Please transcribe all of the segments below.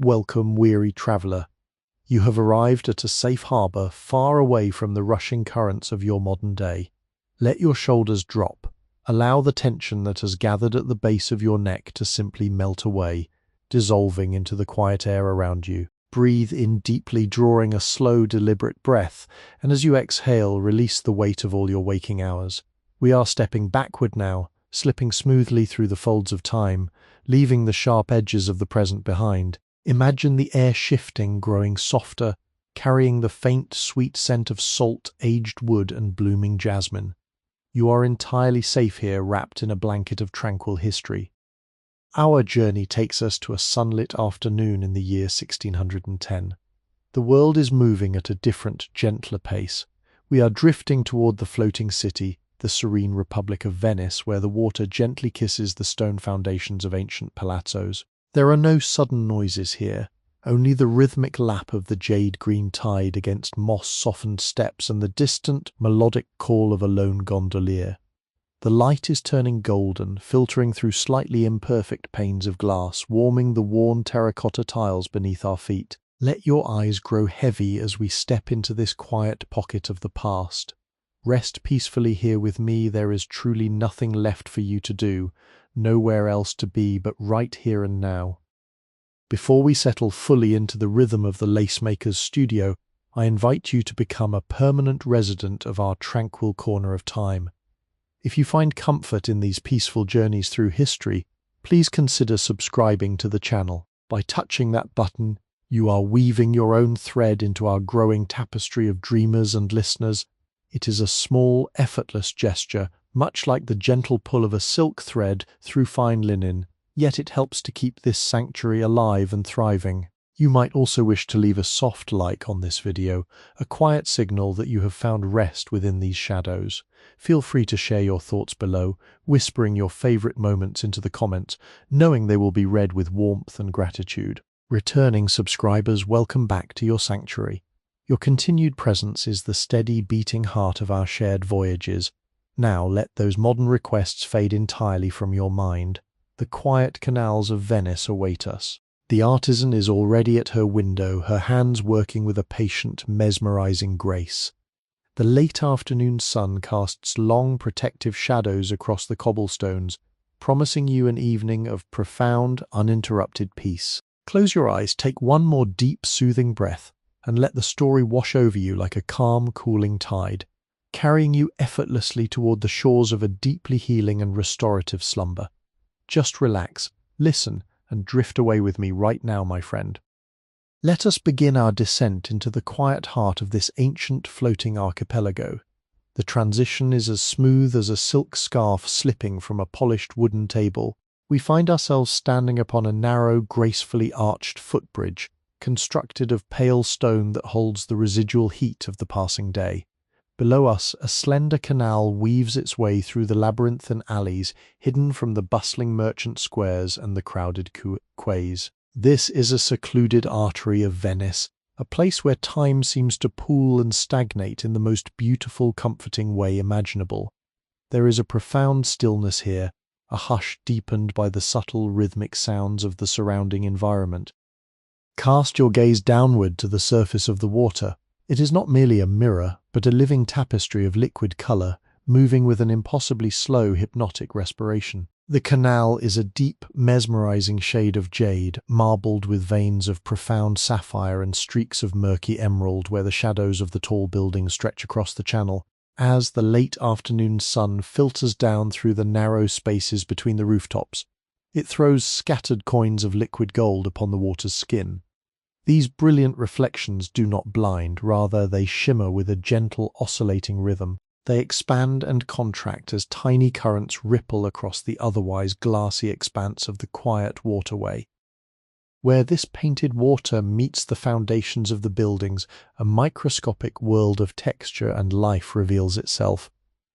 Welcome, weary traveller. You have arrived at a safe harbour far away from the rushing currents of your modern day. Let your shoulders drop. Allow the tension that has gathered at the base of your neck to simply melt away, dissolving into the quiet air around you. Breathe in deeply, drawing a slow, deliberate breath, and as you exhale, release the weight of all your waking hours. We are stepping backward now, slipping smoothly through the folds of time, leaving the sharp edges of the present behind. Imagine the air shifting, growing softer, carrying the faint, sweet scent of salt, aged wood, and blooming jasmine. You are entirely safe here, wrapped in a blanket of tranquil history. Our journey takes us to a sunlit afternoon in the year 1610. The world is moving at a different, gentler pace. We are drifting toward the floating city, the serene Republic of Venice, where the water gently kisses the stone foundations of ancient palazzos. There are no sudden noises here, only the rhythmic lap of the jade-green tide against moss-softened steps and the distant, melodic call of a lone gondolier. The light is turning golden, filtering through slightly imperfect panes of glass, warming the worn terracotta tiles beneath our feet. Let your eyes grow heavy as we step into this quiet pocket of the past. Rest peacefully here with me. There is truly nothing left for you to do, nowhere else to be but right here and now. Before we settle fully into the rhythm of the Lacemaker's studio, I invite you to become a permanent resident of our tranquil corner of time. If you find comfort in these peaceful journeys through history, please consider subscribing to the channel. By touching that button, you are weaving your own thread into our growing tapestry of dreamers and listeners. It is a small, effortless gesture, much like the gentle pull of a silk thread through fine linen, yet it helps to keep this sanctuary alive and thriving. You might also wish to leave a soft like on this video, a quiet signal that you have found rest within these shadows. Feel free to share your thoughts below, whispering your favorite moments into the comments, knowing they will be read with warmth and gratitude. Returning subscribers, welcome back to your sanctuary. Your continued presence is the steady beating heart of our shared voyages. Now let those modern requests fade entirely from your mind. The quiet canals of Venice await us. The artisan is already at her window, her hands working with a patient, mesmerizing grace. The late afternoon sun casts long, protective shadows across the cobblestones, promising you an evening of profound, uninterrupted peace. Close your eyes, take one more deep, soothing breath, and let the story wash over you like a calm, cooling tide, carrying you effortlessly toward the shores of a deeply healing and restorative slumber. Just relax, listen, and drift away with me right now, my friend. Let us begin our descent into the quiet heart of this ancient floating archipelago. The transition is as smooth as a silk scarf slipping from a polished wooden table. We find ourselves standing upon a narrow, gracefully arched footbridge, constructed of pale stone that holds the residual heat of the passing day. Below us, a slender canal weaves its way through the labyrinthine alleys, hidden from the bustling merchant squares and the crowded quays. This is a secluded artery of Venice, a place where time seems to pool and stagnate in the most beautiful, comforting way imaginable. There is a profound stillness here, a hush deepened by the subtle, rhythmic sounds of the surrounding environment. Cast your gaze downward to the surface of the water. It is not merely a mirror, but a living tapestry of liquid color, moving with an impossibly slow, hypnotic respiration. The canal is a deep, mesmerizing shade of jade, marbled with veins of profound sapphire and streaks of murky emerald where the shadows of the tall buildings stretch across the channel. As the late afternoon sun filters down through the narrow spaces between the rooftops, it throws scattered coins of liquid gold upon the water's skin. These brilliant reflections do not blind, rather they shimmer with a gentle, oscillating rhythm. They expand and contract as tiny currents ripple across the otherwise glassy expanse of the quiet waterway. Where this painted water meets the foundations of the buildings, a microscopic world of texture and life reveals itself.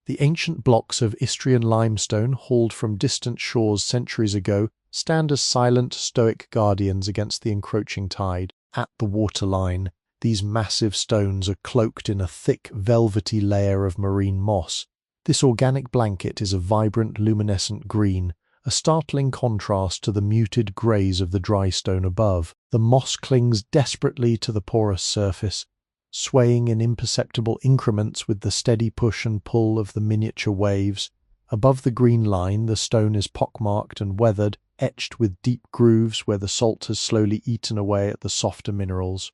The ancient blocks of Istrian limestone, hauled from distant shores centuries ago, stand as silent, stoic guardians against the encroaching tide. At the waterline, these massive stones are cloaked in a thick, velvety layer of marine moss. This organic blanket is a vibrant, luminescent green, a startling contrast to the muted greys of the dry stone above. The moss clings desperately to the porous surface, swaying in imperceptible increments with the steady push and pull of the miniature waves. Above the green line, the stone is pockmarked and weathered, etched with deep grooves where the salt has slowly eaten away at the softer minerals.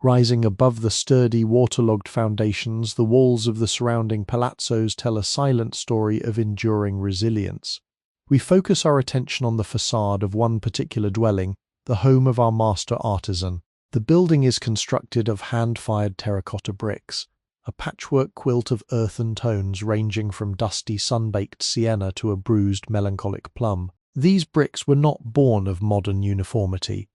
Rising above the sturdy, waterlogged foundations, the walls of the surrounding palazzos tell a silent story of enduring resilience. We focus our attention on the facade of one particular dwelling, the home of our master artisan. The building is constructed of hand-fired terracotta bricks, a patchwork quilt of earthen tones ranging from dusty sun-baked sienna to a bruised melancholic plum. These bricks were not born of modern uniformity.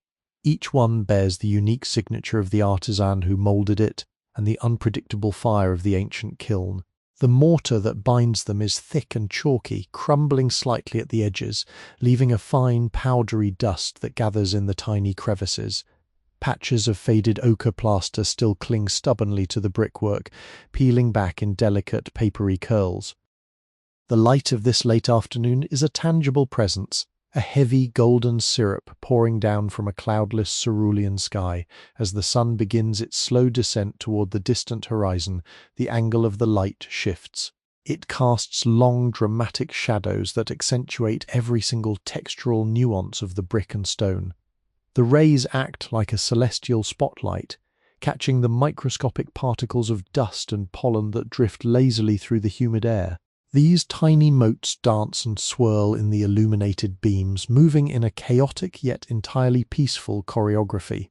Each one bears the unique signature of the artisan who moulded it and the unpredictable fire of the ancient kiln. The mortar that binds them is thick and chalky, crumbling slightly at the edges, leaving a fine, powdery dust that gathers in the tiny crevices. Patches of faded ochre plaster still cling stubbornly to the brickwork, peeling back in delicate, papery curls. The light of this late afternoon is a tangible presence, a heavy golden syrup pouring down from a cloudless cerulean sky. As the sun begins its slow descent toward the distant horizon, the angle of the light shifts. It casts long, dramatic shadows that accentuate every single textural nuance of the brick and stone. The rays act like a celestial spotlight, catching the microscopic particles of dust and pollen that drift lazily through the humid air. These tiny motes dance and swirl in the illuminated beams, moving in a chaotic yet entirely peaceful choreography.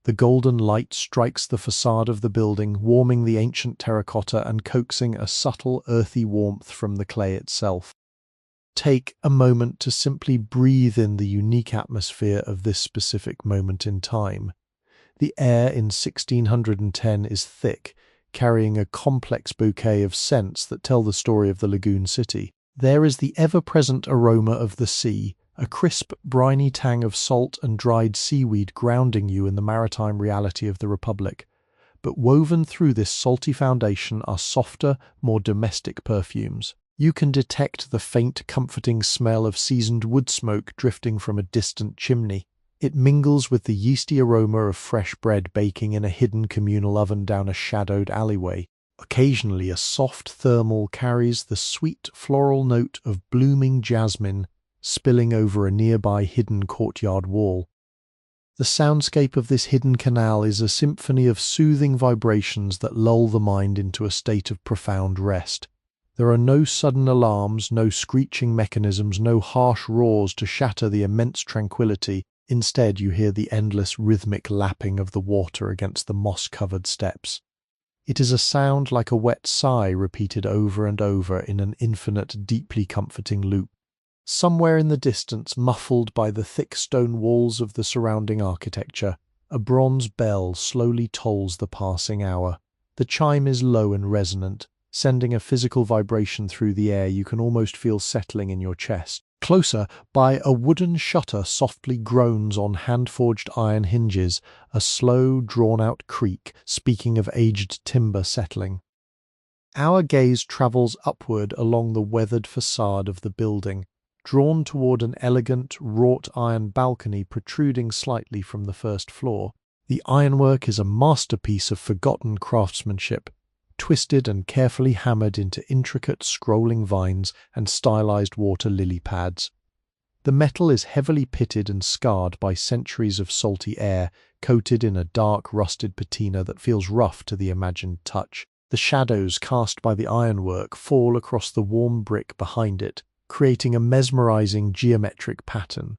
The golden light strikes the facade of the building, warming the ancient terracotta and coaxing a subtle, earthy warmth from the clay itself. Take a moment to simply breathe in the unique atmosphere of this specific moment in time. The air in 1610 is thick, carrying a complex bouquet of scents that tell the story of the lagoon city. There is the ever-present aroma of the sea, a crisp, briny tang of salt and dried seaweed grounding you in the maritime reality of the Republic. But woven through this salty foundation are softer, more domestic perfumes. You can detect the faint, comforting smell of seasoned wood smoke drifting from a distant chimney. It mingles with the yeasty aroma of fresh bread baking in a hidden communal oven down a shadowed alleyway. Occasionally, a soft thermal carries the sweet floral note of blooming jasmine, spilling over a nearby hidden courtyard wall. The soundscape of this hidden canal is a symphony of soothing vibrations that lull the mind into a state of profound rest. There are no sudden alarms, no screeching mechanisms, no harsh roars to shatter the immense tranquility. Instead, you hear the endless rhythmic lapping of the water against the moss-covered steps. It is a sound like a wet sigh repeated over and over in an infinite, deeply comforting loop. Somewhere in the distance, muffled by the thick stone walls of the surrounding architecture, a bronze bell slowly tolls the passing hour. The chime is low and resonant, sending a physical vibration through the air you can almost feel settling in your chest. Closer by, a wooden shutter softly groans on hand-forged iron hinges, a slow, drawn-out creak, speaking of aged timber settling. Our gaze travels upward along the weathered facade of the building, drawn toward an elegant, wrought-iron balcony protruding slightly from the first floor. The ironwork is a masterpiece of forgotten craftsmanship, twisted and carefully hammered into intricate scrolling vines and stylized water lily pads. The metal is heavily pitted and scarred by centuries of salty air, coated in a dark rusted patina that feels rough to the imagined touch. The shadows cast by the ironwork fall across the warm brick behind it, creating a mesmerizing geometric pattern.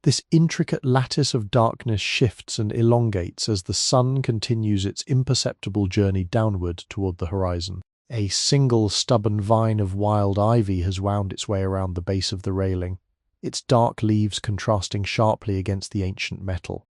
This intricate lattice of darkness shifts and elongates as the sun continues its imperceptible journey downward toward the horizon. A single stubborn vine of wild ivy has wound its way around the base of the railing, its dark leaves contrasting sharply against the ancient metal.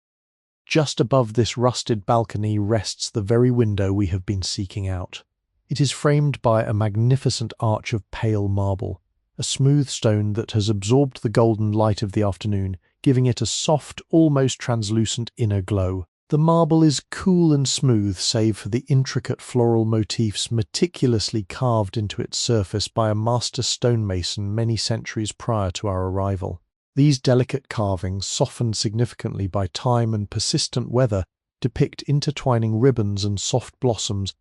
Just above this rusted balcony rests the very window we have been seeking out. It is framed by a magnificent arch of pale marble, a smooth stone that has absorbed the golden light of the afternoon, giving it a soft, almost translucent inner glow. The marble is cool and smooth save for the intricate floral motifs meticulously carved into its surface by a master stonemason many centuries prior to our arrival. These delicate carvings, softened significantly by time and persistent weather, depict intertwining ribbons and soft blossoms,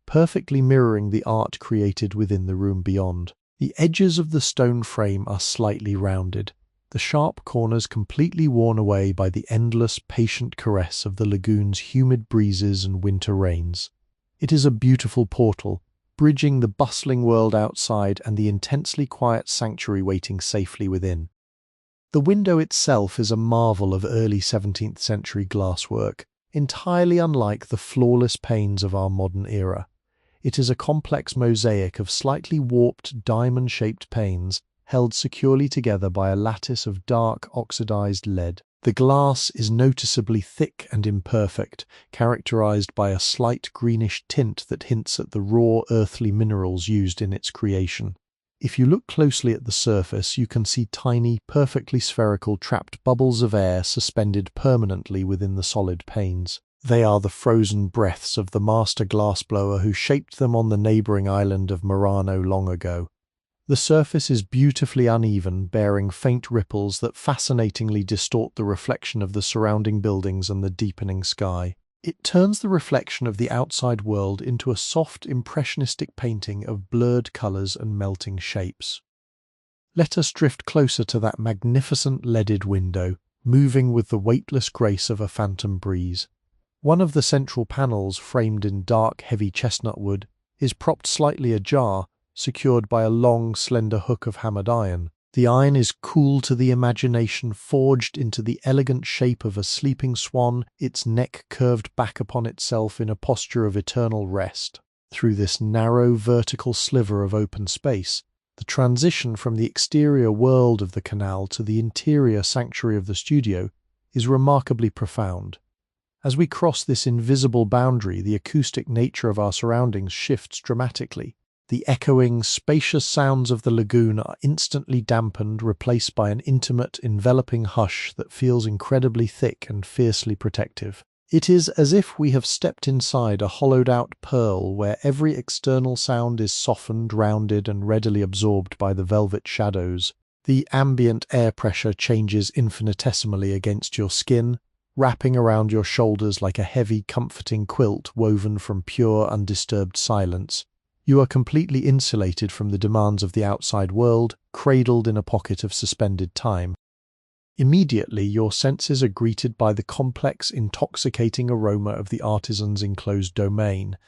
perfectly mirroring the art created within the room beyond. The edges of the stone frame are slightly rounded, the sharp corners completely worn away by the endless, patient caress of the lagoon's humid breezes and winter rains. It is a beautiful portal, bridging the bustling world outside and the intensely quiet sanctuary waiting safely within. The window itself is a marvel of early 17th century glasswork, entirely unlike the flawless panes of our modern era. It is a complex mosaic of slightly warped diamond-shaped panes held securely together by a lattice of dark oxidized lead. The glass is noticeably thick and imperfect, characterized by a slight greenish tint that hints at the raw earthly minerals used in its creation. If you look closely at the surface, you can see tiny, perfectly spherical trapped bubbles of air suspended permanently within the solid panes. They are the frozen breaths of the master glassblower who shaped them on the neighboring island of Murano long ago. The surface is beautifully uneven, bearing faint ripples that fascinatingly distort the reflection of the surrounding buildings and the deepening sky. It turns the reflection of the outside world into a soft, impressionistic painting of blurred colors and melting shapes. Let us drift closer to that magnificent leaded window, moving with the weightless grace of a phantom breeze. One of the central panels, framed in dark, heavy chestnut wood, is propped slightly ajar, secured by a long, slender hook of hammered iron. The iron is cool to the imagination, forged into the elegant shape of a sleeping swan, its neck curved back upon itself in a posture of eternal rest. Through this narrow, vertical sliver of open space, the transition from the exterior world of the canal to the interior sanctuary of the studio is remarkably profound. As we cross this invisible boundary, the acoustic nature of our surroundings shifts dramatically. The echoing, spacious sounds of the lagoon are instantly dampened, replaced by an intimate, enveloping hush that feels incredibly thick and fiercely protective. It is as if we have stepped inside a hollowed-out pearl where every external sound is softened, rounded, and readily absorbed by the velvet shadows. The ambient air pressure changes infinitesimally against your skin, wrapping around your shoulders like a heavy, comforting quilt woven from pure, undisturbed silence. You are completely insulated from the demands of the outside world, cradled in a pocket of suspended time. Immediately, your senses are greeted by the complex, intoxicating aroma of the artisan's enclosed domain.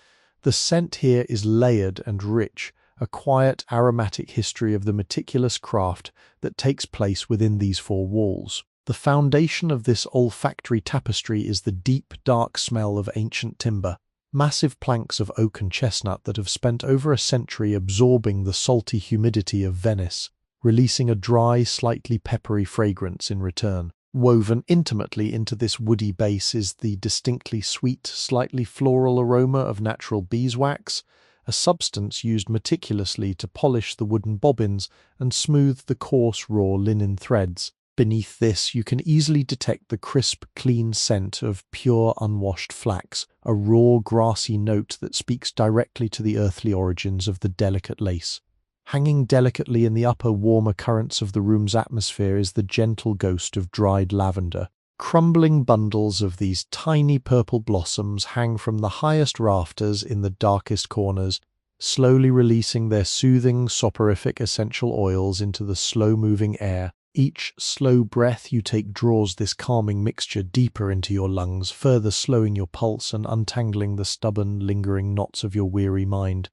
The scent here is layered and rich, a quiet, aromatic history of the meticulous craft that takes place within these four walls. The foundation of this olfactory tapestry is the deep, dark smell of ancient timber. Massive planks of oak and chestnut that have spent over a century absorbing the salty humidity of Venice, releasing a dry, slightly peppery fragrance in return. Woven intimately into this woody base is the distinctly sweet, slightly floral aroma of natural beeswax, a substance used meticulously to polish the wooden bobbins and smooth the coarse, raw linen threads. Beneath this, you can easily detect the crisp, clean scent of pure, unwashed flax, a raw, grassy note that speaks directly to the earthly origins of the delicate lace. Hanging delicately in the upper, warmer currents of the room's atmosphere is the gentle ghost of dried lavender. Crumbling bundles of these tiny purple blossoms hang from the highest rafters in the darkest corners, slowly releasing their soothing, soporific essential oils into the slow-moving air. Each slow breath you take draws this calming mixture deeper into your lungs, further slowing your pulse and untangling the stubborn, lingering knots of your weary mind.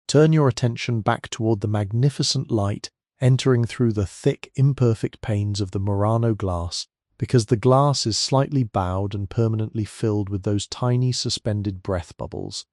Turn your attention back toward the magnificent light entering through the thick, imperfect panes of the Murano glass, because the glass is slightly bowed and permanently filled with those tiny suspended breath bubbles.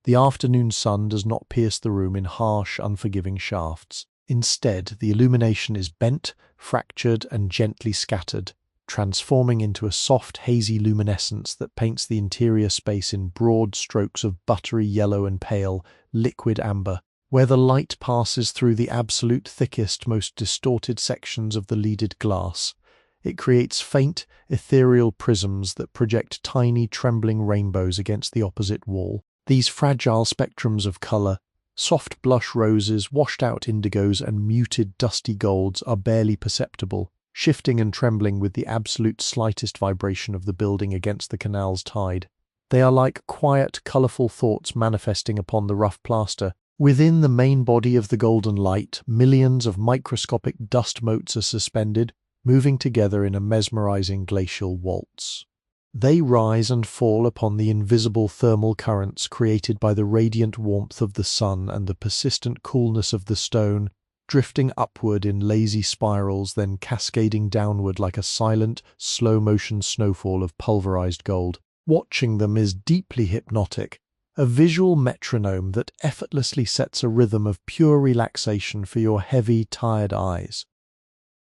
The afternoon sun does not pierce the room in harsh, unforgiving shafts. Instead, the illumination is bent, fractured, and gently scattered, transforming into a soft, hazy luminescence that paints the interior space in broad strokes of buttery yellow and pale, liquid amber. Where the light passes through the absolute thickest, most distorted sections of the leaded glass, it creates faint, ethereal prisms that project tiny, trembling rainbows against the opposite wall. These fragile spectrums of color, soft blush roses, washed-out indigos, and muted dusty golds are barely perceptible, shifting and trembling with the absolute slightest vibration of the building against the canal's tide. They are like quiet, colourful thoughts manifesting upon the rough plaster. Within the main body of the golden light, millions of microscopic dust motes are suspended, moving together in a mesmerizing glacial waltz. They rise and fall upon the invisible thermal currents created by the radiant warmth of the sun and the persistent coolness of the stone, drifting upward in lazy spirals, then cascading downward like a silent, slow-motion snowfall of pulverized gold. Watching them is deeply hypnotic, a visual metronome that effortlessly sets a rhythm of pure relaxation for your heavy, tired eyes.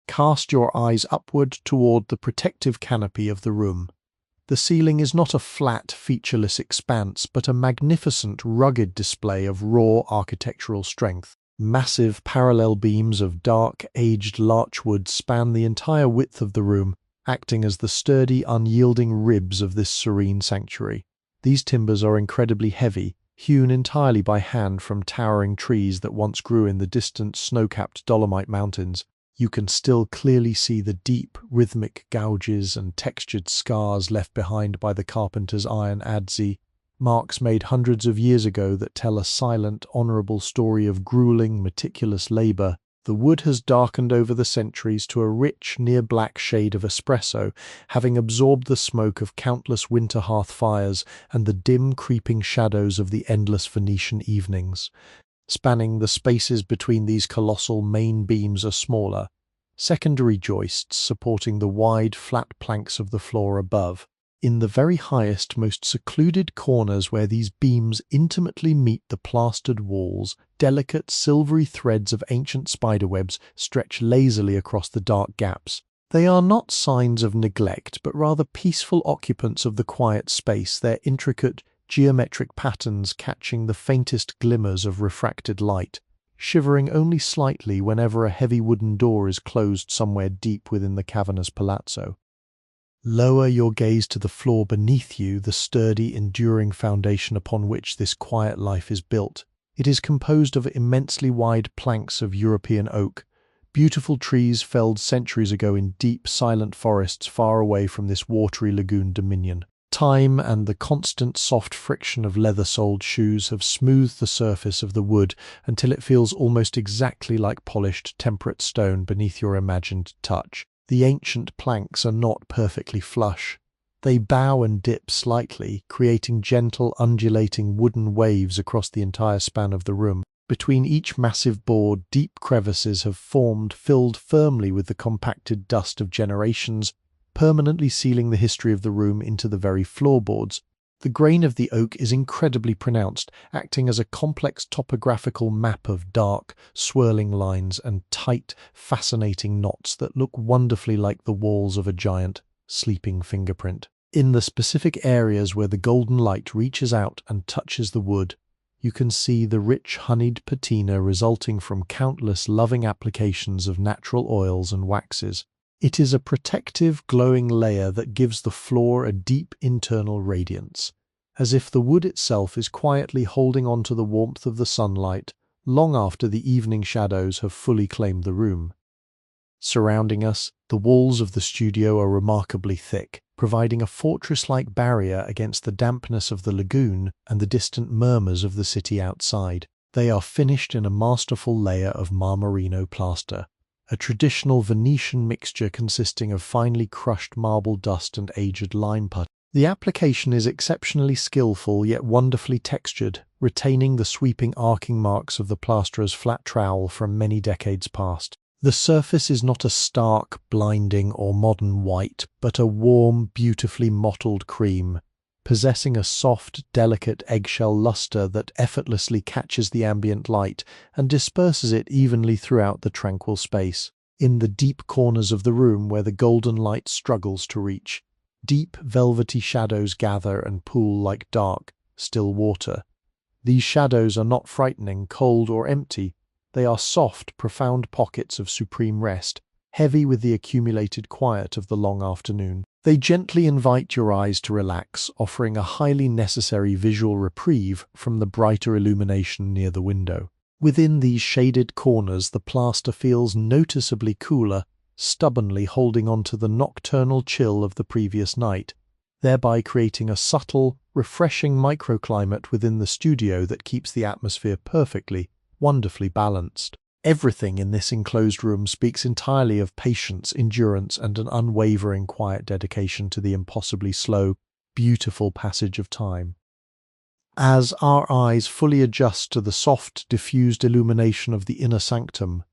Cast your eyes upward toward the protective canopy of the room. The ceiling is not a flat, featureless expanse, but a magnificent, rugged display of raw architectural strength. Massive parallel beams of dark, aged larchwood span the entire width of the room, acting as the sturdy, unyielding ribs of this serene sanctuary. These timbers are incredibly heavy, hewn entirely by hand from towering trees that once grew in the distant snow-capped Dolomite Mountains. You can still clearly see the deep, rhythmic gouges and textured scars left behind by the carpenter's iron adze, marks made hundreds of years ago that tell a silent, honourable story of grueling, meticulous labour. The wood has darkened over the centuries to a rich, near-black shade of espresso, having absorbed the smoke of countless winter hearth fires and the dim, creeping shadows of the endless Venetian evenings. Spanning the spaces between these colossal main beams are smaller, secondary joists supporting the wide, flat planks of the floor above. In the very highest, most secluded corners where these beams intimately meet the plastered walls, delicate silvery threads of ancient spiderwebs stretch lazily across the dark gaps. They are not signs of neglect, but rather peaceful occupants of the quiet space, their intricate, geometric patterns catching the faintest glimmers of refracted light, shivering only slightly whenever a heavy wooden door is closed somewhere deep within the cavernous palazzo. Lower your gaze to the floor beneath you, the sturdy, enduring foundation upon which this quiet life is built. It is composed of immensely wide planks of European oak, beautiful trees felled centuries ago in deep, silent forests far away from this watery lagoon dominion. Time and the constant soft friction of leather-soled shoes have smoothed the surface of the wood until it feels almost exactly like polished, temperate stone beneath your imagined touch. The ancient planks are not perfectly flush. They bow and dip slightly, creating gentle, undulating wooden waves across the entire span of the room. Between each massive board, deep crevices have formed, filled firmly with the compacted dust of generations, permanently sealing the history of the room into the very floorboards. The grain of the oak is incredibly pronounced, acting as a complex topographical map of dark, swirling lines and tight, fascinating knots that look wonderfully like the walls of a giant, sleeping fingerprint. In the specific areas where the golden light reaches out and touches the wood, you can see the rich honeyed patina resulting from countless loving applications of natural oils and waxes. It is a protective, glowing layer that gives the floor a deep internal radiance, as if the wood itself is quietly holding on to the warmth of the sunlight long after the evening shadows have fully claimed the room. Surrounding us, the walls of the studio are remarkably thick, providing a fortress-like barrier against the dampness of the lagoon and the distant murmurs of the city outside. They are finished in a masterful layer of Murano plaster, a traditional Venetian mixture consisting of finely crushed marble dust and aged lime putty. The application is exceptionally skillful yet wonderfully textured, retaining the sweeping arcing marks of the plasterer's flat trowel from many decades past. The surface is not a stark, blinding or modern white, but a warm, beautifully mottled cream, possessing a soft, delicate eggshell luster that effortlessly catches the ambient light and disperses it evenly throughout the tranquil space. In the deep corners of the room where the golden light struggles to reach, deep, velvety shadows gather and pool like dark, still water. These shadows are not frightening, cold, or empty. They are soft, profound pockets of supreme rest, heavy with the accumulated quiet of the long afternoon. They gently invite your eyes to relax, offering a highly necessary visual reprieve from the brighter illumination near the window. Within these shaded corners, the plaster feels noticeably cooler, stubbornly holding on to the nocturnal chill of the previous night, thereby creating a subtle, refreshing microclimate within the studio that keeps the atmosphere perfectly, wonderfully balanced. Everything in this enclosed room speaks entirely of patience, endurance, and an unwavering quiet dedication to the impossibly slow, beautiful passage of time. As our eyes fully adjust to the soft, diffused illumination of the inner sanctum,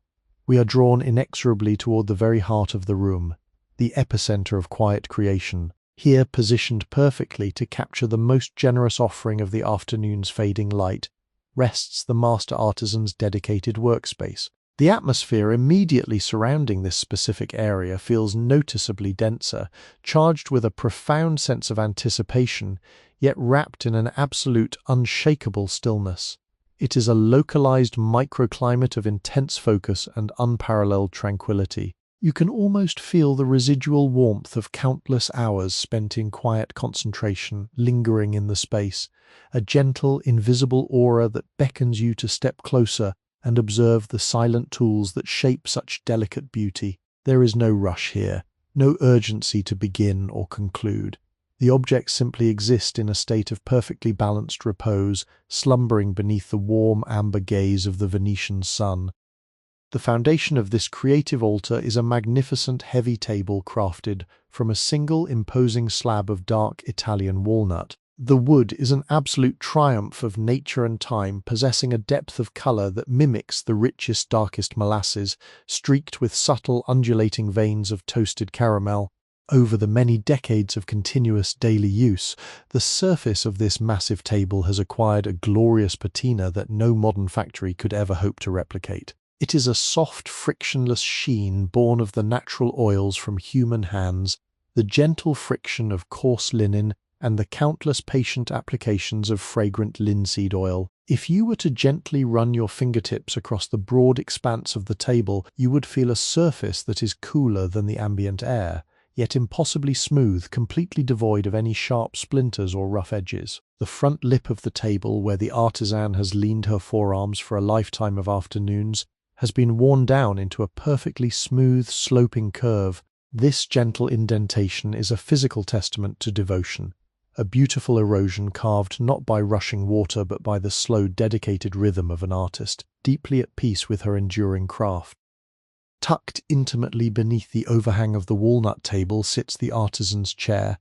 we are drawn inexorably toward the very heart of the room, the epicenter of quiet creation, here positioned perfectly to capture the most generous offering of the afternoon's fading light, rests the master artisan's dedicated workspace. The atmosphere immediately surrounding this specific area feels noticeably denser, charged with a profound sense of anticipation, yet wrapped in an absolute, unshakable stillness. It is a localized microclimate of intense focus and unparalleled tranquility. You can almost feel the residual warmth of countless hours spent in quiet concentration lingering in the space, a gentle, invisible aura that beckons you to step closer and observe the silent tools that shape such delicate beauty. There is no rush here, no urgency to begin or conclude. The objects simply exist in a state of perfectly balanced repose, slumbering beneath the warm amber gaze of the Venetian sun. The foundation of this creative altar is a magnificent heavy table crafted from a single imposing slab of dark Italian walnut. The wood is an absolute triumph of nature and time, possessing a depth of color that mimics the richest, darkest molasses, streaked with subtle, undulating veins of toasted caramel. Over the many decades of continuous daily use, the surface of this massive table has acquired a glorious patina that no modern factory could ever hope to replicate. It is a soft, frictionless sheen born of the natural oils from human hands, the gentle friction of coarse linen, and the countless patient applications of fragrant linseed oil. If you were to gently run your fingertips across the broad expanse of the table, you would feel a surface that is cooler than the ambient air, yet impossibly smooth, completely devoid of any sharp splinters or rough edges. The front lip of the table, where the artisan has leaned her forearms for a lifetime of afternoons, has been worn down into a perfectly smooth, sloping curve. This gentle indentation is a physical testament to devotion, a beautiful erosion carved not by rushing water but by the slow, dedicated rhythm of an artist, deeply at peace with her enduring craft. Tucked intimately beneath the overhang of the walnut table sits the artisan's chair,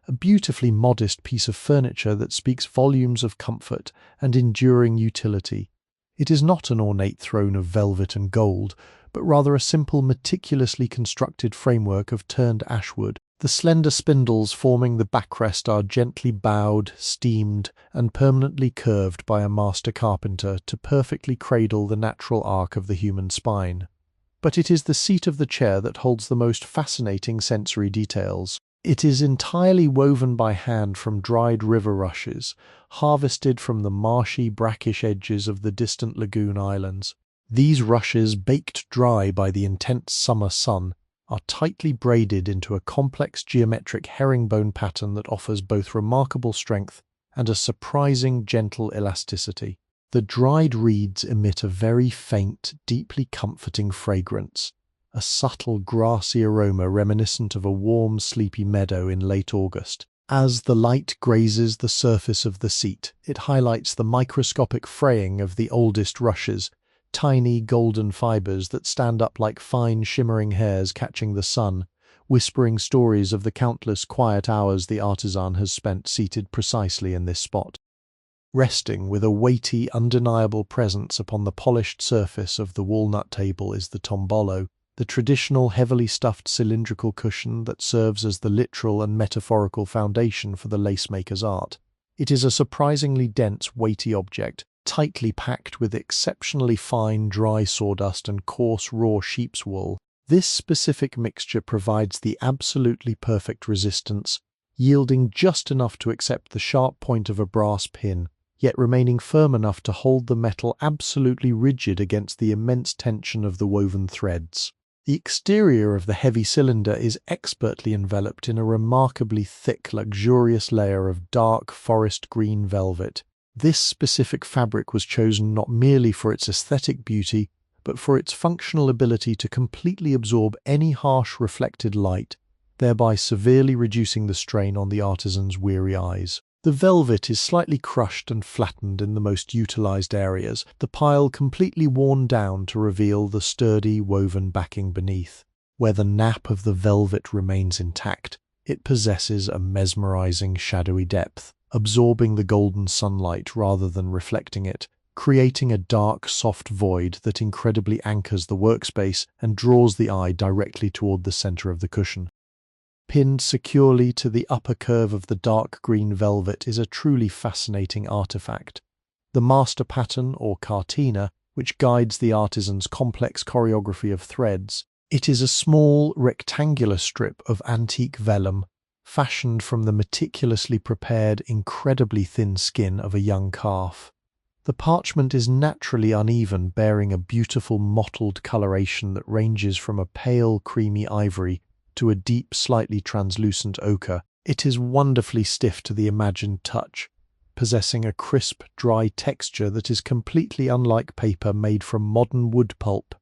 a beautifully modest piece of furniture that speaks volumes of comfort and enduring utility. It is not an ornate throne of velvet and gold, but rather a simple, meticulously constructed framework of turned ashwood. The slender spindles forming the backrest are gently bowed, steamed, and permanently curved by a master carpenter to perfectly cradle the natural arc of the human spine. But it is the seat of the chair that holds the most fascinating sensory details. It is entirely woven by hand from dried river rushes, harvested from the marshy, brackish edges of the distant lagoon islands. These rushes, baked dry by the intense summer sun, are tightly braided into a complex geometric herringbone pattern that offers both remarkable strength and a surprising gentle elasticity. The dried reeds emit a very faint, deeply comforting fragrance, a subtle grassy aroma reminiscent of a warm, sleepy meadow in late August. As the light grazes the surface of the seat, it highlights the microscopic fraying of the oldest rushes, tiny golden fibers that stand up like fine shimmering hairs catching the sun, whispering stories of the countless quiet hours the artisan has spent seated precisely in this spot. Resting with a weighty, undeniable presence upon the polished surface of the walnut table is the tombolo, the traditional heavily stuffed cylindrical cushion that serves as the literal and metaphorical foundation for the lacemaker's art. It is a surprisingly dense, weighty object, tightly packed with exceptionally fine, dry sawdust and coarse, raw sheep's wool. This specific mixture provides the absolutely perfect resistance, yielding just enough to accept the sharp point of a brass pin, yet remaining firm enough to hold the metal absolutely rigid against the immense tension of the woven threads. The exterior of the heavy cylinder is expertly enveloped in a remarkably thick, luxurious layer of dark forest green velvet. This specific fabric was chosen not merely for its aesthetic beauty, but for its functional ability to completely absorb any harsh reflected light, thereby severely reducing the strain on the artisan's weary eyes. The velvet is slightly crushed and flattened in the most utilized areas, the pile completely worn down to reveal the sturdy woven backing beneath. Where the nap of the velvet remains intact, it possesses a mesmerizing shadowy depth, absorbing the golden sunlight rather than reflecting it, creating a dark, soft void that incredibly anchors the workspace and draws the eye directly toward the center of the cushion. Pinned securely to the upper curve of the dark green velvet is a truly fascinating artifact. The master pattern, or cartina, which guides the artisan's complex choreography of threads. It is a small, rectangular strip of antique vellum, fashioned from the meticulously prepared, incredibly thin skin of a young calf. The parchment is naturally uneven, bearing a beautiful mottled coloration that ranges from a pale, creamy ivory to a deep, slightly translucent ochre. It is wonderfully stiff to the imagined touch, possessing a crisp, dry texture that is completely unlike paper made from modern wood pulp.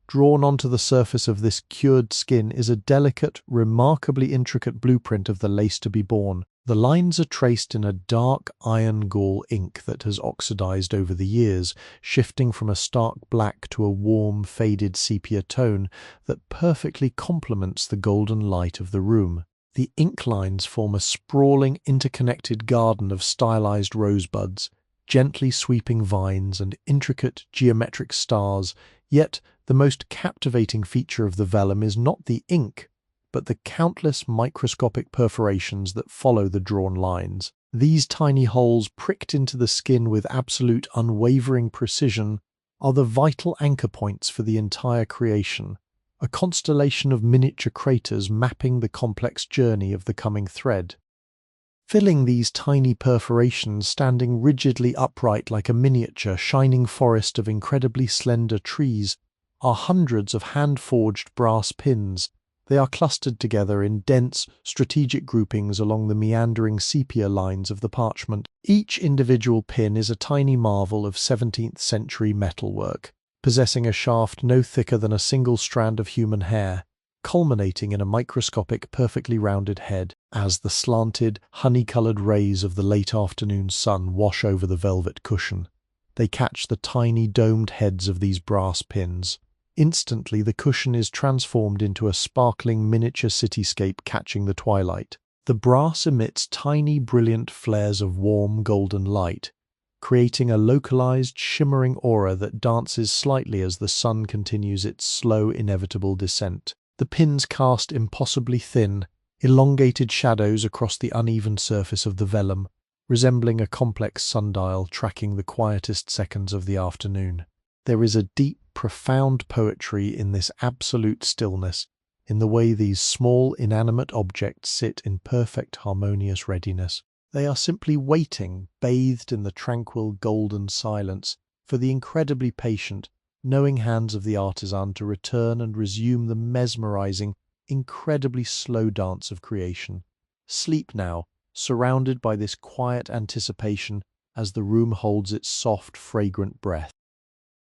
Drawn onto the surface of this cured skin is a delicate, remarkably intricate blueprint of the lace to be born. The lines are traced in a dark iron gall ink that has oxidized over the years, shifting from a stark black to a warm, faded sepia tone that perfectly complements the golden light of the room. The ink lines form a sprawling, interconnected garden of stylized rosebuds, gently sweeping vines, and intricate geometric stars, yet the most captivating feature of the vellum is not the ink, but the countless microscopic perforations that follow the drawn lines. These tiny holes, pricked into the skin with absolute unwavering precision, are the vital anchor points for the entire creation, a constellation of miniature craters mapping the complex journey of the coming thread. Filling these tiny perforations, standing rigidly upright like a miniature, shining forest of incredibly slender trees, are hundreds of hand-forged brass pins. They are clustered together in dense, strategic groupings along the meandering sepia lines of the parchment. Each individual pin is a tiny marvel of 17th-century metalwork, possessing a shaft no thicker than a single strand of human hair, culminating in a microscopic, perfectly rounded head. As the slanted, honey-colored rays of the late afternoon sun wash over the velvet cushion, they catch the tiny domed heads of these brass pins. Instantly, the cushion is transformed into a sparkling miniature cityscape catching the twilight. The brass emits tiny, brilliant flares of warm, golden light, creating a localized, shimmering aura that dances slightly as the sun continues its slow, inevitable descent. The pins cast impossibly thin, elongated shadows across the uneven surface of the vellum, resembling a complex sundial tracking the quietest seconds of the afternoon. There is a deep, profound poetry in this absolute stillness, in the way these small, inanimate objects sit in perfect, harmonious readiness. They are simply waiting, bathed in the tranquil, golden silence, for the incredibly patient, knowing hands of the artisan to return and resume the mesmerizing, incredibly slow dance of creation. Sleep now, surrounded by this quiet anticipation as the room holds its soft, fragrant breath.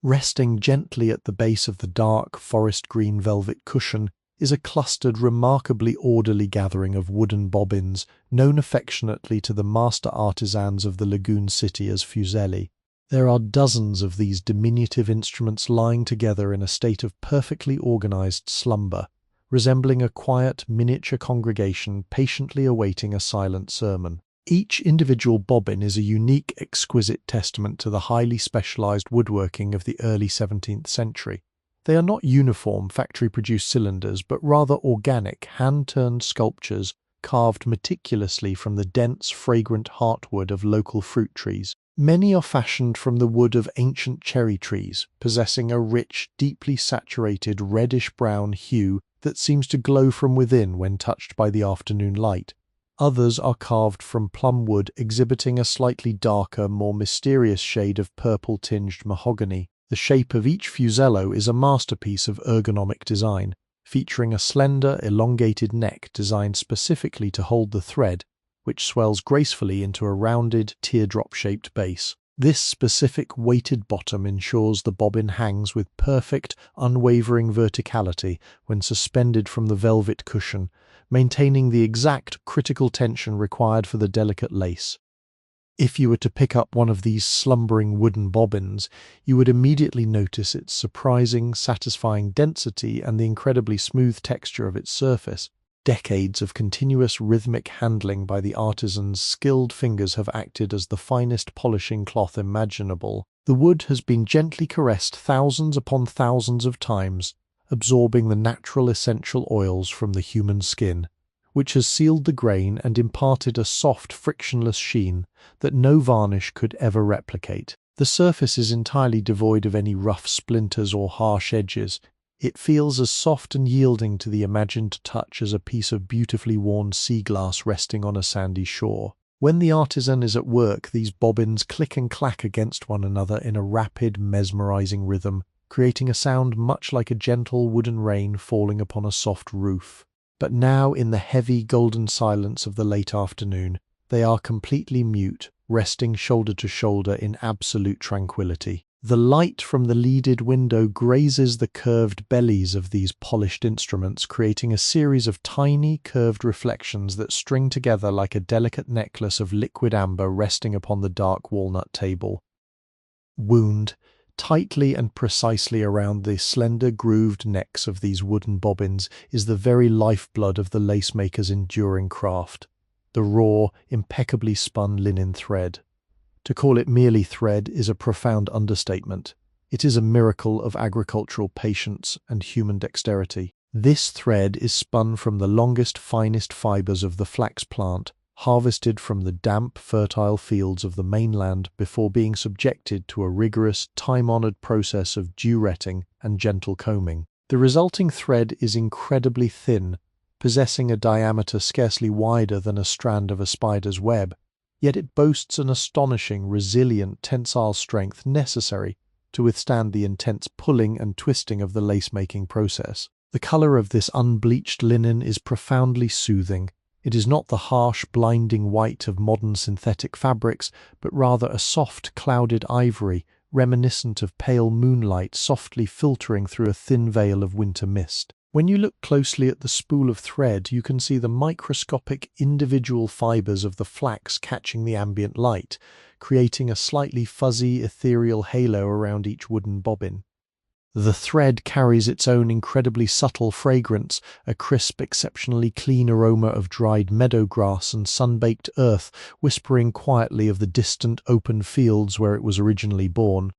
Resting gently at the base of the dark, forest green velvet cushion is a clustered, remarkably orderly gathering of wooden bobbins, known affectionately to the master artisans of the lagoon city as fuselli. There are dozens of these diminutive instruments lying together in a state of perfectly organized slumber, resembling a quiet, miniature congregation patiently awaiting a silent sermon. Each individual bobbin is a unique, exquisite testament to the highly specialized woodworking of the early 17th century. They are not uniform, factory-produced cylinders, but rather organic, hand-turned sculptures carved meticulously from the dense, fragrant heartwood of local fruit trees. Many are fashioned from the wood of ancient cherry trees, possessing a rich, deeply saturated reddish-brown hue that seems to glow from within when touched by the afternoon light. Others are carved from plum wood, exhibiting a slightly darker, more mysterious shade of purple-tinged mahogany. The shape of each fusello is a masterpiece of ergonomic design, featuring a slender, elongated neck designed specifically to hold the thread, which swells gracefully into a rounded, teardrop-shaped base. This specific weighted bottom ensures the bobbin hangs with perfect, unwavering verticality when suspended from the velvet cushion, maintaining the exact critical tension required for the delicate lace. If you were to pick up one of these slumbering wooden bobbins, you would immediately notice its surprising, satisfying density and the incredibly smooth texture of its surface. Decades of continuous rhythmic handling by the artisan's skilled fingers have acted as the finest polishing cloth imaginable. The wood has been gently caressed thousands upon thousands of times, absorbing the natural essential oils from the human skin, which has sealed the grain and imparted a soft, frictionless sheen that no varnish could ever replicate. The surface is entirely devoid of any rough splinters or harsh edges. It feels as soft and yielding to the imagined touch as a piece of beautifully worn sea glass resting on a sandy shore. When the artisan is at work, these bobbins click and clack against one another in a rapid, mesmerizing rhythm, creating a sound much like a gentle wooden rain falling upon a soft roof. But now, in the heavy, golden silence of the late afternoon, they are completely mute, resting shoulder to shoulder in absolute tranquility. The light from the leaded window grazes the curved bellies of these polished instruments, creating a series of tiny, curved reflections that string together like a delicate necklace of liquid amber resting upon the dark walnut table. Wound tightly and precisely around the slender, grooved necks of these wooden bobbins is the very lifeblood of the lacemaker's enduring craft, the raw, impeccably spun linen thread. To call it merely thread is a profound understatement. It is a miracle of agricultural patience and human dexterity. This thread is spun from the longest, finest fibers of the flax plant, harvested from the damp, fertile fields of the mainland before being subjected to a rigorous, time-honored process of dew-retting and gentle combing. The resulting thread is incredibly thin, possessing a diameter scarcely wider than a strand of a spider's web, yet it boasts an astonishing, resilient, tensile strength necessary to withstand the intense pulling and twisting of the lace-making process. The color of this unbleached linen is profoundly soothing. It is not the harsh, blinding white of modern synthetic fabrics, but rather a soft, clouded ivory, reminiscent of pale moonlight softly filtering through a thin veil of winter mist. When you look closely at the spool of thread, you can see the microscopic individual fibers of the flax catching the ambient light, creating a slightly fuzzy, ethereal halo around each wooden bobbin. The thread carries its own incredibly subtle fragrance, a crisp, exceptionally clean aroma of dried meadow grass and sun-baked earth, whispering quietly of the distant open fields where it was originally born.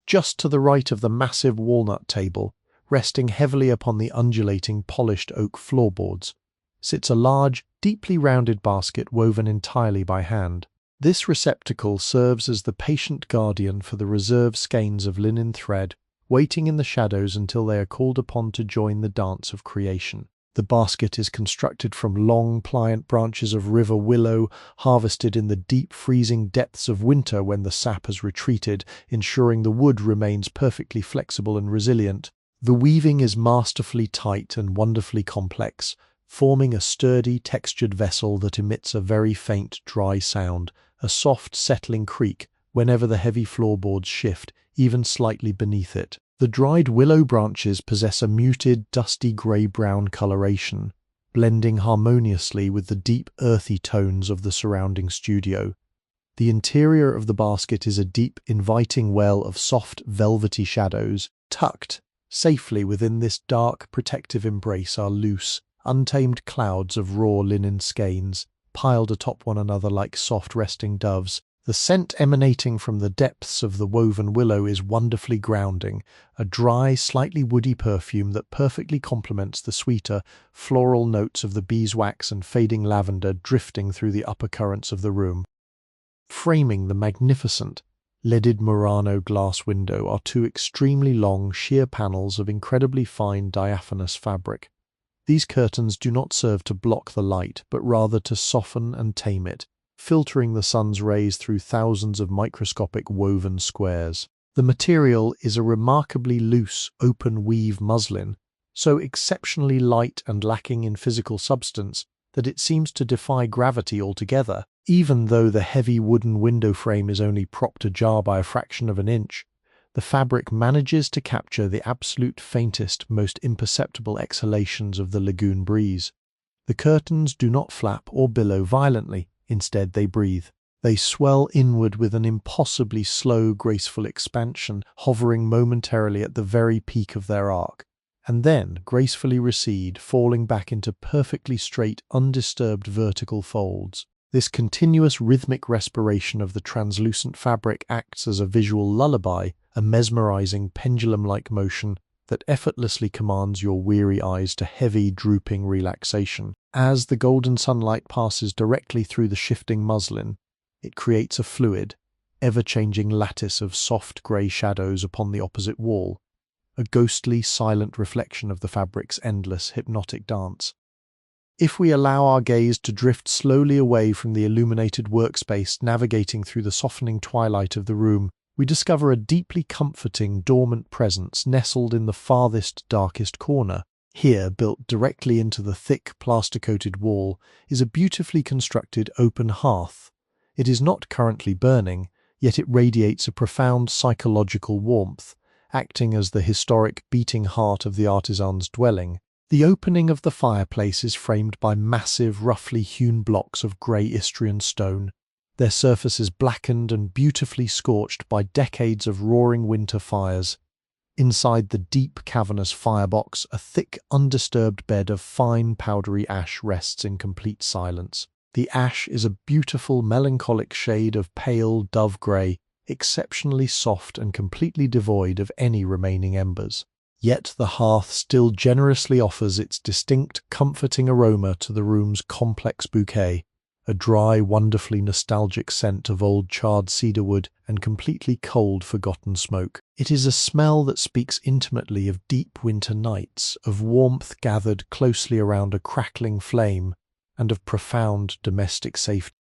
Just to the right of the massive walnut table, resting heavily upon the undulating, polished oak floorboards, sits a large, deeply rounded basket woven entirely by hand. This receptacle serves as the patient guardian for the reserve skeins of linen thread, waiting in the shadows until they are called upon to join the dance of creation. The basket is constructed from long, pliant branches of river willow, harvested in the deep, freezing depths of winter when the sap has retreated, ensuring the wood remains perfectly flexible and resilient. The weaving is masterfully tight and wonderfully complex, forming a sturdy, textured vessel that emits a very faint, dry sound, a soft, settling creak whenever the heavy floorboards shift, even slightly beneath it. The dried willow branches possess a muted, dusty grey-brown coloration, blending harmoniously with the deep, earthy tones of the surrounding studio. The interior of the basket is a deep, inviting well of soft, velvety shadows. Tucked safely within this dark, protective embrace are loose, untamed clouds of raw linen skeins, piled atop one another like soft resting doves. The scent emanating from the depths of the woven willow is wonderfully grounding, a dry, slightly woody perfume that perfectly complements the sweeter, floral notes of the beeswax and fading lavender drifting through the upper currents of the room. Framing the magnificent, leaded Murano glass window are two extremely long, sheer panels of incredibly fine, diaphanous fabric. These curtains do not serve to block the light, but rather to soften and tame it, filtering the sun's rays through thousands of microscopic woven squares. The material is a remarkably loose, open weave muslin, so exceptionally light and lacking in physical substance that it seems to defy gravity altogether. Even though the heavy wooden window frame is only propped ajar by a fraction of an inch, the fabric manages to capture the absolute faintest, most imperceptible exhalations of the lagoon breeze. The curtains do not flap or billow violently, instead they breathe. They swell inward with an impossibly slow, graceful expansion, hovering momentarily at the very peak of their arc, and then gracefully recede, falling back into perfectly straight, undisturbed vertical folds. This continuous rhythmic respiration of the translucent fabric acts as a visual lullaby, a mesmerizing pendulum-like motion that effortlessly commands your weary eyes to heavy, drooping relaxation. As the golden sunlight passes directly through the shifting muslin, it creates a fluid, ever-changing lattice of soft grey shadows upon the opposite wall, a ghostly, silent reflection of the fabric's endless, hypnotic dance. If we allow our gaze to drift slowly away from the illuminated workspace navigating through the softening twilight of the room, we discover a deeply comforting, dormant presence nestled in the farthest, darkest corner. Here, built directly into the thick, plaster-coated wall, is a beautifully constructed open hearth. It is not currently burning, yet it radiates a profound psychological warmth, acting as the historic beating heart of the artisan's dwelling. The opening of the fireplace is framed by massive, roughly hewn blocks of grey Istrian stone, their surfaces blackened and beautifully scorched by decades of roaring winter fires. Inside the deep, cavernous firebox, a thick, undisturbed bed of fine, powdery ash rests in complete silence. The ash is a beautiful, melancholic shade of pale, dove grey, exceptionally soft and completely devoid of any remaining embers. Yet the hearth still generously offers its distinct, comforting aroma to the room's complex bouquet, a dry, wonderfully nostalgic scent of old charred cedarwood and completely cold, forgotten smoke. It is a smell that speaks intimately of deep winter nights, of warmth gathered closely around a crackling flame, and of profound domestic safety.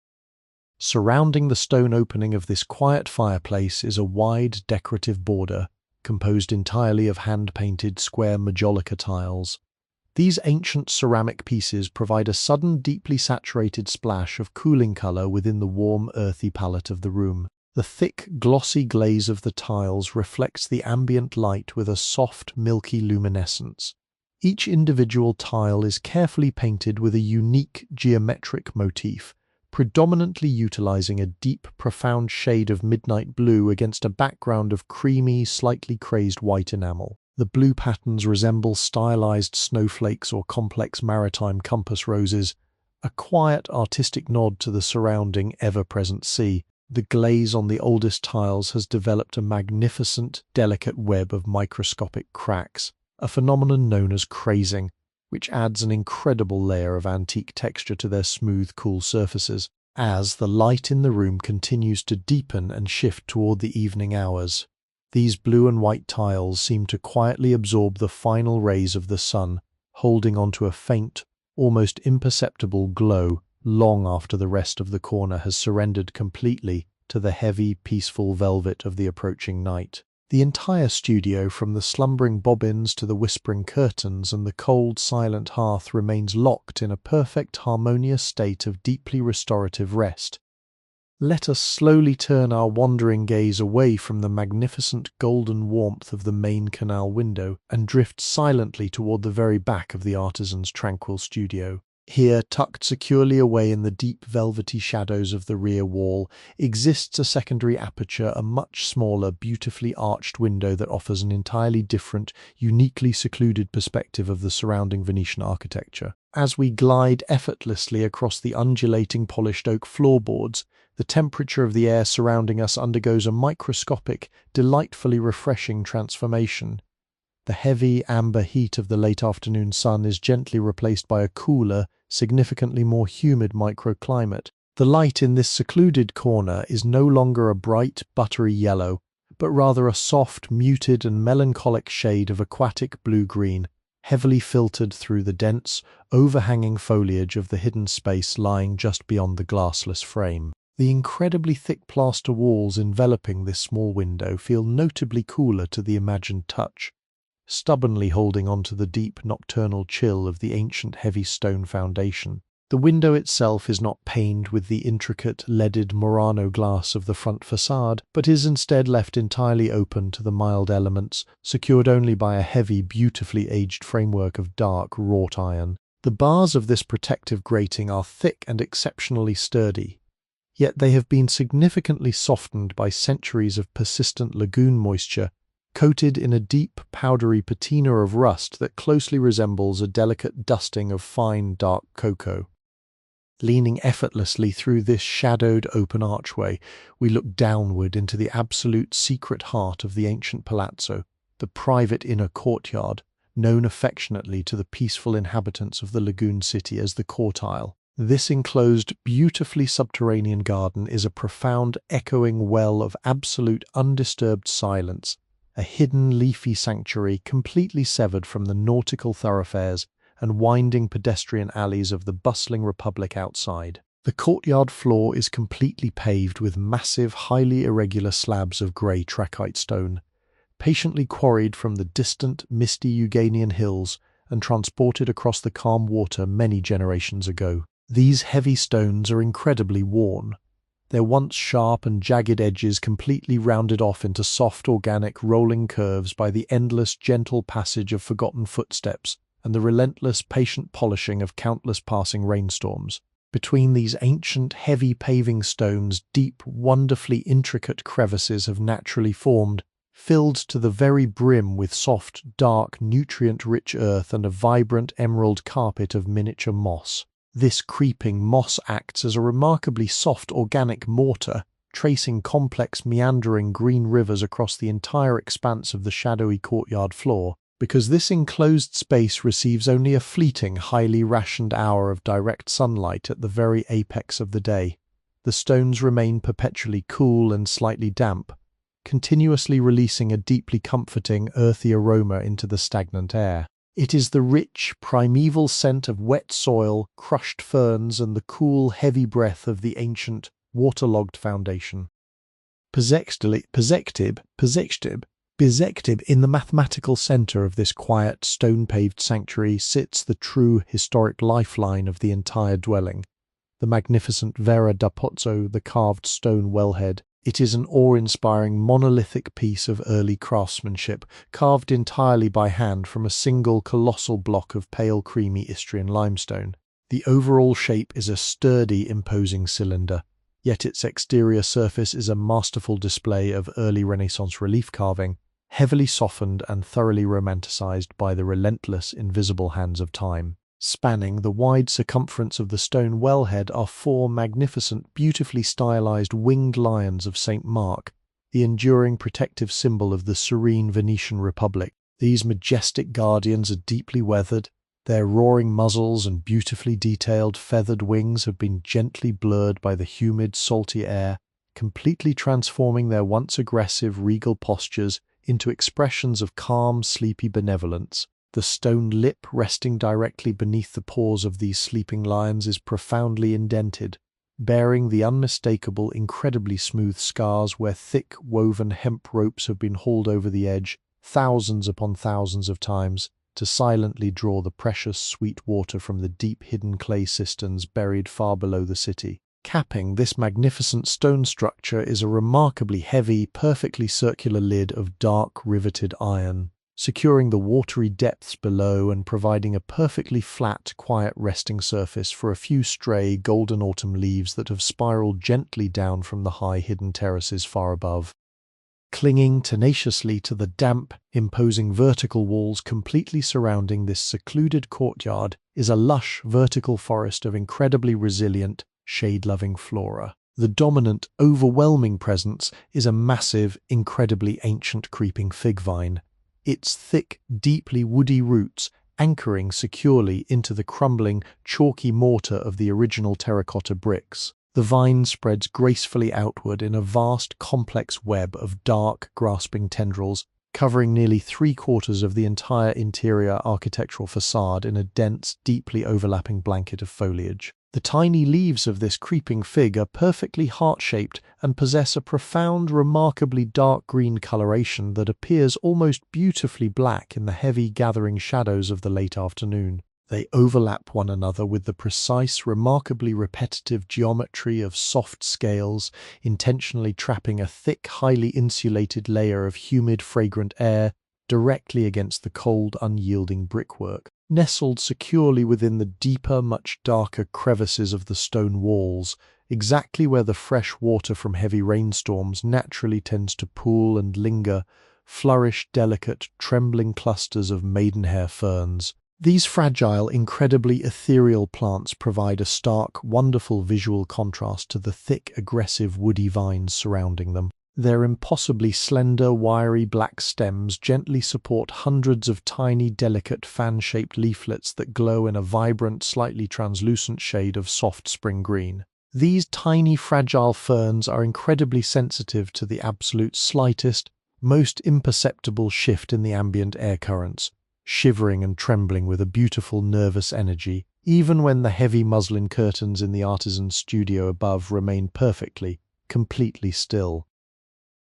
Surrounding the stone opening of this quiet fireplace is a wide, decorative border, composed entirely of hand-painted square majolica tiles. These ancient ceramic pieces provide a sudden, deeply saturated splash of cooling colour within the warm, earthy palette of the room. The thick, glossy glaze of the tiles reflects the ambient light with a soft, milky luminescence. Each individual tile is carefully painted with a unique geometric motif, predominantly utilizing a deep, profound shade of midnight blue against a background of creamy, slightly crazed white enamel. The blue patterns resemble stylized snowflakes or complex maritime compass roses, a quiet, artistic nod to the surrounding, ever-present sea. The glaze on the oldest tiles has developed a magnificent, delicate web of microscopic cracks, a phenomenon known as crazing, which adds an incredible layer of antique texture to their smooth, cool surfaces. As the light in the room continues to deepen and shift toward the evening hours, these blue and white tiles seem to quietly absorb the final rays of the sun, holding onto a faint, almost imperceptible glow long after the rest of the corner has surrendered completely to the heavy, peaceful velvet of the approaching night. The entire studio, from the slumbering bobbins to the whispering curtains and the cold, silent hearth, remains locked in a perfect, harmonious state of deeply restorative rest. Let us slowly turn our wandering gaze away from the magnificent golden warmth of the main canal window and drift silently toward the very back of the artisan's tranquil studio. Here, tucked securely away in the deep velvety shadows of the rear wall, exists a secondary aperture, a much smaller, beautifully arched window that offers an entirely different, uniquely secluded perspective of the surrounding Venetian architecture. As we glide effortlessly across the undulating polished oak floorboards, the temperature of the air surrounding us undergoes a microscopic, delightfully refreshing transformation. The heavy, amber heat of the late afternoon sun is gently replaced by a cooler, significantly more humid microclimate. The light in this secluded corner is no longer a bright, buttery yellow, but rather a soft, muted and melancholic shade of aquatic blue-green, heavily filtered through the dense, overhanging foliage of the hidden space lying just beyond the glassless frame. The incredibly thick plaster walls enveloping this small window feel notably cooler to the imagined touch, stubbornly holding on to the deep nocturnal chill of the ancient heavy stone foundation. The window itself is not paned with the intricate leaded Murano glass of the front facade, but is instead left entirely open to the mild elements, secured only by a heavy, beautifully aged framework of dark, wrought iron. The bars of this protective grating are thick and exceptionally sturdy, yet they have been significantly softened by centuries of persistent lagoon moisture, coated in a deep, powdery patina of rust that closely resembles a delicate dusting of fine, dark cocoa. Leaning effortlessly through this shadowed open archway, we look downward into the absolute secret heart of the ancient palazzo, the private inner courtyard, known affectionately to the peaceful inhabitants of the lagoon city as the courtile. This enclosed, beautifully subterranean garden is a profound, echoing well of absolute undisturbed silence, a hidden leafy sanctuary completely severed from the nautical thoroughfares and winding pedestrian alleys of the bustling republic outside. The courtyard floor is completely paved with massive, highly irregular slabs of grey trachyte stone, patiently quarried from the distant, misty Euganean hills and transported across the calm water many generations ago. These heavy stones are incredibly worn, their once sharp and jagged edges completely rounded off into soft, organic, rolling curves by the endless, gentle passage of forgotten footsteps and the relentless, patient polishing of countless passing rainstorms. Between these ancient, heavy paving stones, deep, wonderfully intricate crevices have naturally formed, filled to the very brim with soft, dark, nutrient-rich earth and a vibrant emerald carpet of miniature moss. This creeping moss acts as a remarkably soft organic mortar, tracing complex, meandering green rivers across the entire expanse of the shadowy courtyard floor. Because this enclosed space receives only a fleeting, highly rationed hour of direct sunlight at the very apex of the day, the stones remain perpetually cool and slightly damp, continuously releasing a deeply comforting, earthy aroma into the stagnant air. It is the rich, primeval scent of wet soil, crushed ferns, and the cool, heavy breath of the ancient, waterlogged foundation. Perspective, in the mathematical centre of this quiet, stone-paved sanctuary sits the true historic lifeline of the entire dwelling, the magnificent Vera da Pozzo, the carved stone wellhead. It is an awe-inspiring monolithic piece of early craftsmanship, carved entirely by hand from a single colossal block of pale creamy Istrian limestone. The overall shape is a sturdy, imposing cylinder, yet its exterior surface is a masterful display of early Renaissance relief carving, heavily softened and thoroughly romanticized by the relentless, invisible hands of time. Spanning the wide circumference of the stone wellhead are four magnificent, beautifully stylized winged lions of St. Mark, the enduring protective symbol of the serene Venetian Republic. These majestic guardians are deeply weathered, their roaring muzzles and beautifully detailed feathered wings have been gently blurred by the humid, salty air, completely transforming their once aggressive, regal postures into expressions of calm, sleepy benevolence. The stone lip resting directly beneath the paws of these sleeping lions is profoundly indented, bearing the unmistakable, incredibly smooth scars where thick, woven hemp ropes have been hauled over the edge thousands upon thousands of times to silently draw the precious, sweet water from the deep hidden clay cisterns buried far below the city. Capping this magnificent stone structure is a remarkably heavy, perfectly circular lid of dark, riveted iron, securing the watery depths below and providing a perfectly flat, quiet resting surface for a few stray, golden autumn leaves that have spiraled gently down from the high hidden terraces far above. Clinging tenaciously to the damp, imposing vertical walls completely surrounding this secluded courtyard is a lush, vertical forest of incredibly resilient, shade-loving flora. The dominant, overwhelming presence is a massive, incredibly ancient creeping fig vine, its thick, deeply woody roots anchoring securely into the crumbling, chalky mortar of the original terracotta bricks. The vine spreads gracefully outward in a vast, complex web of dark, grasping tendrils, covering nearly 3/4 of the entire interior architectural facade in a dense, deeply overlapping blanket of foliage. The tiny leaves of this creeping fig are perfectly heart-shaped and possess a profound, remarkably dark green coloration that appears almost beautifully black in the heavy gathering shadows of the late afternoon. They overlap one another with the precise, remarkably repetitive geometry of soft scales, intentionally trapping a thick, highly insulated layer of humid, fragrant air directly against the cold, unyielding brickwork. Nestled securely within the deeper, much darker crevices of the stone walls, exactly where the fresh water from heavy rainstorms naturally tends to pool and linger, flourish delicate, trembling clusters of maidenhair ferns. These fragile, incredibly ethereal plants provide a stark, wonderful visual contrast to the thick, aggressive woody vines surrounding them. Their impossibly slender, wiry black stems gently support hundreds of tiny, delicate, fan-shaped leaflets that glow in a vibrant, slightly translucent shade of soft spring green. These tiny, fragile ferns are incredibly sensitive to the absolute slightest, most imperceptible shift in the ambient air currents, shivering and trembling with a beautiful nervous energy, even when the heavy muslin curtains in the artisan's studio above remain perfectly, completely still.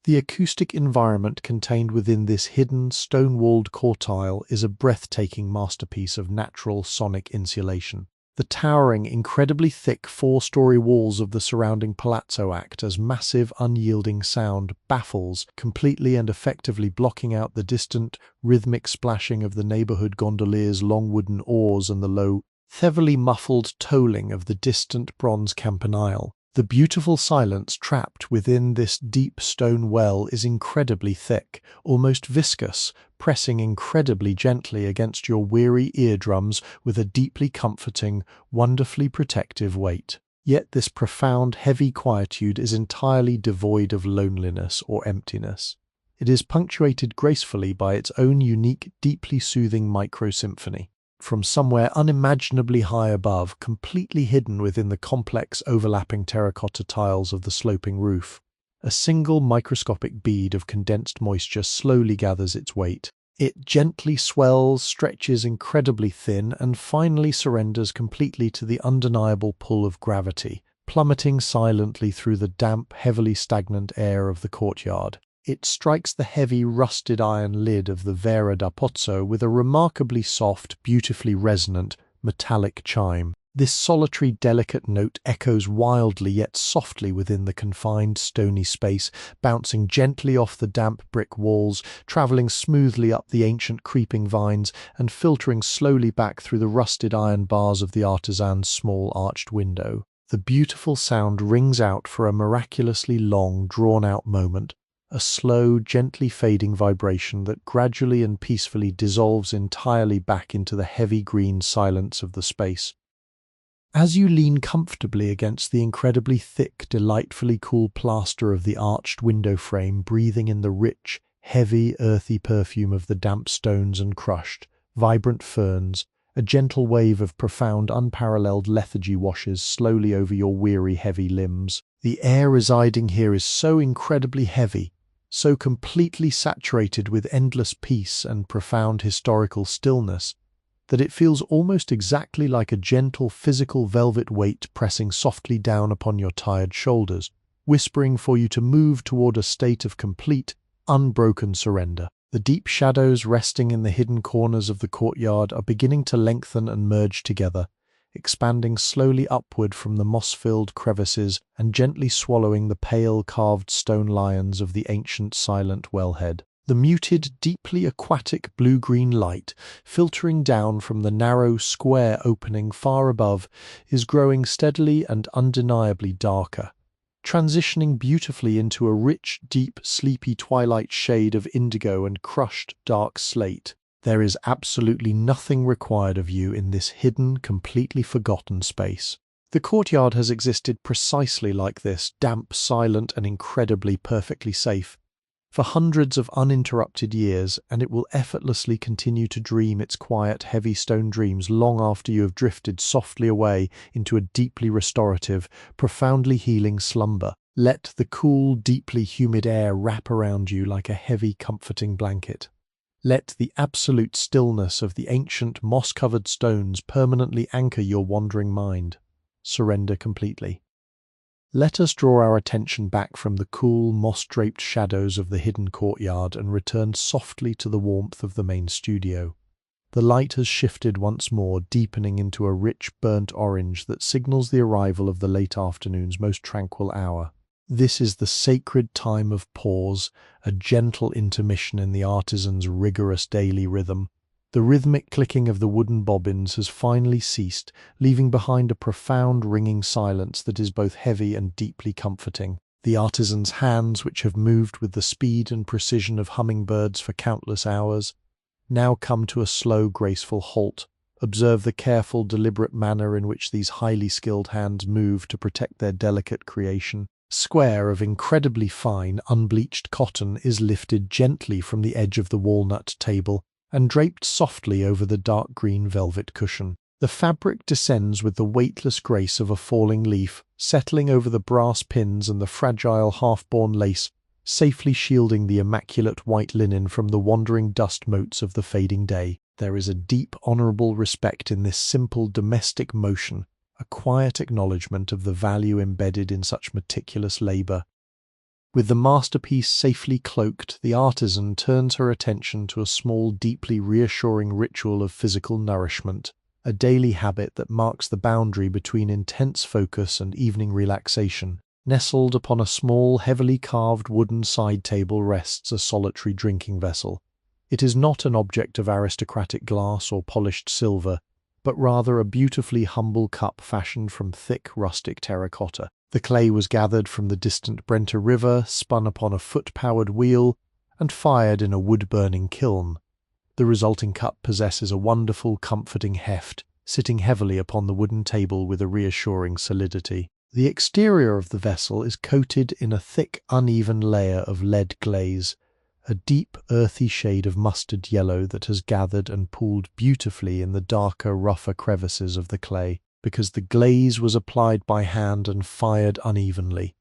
The acoustic environment contained within this hidden, stone-walled courtyard is a breathtaking masterpiece of natural sonic insulation. The towering, incredibly thick four-story walls of the surrounding palazzo act as massive, unyielding sound baffles, completely and effectively blocking out the distant, rhythmic splashing of the neighborhood gondolier's long wooden oars and the low, heavily muffled tolling of the distant bronze campanile. The beautiful silence trapped within this deep stone well is incredibly thick, almost viscous, pressing incredibly gently against your weary eardrums with a deeply comforting, wonderfully protective weight. Yet this profound, heavy quietude is entirely devoid of loneliness or emptiness. It is punctuated gracefully by its own unique, deeply soothing micro-symphony. From somewhere unimaginably high above, completely hidden within the complex overlapping terracotta tiles of the sloping roof, a single microscopic bead of condensed moisture slowly gathers its weight. It gently swells, stretches incredibly thin, and finally surrenders completely to the undeniable pull of gravity, plummeting silently through the damp, heavily stagnant air of the courtyard. It strikes the heavy, rusted iron lid of the Vera da Pozzo with a remarkably soft, beautifully resonant, metallic chime. This solitary, delicate note echoes wildly yet softly within the confined, stony space, bouncing gently off the damp brick walls, travelling smoothly up the ancient creeping vines, and filtering slowly back through the rusted iron bars of the artisan's small arched window. The beautiful sound rings out for a miraculously long, drawn-out moment, a slow, gently fading vibration that gradually and peacefully dissolves entirely back into the heavy green silence of the space. As you lean comfortably against the incredibly thick, delightfully cool plaster of the arched window frame, breathing in the rich, heavy, earthy perfume of the damp stones and crushed, vibrant ferns, a gentle wave of profound, unparalleled lethargy washes slowly over your weary, heavy limbs. The air residing here is so incredibly heavy, so completely saturated with endless peace and profound historical stillness, that it feels almost exactly like a gentle physical velvet weight pressing softly down upon your tired shoulders, whispering for you to move toward a state of complete, unbroken surrender. The deep shadows resting in the hidden corners of the courtyard are beginning to lengthen and merge together, expanding slowly upward from the moss-filled crevices and gently swallowing the pale carved stone lions of the ancient silent wellhead. The muted, deeply aquatic blue-green light, filtering down from the narrow, square opening far above, is growing steadily and undeniably darker, transitioning beautifully into a rich, deep, sleepy twilight shade of indigo and crushed, dark slate. There is absolutely nothing required of you in this hidden, completely forgotten space. The courtyard has existed precisely like this, damp, silent, and incredibly perfectly safe, for hundreds of uninterrupted years, and it will effortlessly continue to dream its quiet, heavy stone dreams long after you have drifted softly away into a deeply restorative, profoundly healing slumber. Let the cool, deeply humid air wrap around you like a heavy, comforting blanket. Let the absolute stillness of the ancient, moss-covered stones permanently anchor your wandering mind. Surrender completely. Let us draw our attention back from the cool, moss-draped shadows of the hidden courtyard and return softly to the warmth of the main studio. The light has shifted once more, deepening into a rich burnt orange that signals the arrival of the late afternoon's most tranquil hour. This is the sacred time of pause, a gentle intermission in the artisan's rigorous daily rhythm. The rhythmic clicking of the wooden bobbins has finally ceased, leaving behind a profound ringing silence that is both heavy and deeply comforting. The artisan's hands, which have moved with the speed and precision of hummingbirds for countless hours, now come to a slow, graceful halt. Observe the careful, deliberate manner in which these highly skilled hands move to protect their delicate creation. A square of incredibly fine, unbleached cotton is lifted gently from the edge of the walnut table and draped softly over the dark green velvet cushion. The fabric descends with the weightless grace of a falling leaf, settling over the brass pins and the fragile half-born lace, safely shielding the immaculate white linen from the wandering dust motes of the fading day. There is a deep, honourable respect in this simple domestic motion, a quiet acknowledgement of the value embedded in such meticulous labour. With the masterpiece safely cloaked, the artisan turns her attention to a small, deeply reassuring ritual of physical nourishment, a daily habit that marks the boundary between intense focus and evening relaxation. Nestled upon a small, heavily carved wooden side table rests a solitary drinking vessel. It is not an object of aristocratic glass or polished silver, but rather a beautifully humble cup fashioned from thick, rustic terracotta. The clay was gathered from the distant Brenta River, spun upon a foot-powered wheel, and fired in a wood-burning kiln. The resulting cup possesses a wonderful, comforting heft, sitting heavily upon the wooden table with a reassuring solidity. The exterior of the vessel is coated in a thick, uneven layer of lead glaze, a deep, earthy shade of mustard yellow that has gathered and pooled beautifully in the darker, rougher crevices of the clay, because the glaze was applied by hand and fired unevenly.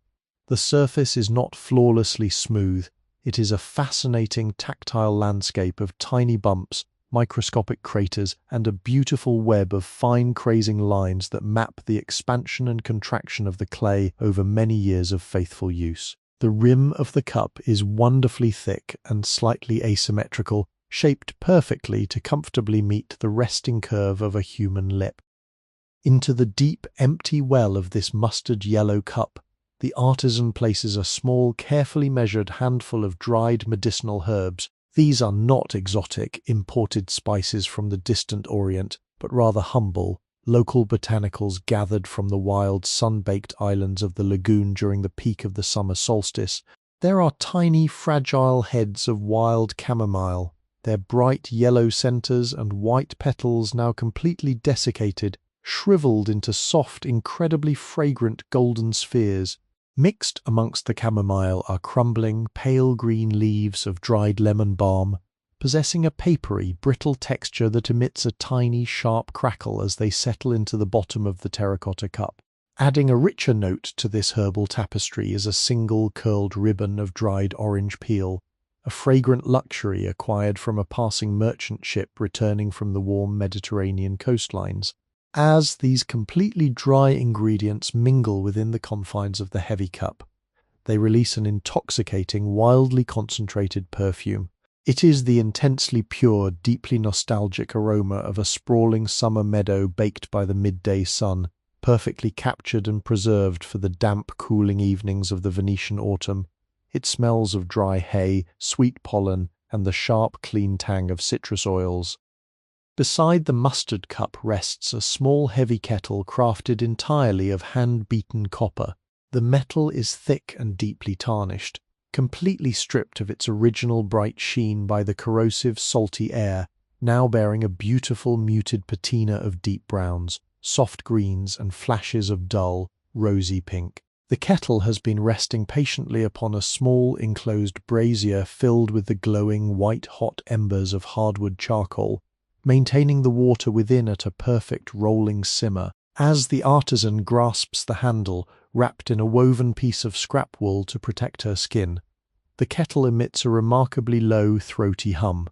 The surface is not flawlessly smooth. It is a fascinating, tactile landscape of tiny bumps, microscopic craters, and a beautiful web of fine crazing lines that map the expansion and contraction of the clay over many years of faithful use. The rim of the cup is wonderfully thick and slightly asymmetrical, shaped perfectly to comfortably meet the resting curve of a human lip. Into the deep, empty well of this mustard-yellow cup, the artisan places a small, carefully measured handful of dried medicinal herbs. These are not exotic, imported spices from the distant Orient, but rather humble, local botanicals gathered from the wild, sun-baked islands of the lagoon during the peak of the summer solstice. There are tiny, fragile heads of wild chamomile, their bright yellow centres and white petals now completely desiccated, shriveled into soft, incredibly fragrant golden spheres. Mixed amongst the chamomile are crumbling, pale green leaves of dried lemon balm, possessing a papery, brittle texture that emits a tiny, sharp crackle as they settle into the bottom of the terracotta cup. Adding a richer note to this herbal tapestry is a single curled ribbon of dried orange peel, a fragrant luxury acquired from a passing merchant ship returning from the warm Mediterranean coastlines. As these completely dry ingredients mingle within the confines of the heavy cup, they release an intoxicating, wildly concentrated perfume. It is the intensely pure, deeply nostalgic aroma of a sprawling summer meadow baked by the midday sun, perfectly captured and preserved for the damp, cooling evenings of the Venetian autumn. It smells of dry hay, sweet pollen, and the sharp, clean tang of citrus oils. Beside the mustard cup rests a small heavy kettle crafted entirely of hand-beaten copper. The metal is thick and deeply tarnished, completely stripped of its original bright sheen by the corrosive, salty air, now bearing a beautiful muted patina of deep browns, soft greens, and flashes of dull, rosy pink. The kettle has been resting patiently upon a small enclosed brazier filled with the glowing white-hot embers of hardwood charcoal, maintaining the water within at a perfect rolling simmer. As the artisan grasps the handle, wrapped in a woven piece of scrap wool to protect her skin, the kettle emits a remarkably low, throaty hum.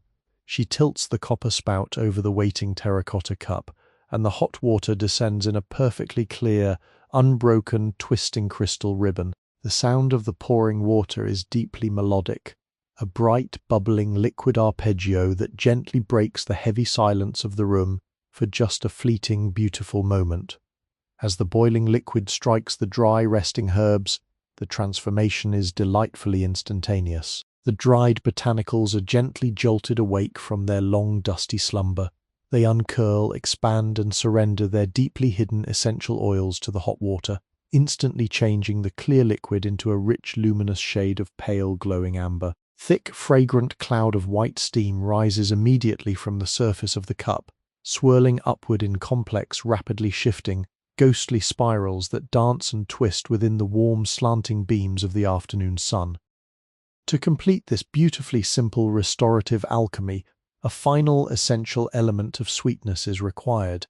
She tilts the copper spout over the waiting terracotta cup, and the hot water descends in a perfectly clear, unbroken, twisting crystal ribbon. The sound of the pouring water is deeply melodic, a bright, bubbling liquid arpeggio that gently breaks the heavy silence of the room for just a fleeting, beautiful moment. As the boiling liquid strikes the dry, resting herbs, the transformation is delightfully instantaneous. The dried botanicals are gently jolted awake from their long, dusty slumber. They uncurl, expand, and surrender their deeply hidden essential oils to the hot water, instantly changing the clear liquid into a rich, luminous shade of pale, glowing amber. Thick, fragrant cloud of white steam rises immediately from the surface of the cup, swirling upward in complex, rapidly shifting, ghostly spirals that dance and twist within the warm, slanting beams of the afternoon sun. To complete this beautifully simple restorative alchemy, a final essential element of sweetness is required.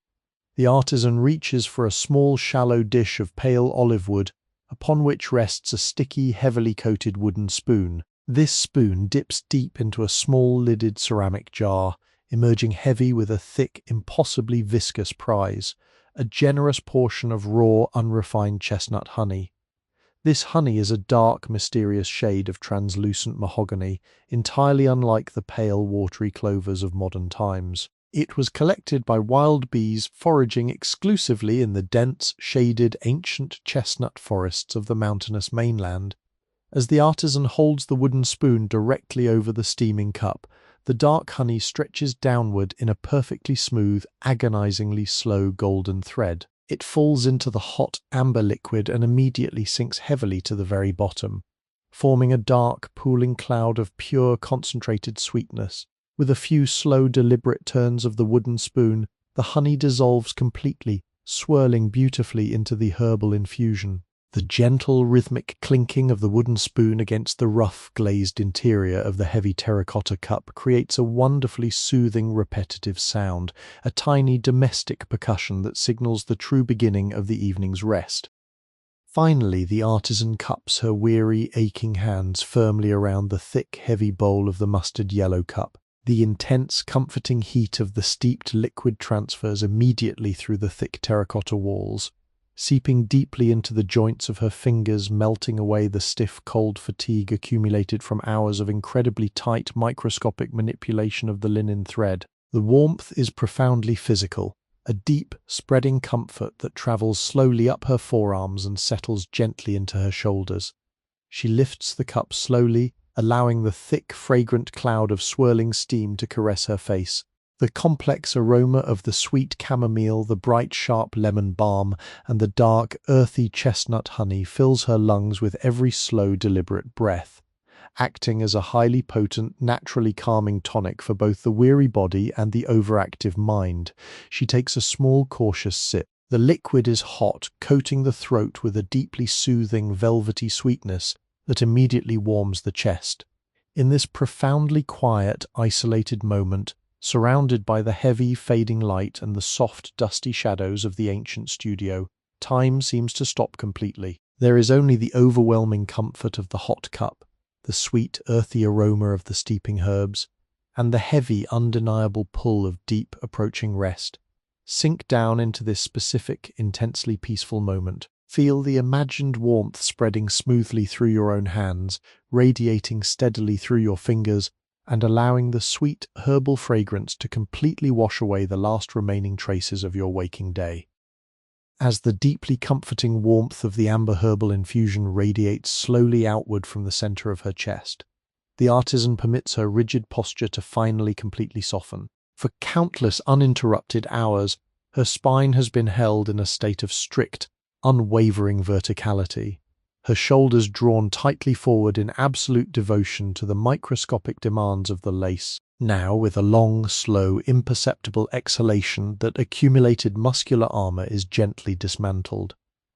The artisan reaches for a small, shallow dish of pale olive wood, upon which rests a sticky, heavily coated wooden spoon. This spoon dips deep into a small-lidded ceramic jar, emerging heavy with a thick, impossibly viscous prize, a generous portion of raw, unrefined chestnut honey. This honey is a dark, mysterious shade of translucent mahogany, entirely unlike the pale, watery clovers of modern times. It was collected by wild bees foraging exclusively in the dense, shaded, ancient chestnut forests of the mountainous mainland. As the artisan holds the wooden spoon directly over the steaming cup, the dark honey stretches downward in a perfectly smooth, agonizingly slow golden thread. It falls into the hot amber liquid and immediately sinks heavily to the very bottom, forming a dark, pooling cloud of pure, concentrated sweetness. With a few slow, deliberate turns of the wooden spoon, the honey dissolves completely, swirling beautifully into the herbal infusion. The gentle, rhythmic clinking of the wooden spoon against the rough, glazed interior of the heavy terracotta cup creates a wonderfully soothing, repetitive sound, a tiny domestic percussion that signals the true beginning of the evening's rest. Finally, the artisan cups her weary, aching hands firmly around the thick, heavy bowl of the mustard-yellow cup. The intense, comforting heat of the steeped liquid transfers immediately through the thick terracotta walls, seeping deeply into the joints of her fingers, melting away the stiff, cold fatigue accumulated from hours of incredibly tight, microscopic manipulation of the linen thread. The warmth is profoundly physical, a deep, spreading comfort that travels slowly up her forearms and settles gently into her shoulders. She lifts the cup slowly, allowing the thick, fragrant cloud of swirling steam to caress her face. The complex aroma of the sweet chamomile, the bright, sharp lemon balm, and the dark, earthy chestnut honey fills her lungs with every slow, deliberate breath, acting as a highly potent, naturally calming tonic for both the weary body and the overactive mind. She takes a small, cautious sip. The liquid is hot, coating the throat with a deeply soothing, velvety sweetness that immediately warms the chest. In this profoundly quiet, isolated moment, surrounded by the heavy, fading light and the soft, dusty shadows of the ancient studio, time seems to stop completely. There is only the overwhelming comfort of the hot cup, the sweet, earthy aroma of the steeping herbs, and the heavy, undeniable pull of deep, approaching rest. Sink down into this specific, intensely peaceful moment. Feel the imagined warmth spreading smoothly through your own hands, radiating steadily through your fingers, and allowing the sweet, herbal fragrance to completely wash away the last remaining traces of your waking day. As the deeply comforting warmth of the amber herbal infusion radiates slowly outward from the center of her chest, the artisan permits her rigid posture to finally completely soften. For countless uninterrupted hours, her spine has been held in a state of strict, unwavering verticality, her shoulders drawn tightly forward in absolute devotion to the microscopic demands of the lace. Now, with a long, slow, imperceptible exhalation, that accumulated muscular armor is gently dismantled.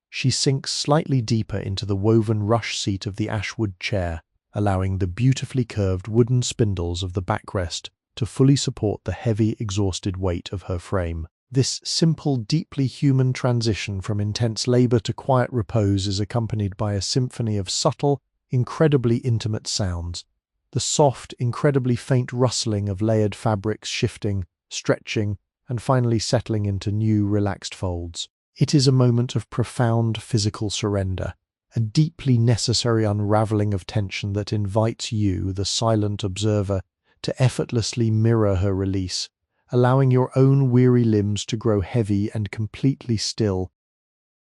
She sinks slightly deeper into the woven rush seat of the ashwood chair, allowing the beautifully curved wooden spindles of the backrest to fully support the heavy, exhausted weight of her frame. This simple, deeply human transition from intense labor to quiet repose is accompanied by a symphony of subtle, incredibly intimate sounds. The soft, incredibly faint rustling of layered fabrics shifting, stretching, and finally settling into new, relaxed folds. It is a moment of profound physical surrender, a deeply necessary unraveling of tension that invites you, the silent observer, to effortlessly mirror her release, allowing your own weary limbs to grow heavy and completely still.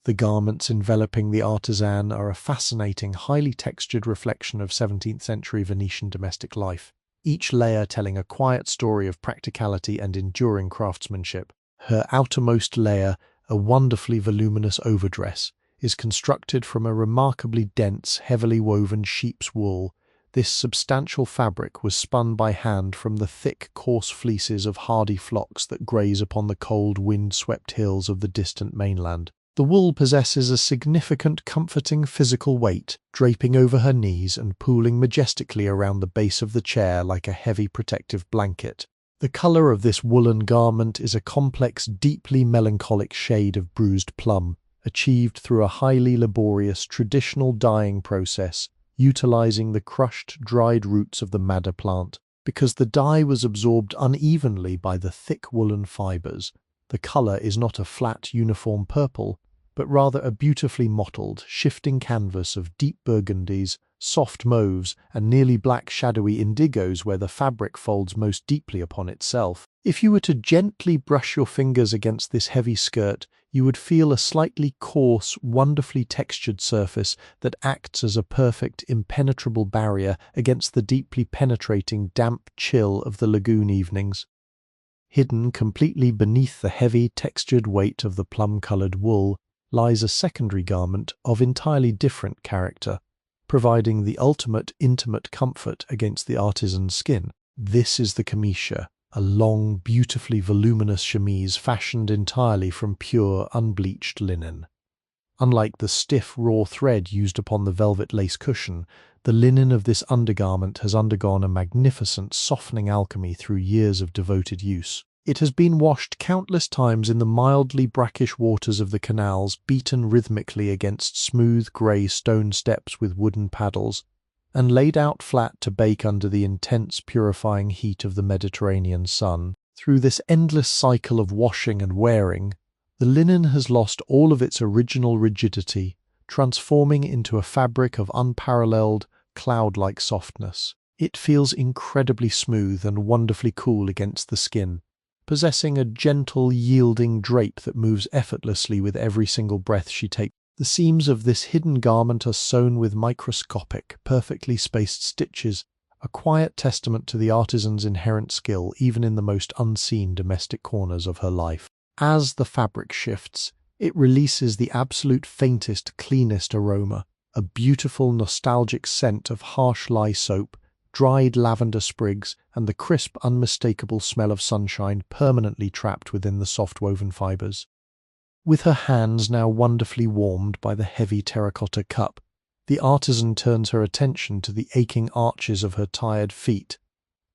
The garments enveloping the artisan are a fascinating, highly textured reflection of 17th-century Venetian domestic life, each layer telling a quiet story of practicality and enduring craftsmanship. Her outermost layer, a wonderfully voluminous overdress, is constructed from a remarkably dense, heavily woven sheep's wool. This substantial fabric was spun by hand from the thick, coarse fleeces of hardy flocks that graze upon the cold, wind-swept hills of the distant mainland. The wool possesses a significant, comforting physical weight, draping over her knees and pooling majestically around the base of the chair like a heavy protective blanket. The colour of this woolen garment is a complex, deeply melancholic shade of bruised plum, achieved through a highly laborious traditional dyeing process, utilizing the crushed, dried roots of the madder plant. Because the dye was absorbed unevenly by the thick woolen fibres, the colour is not a flat, uniform purple, but rather a beautifully mottled, shifting canvas of deep burgundies, soft mauves, and nearly black shadowy indigos where the fabric folds most deeply upon itself. If you were to gently brush your fingers against this heavy skirt, you would feel a slightly coarse, wonderfully textured surface that acts as a perfect, impenetrable barrier against the deeply penetrating, damp chill of the lagoon evenings. Hidden completely beneath the heavy, textured weight of the plum-coloured wool lies a secondary garment of entirely different character, providing the ultimate intimate comfort against the artisan's skin. This is the chemise, a long, beautifully voluminous chemise fashioned entirely from pure, unbleached linen. Unlike the stiff, raw thread used upon the velvet lace cushion, the linen of this undergarment has undergone a magnificent softening alchemy through years of devoted use. It has been washed countless times in the mildly brackish waters of the canals, beaten rhythmically against smooth grey stone steps with wooden paddles, and laid out flat to bake under the intense purifying heat of the Mediterranean sun. Through this endless cycle of washing and wearing, the linen has lost all of its original rigidity, transforming into a fabric of unparalleled, cloud-like softness. It feels incredibly smooth and wonderfully cool against the skin, possessing a gentle, yielding drape that moves effortlessly with every single breath she takes. The seams of this hidden garment are sewn with microscopic, perfectly spaced stitches, a quiet testament to the artisan's inherent skill even in the most unseen domestic corners of her life. As the fabric shifts, it releases the absolute faintest, cleanest aroma, a beautiful, nostalgic scent of harsh lye soap, dried lavender sprigs, and the crisp, unmistakable smell of sunshine permanently trapped within the soft-woven fibres. With her hands now wonderfully warmed by the heavy terracotta cup, the artisan turns her attention to the aching arches of her tired feet.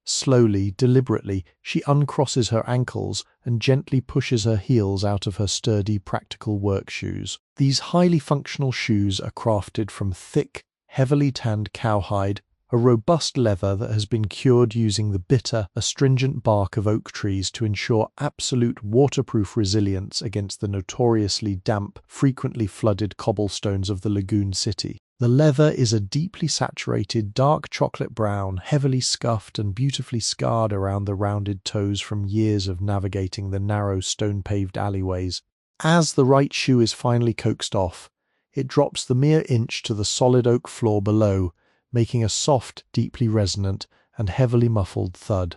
Slowly, deliberately, she uncrosses her ankles and gently pushes her heels out of her sturdy, practical work shoes. These highly functional shoes are crafted from thick, heavily tanned cowhide, a robust leather that has been cured using the bitter, astringent bark of oak trees to ensure absolute waterproof resilience against the notoriously damp, frequently flooded cobblestones of the lagoon city. The leather is a deeply saturated, dark chocolate brown, heavily scuffed and beautifully scarred around the rounded toes from years of navigating the narrow, stone-paved alleyways. As the right shoe is finally coaxed off, it drops the mere inch to the solid oak floor below, making a soft, deeply resonant, and heavily muffled thud.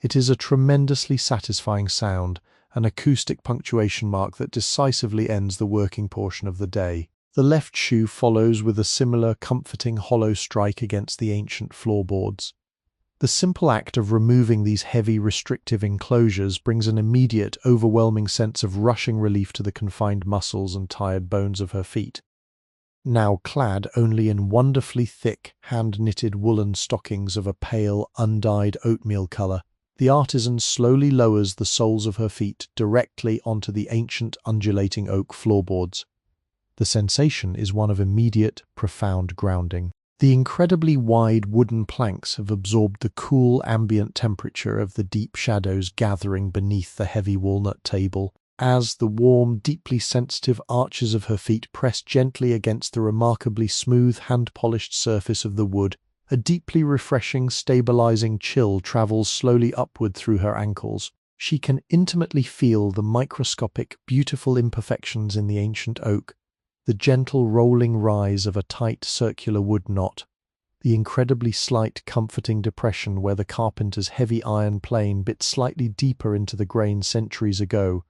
It is a tremendously satisfying sound, an acoustic punctuation mark that decisively ends the working portion of the day. The left shoe follows with a similar comforting hollow strike against the ancient floorboards. The simple act of removing these heavy, restrictive enclosures brings an immediate, overwhelming sense of rushing relief to the confined muscles and tired bones of her feet. Now clad only in wonderfully thick, hand-knitted woolen stockings of a pale, undyed oatmeal colour, the artisan slowly lowers the soles of her feet directly onto the ancient, undulating oak floorboards. The sensation is one of immediate, profound grounding. The incredibly wide wooden planks have absorbed the cool ambient temperature of the deep shadows gathering beneath the heavy walnut table, as the warm, deeply sensitive arches of her feet press gently against the remarkably smooth, hand-polished surface of the wood. A deeply refreshing, stabilizing chill travels slowly upward through her ankles. She can intimately feel the microscopic, beautiful imperfections in the ancient oak, the gentle rolling rise of a tight circular wood knot, the incredibly slight, comforting depression where the carpenter's heavy iron plane bit slightly deeper into the grain centuries ago,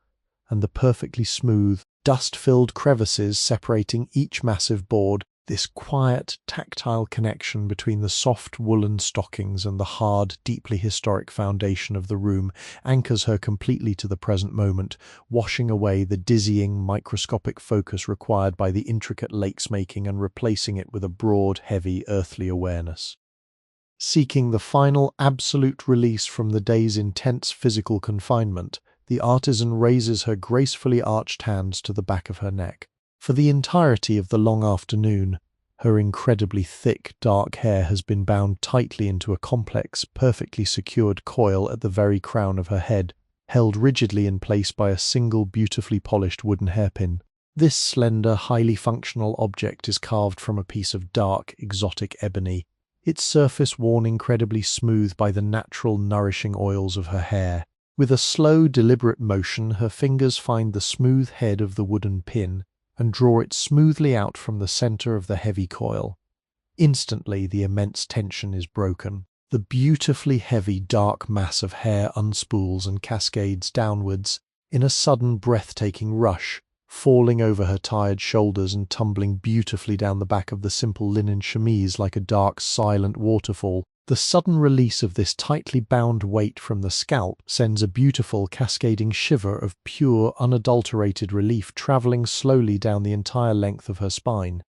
and the perfectly smooth, dust-filled crevices separating each massive board. This quiet, tactile connection between the soft woolen stockings and the hard, deeply historic foundation of the room anchors her completely to the present moment, washing away the dizzying, microscopic focus required by the intricate lace-making and replacing it with a broad, heavy, earthly awareness. Seeking the final, absolute release from the day's intense physical confinement, the artisan raises her gracefully arched hands to the back of her neck. For the entirety of the long afternoon, her incredibly thick, dark hair has been bound tightly into a complex, perfectly secured coil at the very crown of her head, held rigidly in place by a single beautifully polished wooden hairpin. This slender, highly functional object is carved from a piece of dark, exotic ebony, its surface worn incredibly smooth by the natural, nourishing oils of her hair. With a slow, deliberate motion, her fingers find the smooth head of the wooden pin and draw it smoothly out from the center of the heavy coil. Instantly, the immense tension is broken. The beautifully heavy, dark mass of hair unspools and cascades downwards in a sudden, breathtaking rush, falling over her tired shoulders and tumbling beautifully down the back of the simple linen chemise like a dark, silent waterfall. The sudden release of this tightly bound weight from the scalp sends a beautiful, cascading shiver of pure, unadulterated relief traveling slowly down the entire length of her spine.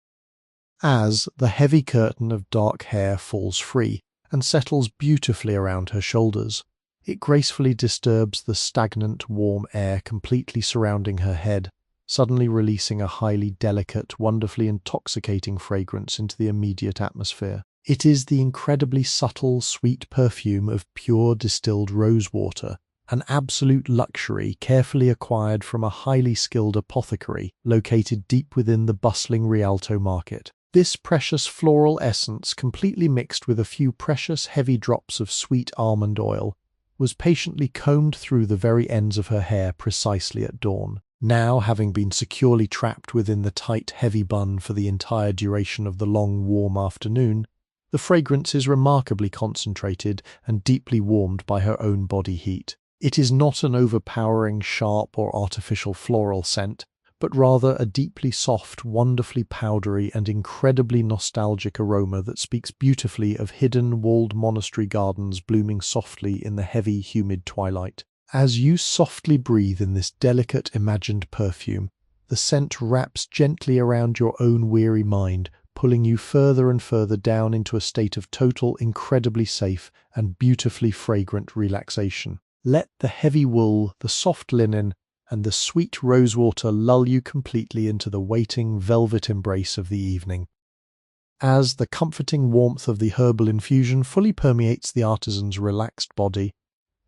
As the heavy curtain of dark hair falls free and settles beautifully around her shoulders, it gracefully disturbs the stagnant, warm air completely surrounding her head, suddenly releasing a highly delicate, wonderfully intoxicating fragrance into the immediate atmosphere. It is the incredibly subtle, sweet perfume of pure distilled rose water, an absolute luxury carefully acquired from a highly skilled apothecary located deep within the bustling Rialto market. This precious floral essence, completely mixed with a few precious heavy drops of sweet almond oil, was patiently combed through the very ends of her hair precisely at dawn. Now, having been securely trapped within the tight, heavy bun for the entire duration of the long, warm afternoon, the fragrance is remarkably concentrated and deeply warmed by her own body heat. It is not an overpowering, sharp or artificial floral scent, but rather a deeply soft, wonderfully powdery and incredibly nostalgic aroma that speaks beautifully of hidden, walled monastery gardens blooming softly in the heavy, humid twilight. As you softly breathe in this delicate, imagined perfume, the scent wraps gently around your own weary mind, pulling you further and further down into a state of total, incredibly safe and beautifully fragrant relaxation. Let the heavy wool, the soft linen, and the sweet rosewater lull you completely into the waiting, velvet embrace of the evening. As the comforting warmth of the herbal infusion fully permeates the artisan's relaxed body,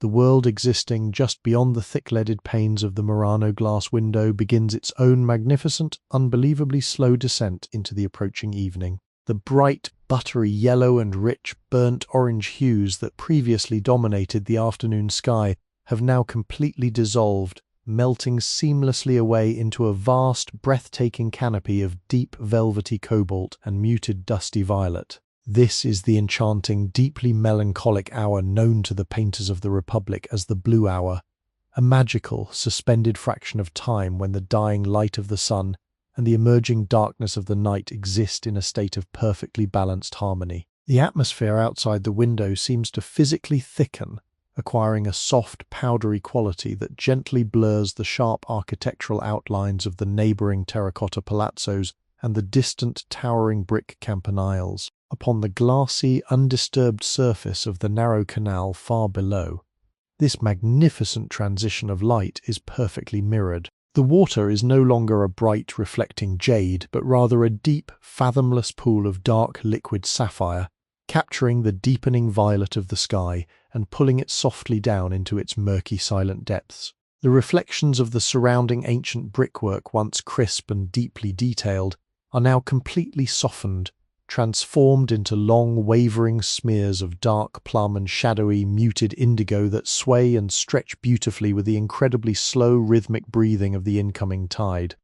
the world existing just beyond the thick-leaded panes of the Murano glass window begins its own magnificent, unbelievably slow descent into the approaching evening. The bright, buttery yellow and rich, burnt orange hues that previously dominated the afternoon sky have now completely dissolved, melting seamlessly away into a vast, breathtaking canopy of deep, velvety cobalt and muted, dusty violet. This is the enchanting, deeply melancholic hour known to the painters of the Republic as the Blue Hour, a magical, suspended fraction of time when the dying light of the sun and the emerging darkness of the night exist in a state of perfectly balanced harmony. The atmosphere outside the window seems to physically thicken, acquiring a soft, powdery quality that gently blurs the sharp architectural outlines of the neighbouring terracotta palazzos and the distant, towering brick campaniles. Upon the glassy, undisturbed surface of the narrow canal far below, this magnificent transition of light is perfectly mirrored. The water is no longer a bright, reflecting jade, but rather a deep, fathomless pool of dark, liquid sapphire, capturing the deepening violet of the sky and pulling it softly down into its murky, silent depths. The reflections of the surrounding ancient brickwork, once crisp and deeply detailed, are now completely softened, transformed into long, wavering smears of dark plum and shadowy, muted indigo that sway and stretch beautifully with the incredibly slow, rhythmic breathing of the incoming tide.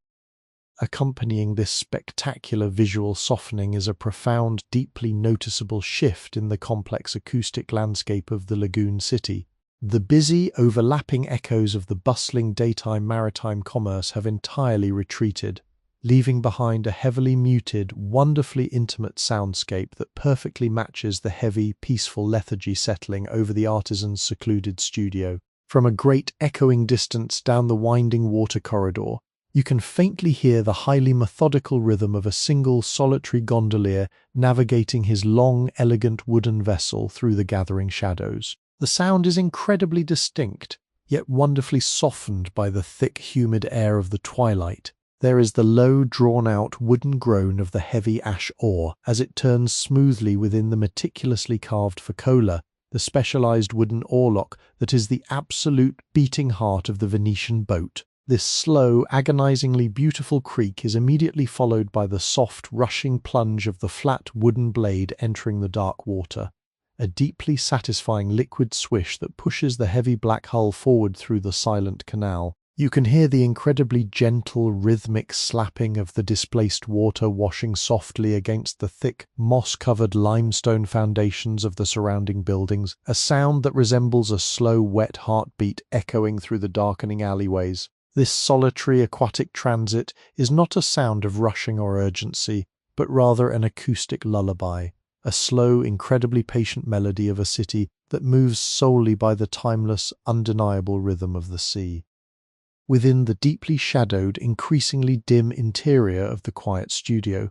Accompanying this spectacular visual softening is a profound, deeply noticeable shift in the complex acoustic landscape of the lagoon city. The busy, overlapping echoes of the bustling daytime maritime commerce have entirely retreated, leaving behind a heavily muted, wonderfully intimate soundscape that perfectly matches the heavy, peaceful lethargy settling over the artisan's secluded studio. From a great echoing distance down the winding water corridor, you can faintly hear the highly methodical rhythm of a single solitary gondolier navigating his long, elegant wooden vessel through the gathering shadows. The sound is incredibly distinct, yet wonderfully softened by the thick, humid air of the twilight. There is the low, drawn-out wooden groan of the heavy ash oar as it turns smoothly within the meticulously carved focola, the specialized wooden oarlock that is the absolute beating heart of the Venetian boat. This slow, agonizingly beautiful creak is immediately followed by the soft, rushing plunge of the flat wooden blade entering the dark water, a deeply satisfying liquid swish that pushes the heavy black hull forward through the silent canal. You can hear the incredibly gentle, rhythmic slapping of the displaced water washing softly against the thick, moss-covered limestone foundations of the surrounding buildings, a sound that resembles a slow, wet heartbeat echoing through the darkening alleyways. This solitary aquatic transit is not a sound of rushing or urgency, but rather an acoustic lullaby, a slow, incredibly patient melody of a city that moves solely by the timeless, undeniable rhythm of the sea. Within the deeply shadowed, increasingly dim interior of the quiet studio,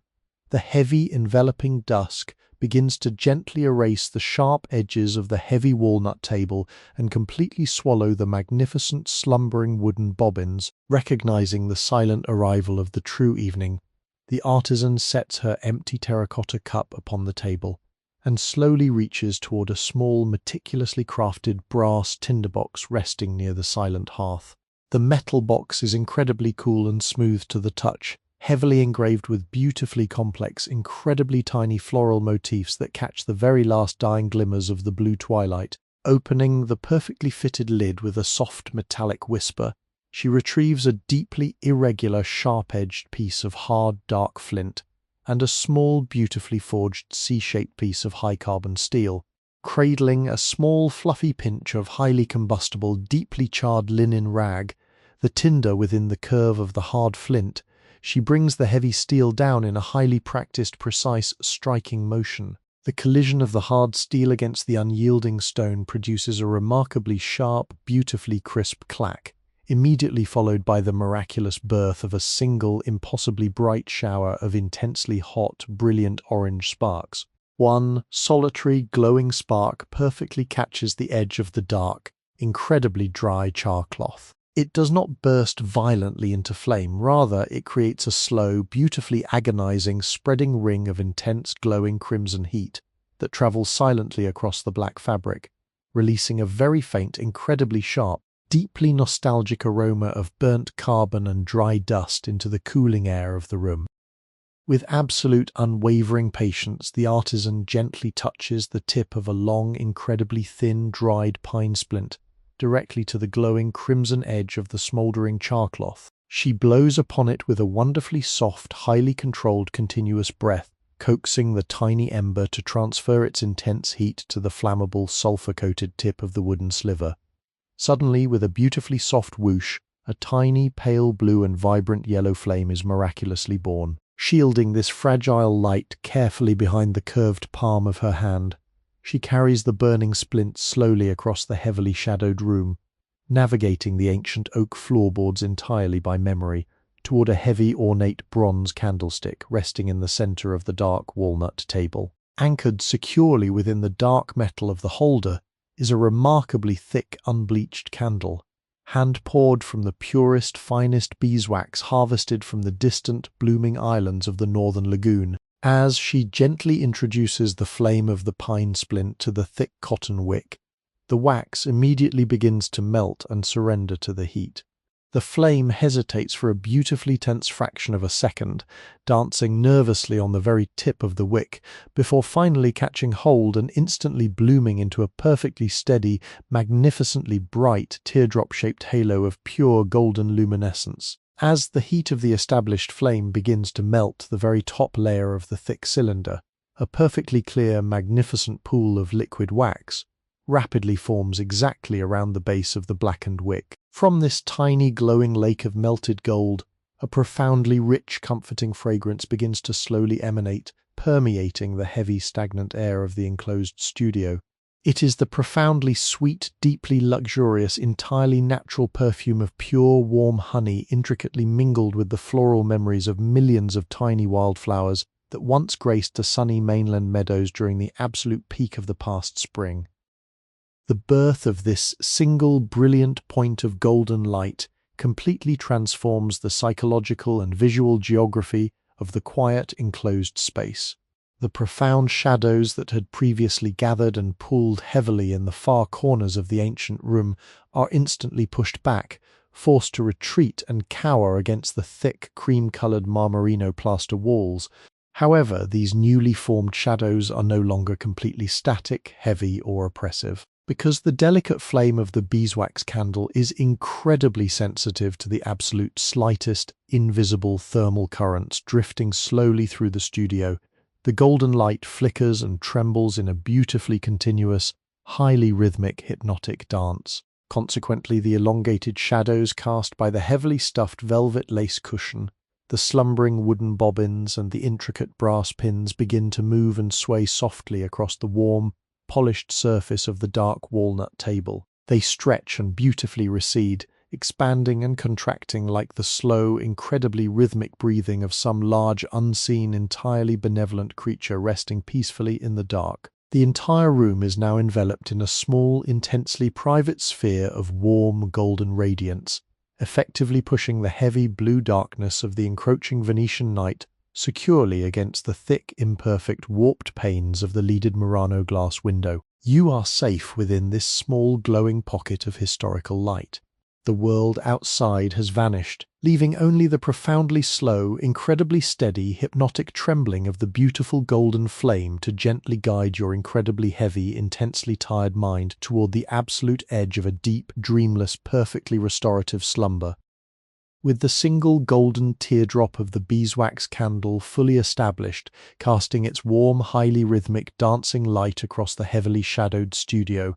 the heavy, enveloping dusk begins to gently erase the sharp edges of the heavy walnut table and completely swallow the magnificent slumbering wooden bobbins. Recognizing the silent arrival of the true evening, the artisan sets her empty terracotta cup upon the table and slowly reaches toward a small, meticulously crafted brass tinderbox resting near the silent hearth. The metal box is incredibly cool and smooth to the touch, heavily engraved with beautifully complex, incredibly tiny floral motifs that catch the very last dying glimmers of the blue twilight. Opening the perfectly fitted lid with a soft metallic whisper, she retrieves a deeply irregular, sharp-edged piece of hard, dark flint and a small, beautifully forged C-shaped piece of high-carbon steel. Cradling a small, fluffy pinch of highly combustible, deeply charred linen rag, the tinder within the curve of the hard flint, she brings the heavy steel down in a highly practiced, precise, striking motion. The collision of the hard steel against the unyielding stone produces a remarkably sharp, beautifully crisp clack, immediately followed by the miraculous birth of a single, impossibly bright shower of intensely hot, brilliant orange sparks. One solitary, glowing spark perfectly catches the edge of the dark, incredibly dry char cloth. It does not burst violently into flame, rather it creates a slow, beautifully agonizing, spreading ring of intense, glowing crimson heat that travels silently across the black fabric, releasing a very faint, incredibly sharp, deeply nostalgic aroma of burnt carbon and dry dust into the cooling air of the room. With absolute unwavering patience, the artisan gently touches the tip of a long, incredibly thin, dried pine splint directly to the glowing crimson edge of the smouldering charcloth. She blows upon it with a wonderfully soft, highly controlled, continuous breath, coaxing the tiny ember to transfer its intense heat to the flammable, sulfur-coated tip of the wooden sliver. Suddenly, with a beautifully soft whoosh, a tiny, pale blue and vibrant yellow flame is miraculously born. Shielding this fragile light carefully behind the curved palm of her hand, she carries the burning splint slowly across the heavily shadowed room, navigating the ancient oak floorboards entirely by memory, toward a heavy, ornate bronze candlestick resting in the center of the dark walnut table. Anchored securely within the dark metal of the holder is a remarkably thick, unbleached candle, hand-poured from the purest, finest beeswax harvested from the distant, blooming islands of the northern lagoon. As she gently introduces the flame of the pine splint to the thick cotton wick, the the wax immediately begins to melt and surrender to the heat. The flame hesitates for a beautifully tense fraction of a second, dancing nervously on the very tip of the wick, before finally catching hold and instantly blooming into a perfectly steady, magnificently bright, teardrop-shaped halo of pure golden luminescence. As the heat of the established flame begins to melt the very top layer of the thick cylinder, a perfectly clear, magnificent pool of liquid wax rapidly forms exactly around the base of the blackened wick. From this tiny glowing lake of melted gold, a profoundly rich, comforting fragrance begins to slowly emanate, permeating the heavy, stagnant air of the enclosed studio. It is the profoundly sweet, deeply luxurious, entirely natural perfume of pure, warm honey intricately mingled with the floral memories of millions of tiny wildflowers that once graced the sunny mainland meadows during the absolute peak of the past spring. The birth of this single brilliant point of golden light completely transforms the psychological and visual geography of the quiet enclosed space. The profound shadows that had previously gathered and pooled heavily in the far corners of the ancient room are instantly pushed back, forced to retreat and cower against the thick, cream-coloured marmerino plaster walls. However, these newly formed shadows are no longer completely static, heavy, or oppressive. Because the delicate flame of the beeswax candle is incredibly sensitive to the absolute slightest, invisible thermal currents drifting slowly through the studio, the golden light flickers and trembles in a beautifully continuous, highly rhythmic, hypnotic dance. Consequently, the elongated shadows cast by the heavily stuffed velvet lace cushion, the slumbering wooden bobbins, and the intricate brass pins begin to move and sway softly across the warm, polished surface of the dark walnut table. They stretch and beautifully recede, expanding and contracting like the slow, incredibly rhythmic breathing of some large, unseen, entirely benevolent creature resting peacefully in the dark. The entire room is now enveloped in a small, intensely private sphere of warm, golden radiance, effectively pushing the heavy blue darkness of the encroaching Venetian night securely against the thick, imperfect, warped panes of the leaded Murano glass window. You are safe within this small, glowing pocket of historical light. The world outside has vanished, leaving only the profoundly slow, incredibly steady, hypnotic trembling of the beautiful golden flame to gently guide your incredibly heavy, intensely tired mind toward the absolute edge of a deep, dreamless, perfectly restorative slumber. With the single golden teardrop of the beeswax candle fully established, casting its warm, highly rhythmic, dancing light across the heavily shadowed studio,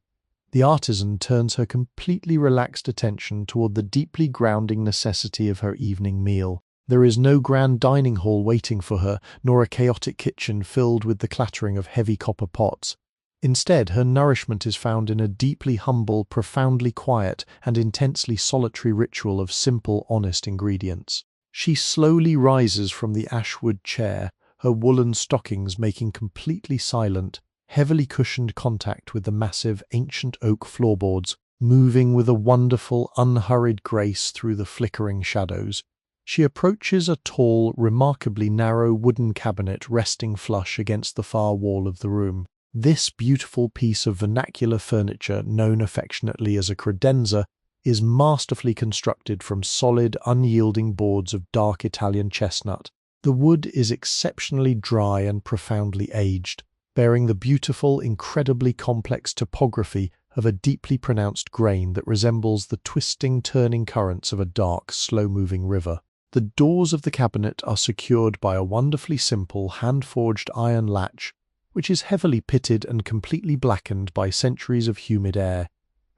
the artisan turns her completely relaxed attention toward the deeply grounding necessity of her evening meal. There is no grand dining hall waiting for her, nor a chaotic kitchen filled with the clattering of heavy copper pots. Instead, her nourishment is found in a deeply humble, profoundly quiet, and intensely solitary ritual of simple, honest ingredients. She slowly rises from the ashwood chair, her woolen stockings making completely silent, heavily cushioned contact with the massive, ancient oak floorboards, moving with a wonderful, unhurried grace through the flickering shadows. She approaches a tall, remarkably narrow wooden cabinet resting flush against the far wall of the room. This beautiful piece of vernacular furniture, known affectionately as a credenza, is masterfully constructed from solid, unyielding boards of dark Italian chestnut. The wood is exceptionally dry and profoundly aged, bearing the beautiful, incredibly complex topography of a deeply pronounced grain that resembles the twisting, turning currents of a dark, slow-moving river. The doors of the cabinet are secured by a wonderfully simple, hand-forged iron latch, which is heavily pitted and completely blackened by centuries of humid air.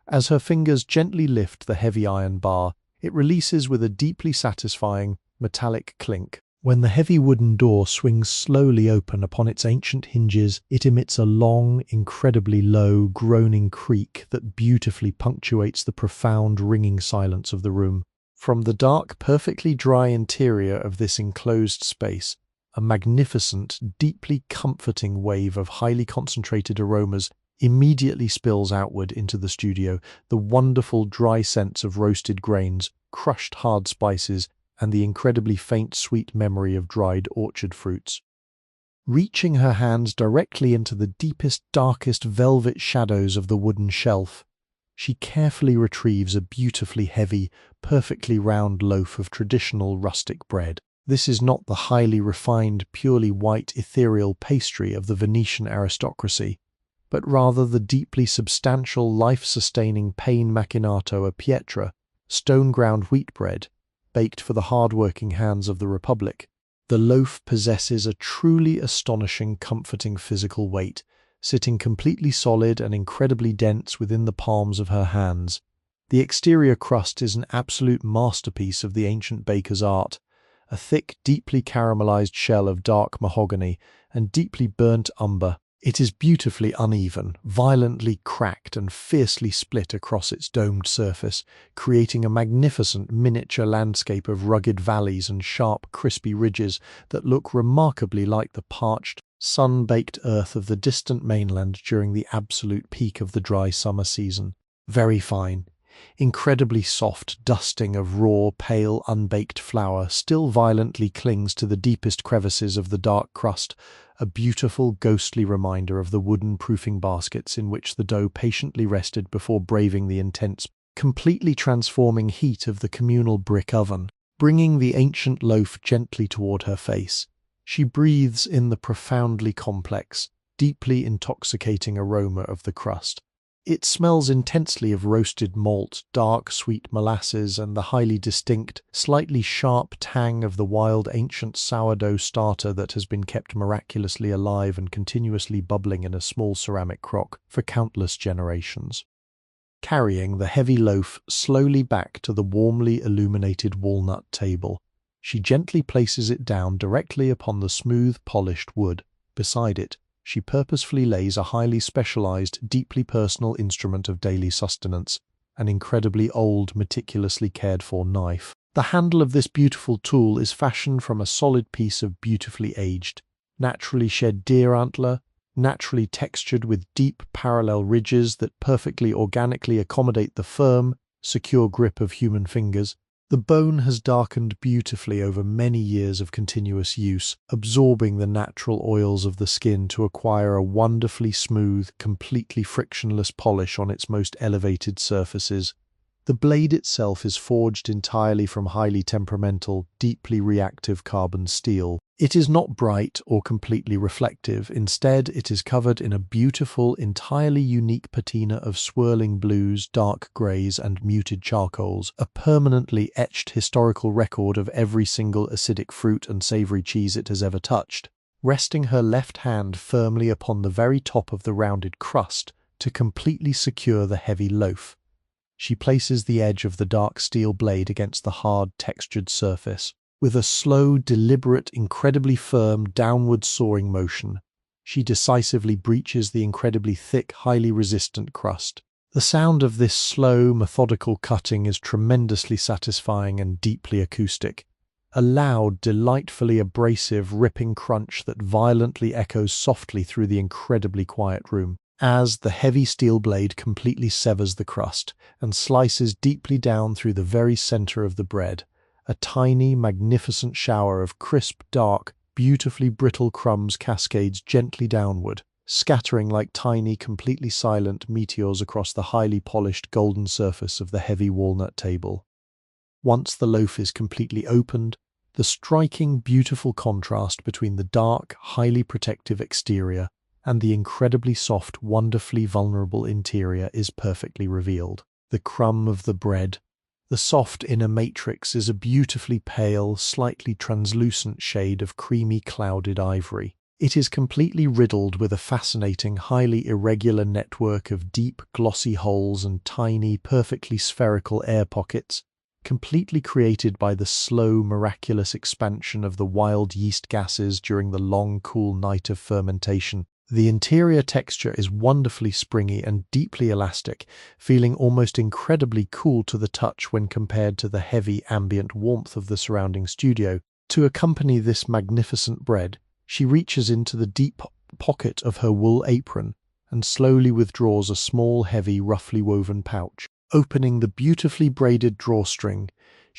As her fingers gently lift the heavy iron bar, it releases with a deeply satisfying, metallic clink. When the heavy wooden door swings slowly open upon its ancient hinges, it emits a long, incredibly low, groaning creak that beautifully punctuates the profound, ringing silence of the room. From the dark, perfectly dry interior of this enclosed space, a magnificent, deeply comforting wave of highly concentrated aromas immediately spills outward into the studio, the wonderful dry scents of roasted grains, crushed hard spices, and the incredibly faint sweet memory of dried orchard fruits. Reaching her hands directly into the deepest, darkest velvet shadows of the wooden shelf, she carefully retrieves a beautifully heavy, perfectly round loaf of traditional rustic bread. This is not the highly refined, purely white ethereal pastry of the Venetian aristocracy, but rather the deeply substantial, life-sustaining pane macinato a pietra, stone-ground wheat bread, baked for the hard-working hands of the Republic. The loaf possesses a truly astonishing, comforting physical weight, sitting completely solid and incredibly dense within the palms of her hands. The exterior crust is an absolute masterpiece of the ancient baker's art, a thick, deeply caramelized shell of dark mahogany and deeply burnt umber. It is beautifully uneven, violently cracked and fiercely split across its domed surface, creating a magnificent miniature landscape of rugged valleys and sharp, crispy ridges that look remarkably like the parched, sun-baked earth of the distant mainland during the absolute peak of the dry summer season. Very fine, incredibly soft dusting of raw, pale, unbaked flour still violently clings to the deepest crevices of the dark crust, a beautiful, ghostly reminder of the wooden proofing baskets in which the dough patiently rested before braving the intense, completely transforming heat of the communal brick oven. Bringing the ancient loaf gently toward her face, she breathes in the profoundly complex, deeply intoxicating aroma of the crust. It smells intensely of roasted malt, dark sweet molasses, and the highly distinct, slightly sharp tang of the wild ancient sourdough starter that has been kept miraculously alive and continuously bubbling in a small ceramic crock for countless generations. Carrying the heavy loaf slowly back to the warmly illuminated walnut table, she gently places it down directly upon the smooth, polished wood. Beside it, she purposefully lays a highly specialized, deeply personal instrument of daily sustenance, an incredibly old, meticulously cared-for knife. The handle of this beautiful tool is fashioned from a solid piece of beautifully aged, naturally shed deer antler, naturally textured with deep, parallel ridges that perfectly organically accommodate the firm, secure grip of human fingers. The bone has darkened beautifully over many years of continuous use, absorbing the natural oils of the skin to acquire a wonderfully smooth, completely frictionless polish on its most elevated surfaces. The blade itself is forged entirely from highly temperamental, deeply reactive carbon steel. It is not bright or completely reflective. Instead, it is covered in a beautiful, entirely unique patina of swirling blues, dark greys, and muted charcoals, a permanently etched historical record of every single acidic fruit and savory cheese it has ever touched. Resting her left hand firmly upon the very top of the rounded crust to completely secure the heavy loaf, she places the edge of the dark steel blade against the hard, textured surface. With a slow, deliberate, incredibly firm, downward soaring motion, she decisively breaches the incredibly thick, highly resistant crust. The sound of this slow, methodical cutting is tremendously satisfying and deeply acoustic. A loud, delightfully abrasive, ripping crunch that violently echoes softly through the incredibly quiet room. As the heavy steel blade completely severs the crust and slices deeply down through the very center of the bread, a tiny, magnificent shower of crisp, dark, beautifully brittle crumbs cascades gently downward, scattering like tiny, completely silent meteors across the highly polished golden surface of the heavy walnut table. Once the loaf is completely opened, the striking, beautiful contrast between the dark, highly protective exterior and the incredibly soft, wonderfully vulnerable interior is perfectly revealed. The crumb of the bread, the soft inner matrix, is a beautifully pale, slightly translucent shade of creamy clouded ivory. It is completely riddled with a fascinating, highly irregular network of deep, glossy holes and tiny, perfectly spherical air pockets, completely created by the slow, miraculous expansion of the wild yeast gases during the long, cool night of fermentation. The interior texture is wonderfully springy and deeply elastic, feeling almost incredibly cool to the touch when compared to the heavy ambient warmth of the surrounding studio. To accompany this magnificent bread, she reaches into the deep pocket of her wool apron and slowly withdraws a small, heavy, roughly woven pouch. Opening the beautifully braided drawstring,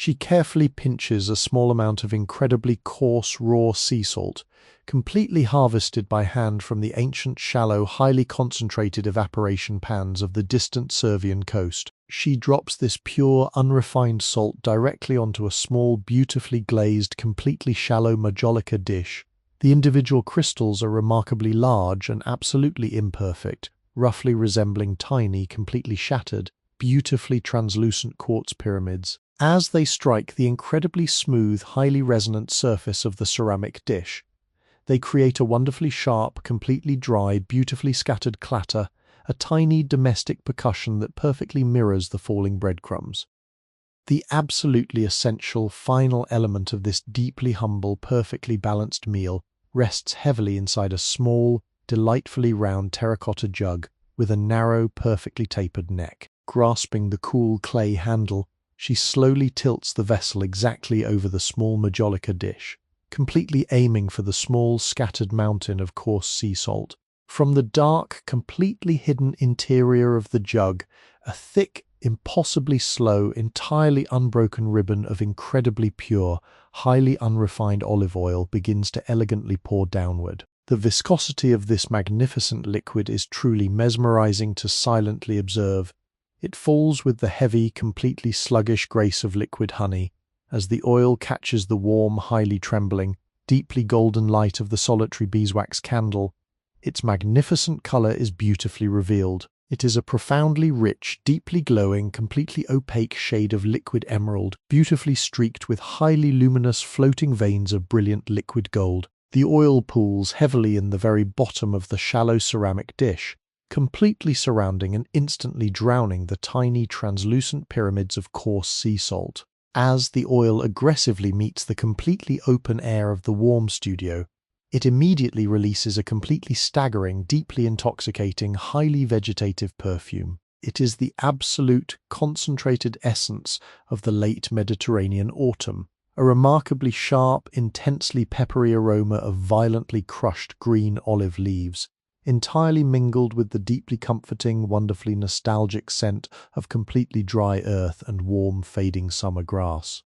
She carefully pinches a small amount of incredibly coarse, raw sea salt, completely harvested by hand from the ancient, shallow, highly concentrated evaporation pans of the distant Servian coast. She drops this pure, unrefined salt directly onto a small, beautifully glazed, completely shallow majolica dish. The individual crystals are remarkably large and absolutely imperfect, roughly resembling tiny, completely shattered, beautifully translucent quartz pyramids. As they strike the incredibly smooth, highly resonant surface of the ceramic dish, they create a wonderfully sharp, completely dry, beautifully scattered clatter, a tiny domestic percussion that perfectly mirrors the falling breadcrumbs. The absolutely essential final element of this deeply humble, perfectly balanced meal rests heavily inside a small, delightfully round terracotta jug with a narrow, perfectly tapered neck. Grasping the cool clay handle, she slowly tilts the vessel exactly over the small majolica dish, completely aiming for the small, scattered mountain of coarse sea salt. From the dark, completely hidden interior of the jug, a thick, impossibly slow, entirely unbroken ribbon of incredibly pure, highly unrefined olive oil begins to elegantly pour downward. The viscosity of this magnificent liquid is truly mesmerizing to silently observe. It falls with the heavy, completely sluggish grace of liquid honey, as the oil catches the warm, highly trembling, deeply golden light of the solitary beeswax candle. Its magnificent color is beautifully revealed. It is a profoundly rich, deeply glowing, completely opaque shade of liquid emerald, beautifully streaked with highly luminous floating veins of brilliant liquid gold. The oil pools heavily in the very bottom of the shallow ceramic dish, completely surrounding and instantly drowning the tiny translucent pyramids of coarse sea salt. As the oil aggressively meets the completely open air of the warm studio, it immediately releases a completely staggering, deeply intoxicating, highly vegetative perfume. It is the absolute, concentrated essence of the late Mediterranean autumn, a remarkably sharp, intensely peppery aroma of violently crushed green olive leaves, entirely mingled with the deeply comforting, wonderfully nostalgic scent of completely dry earth and warm, fading summer grass.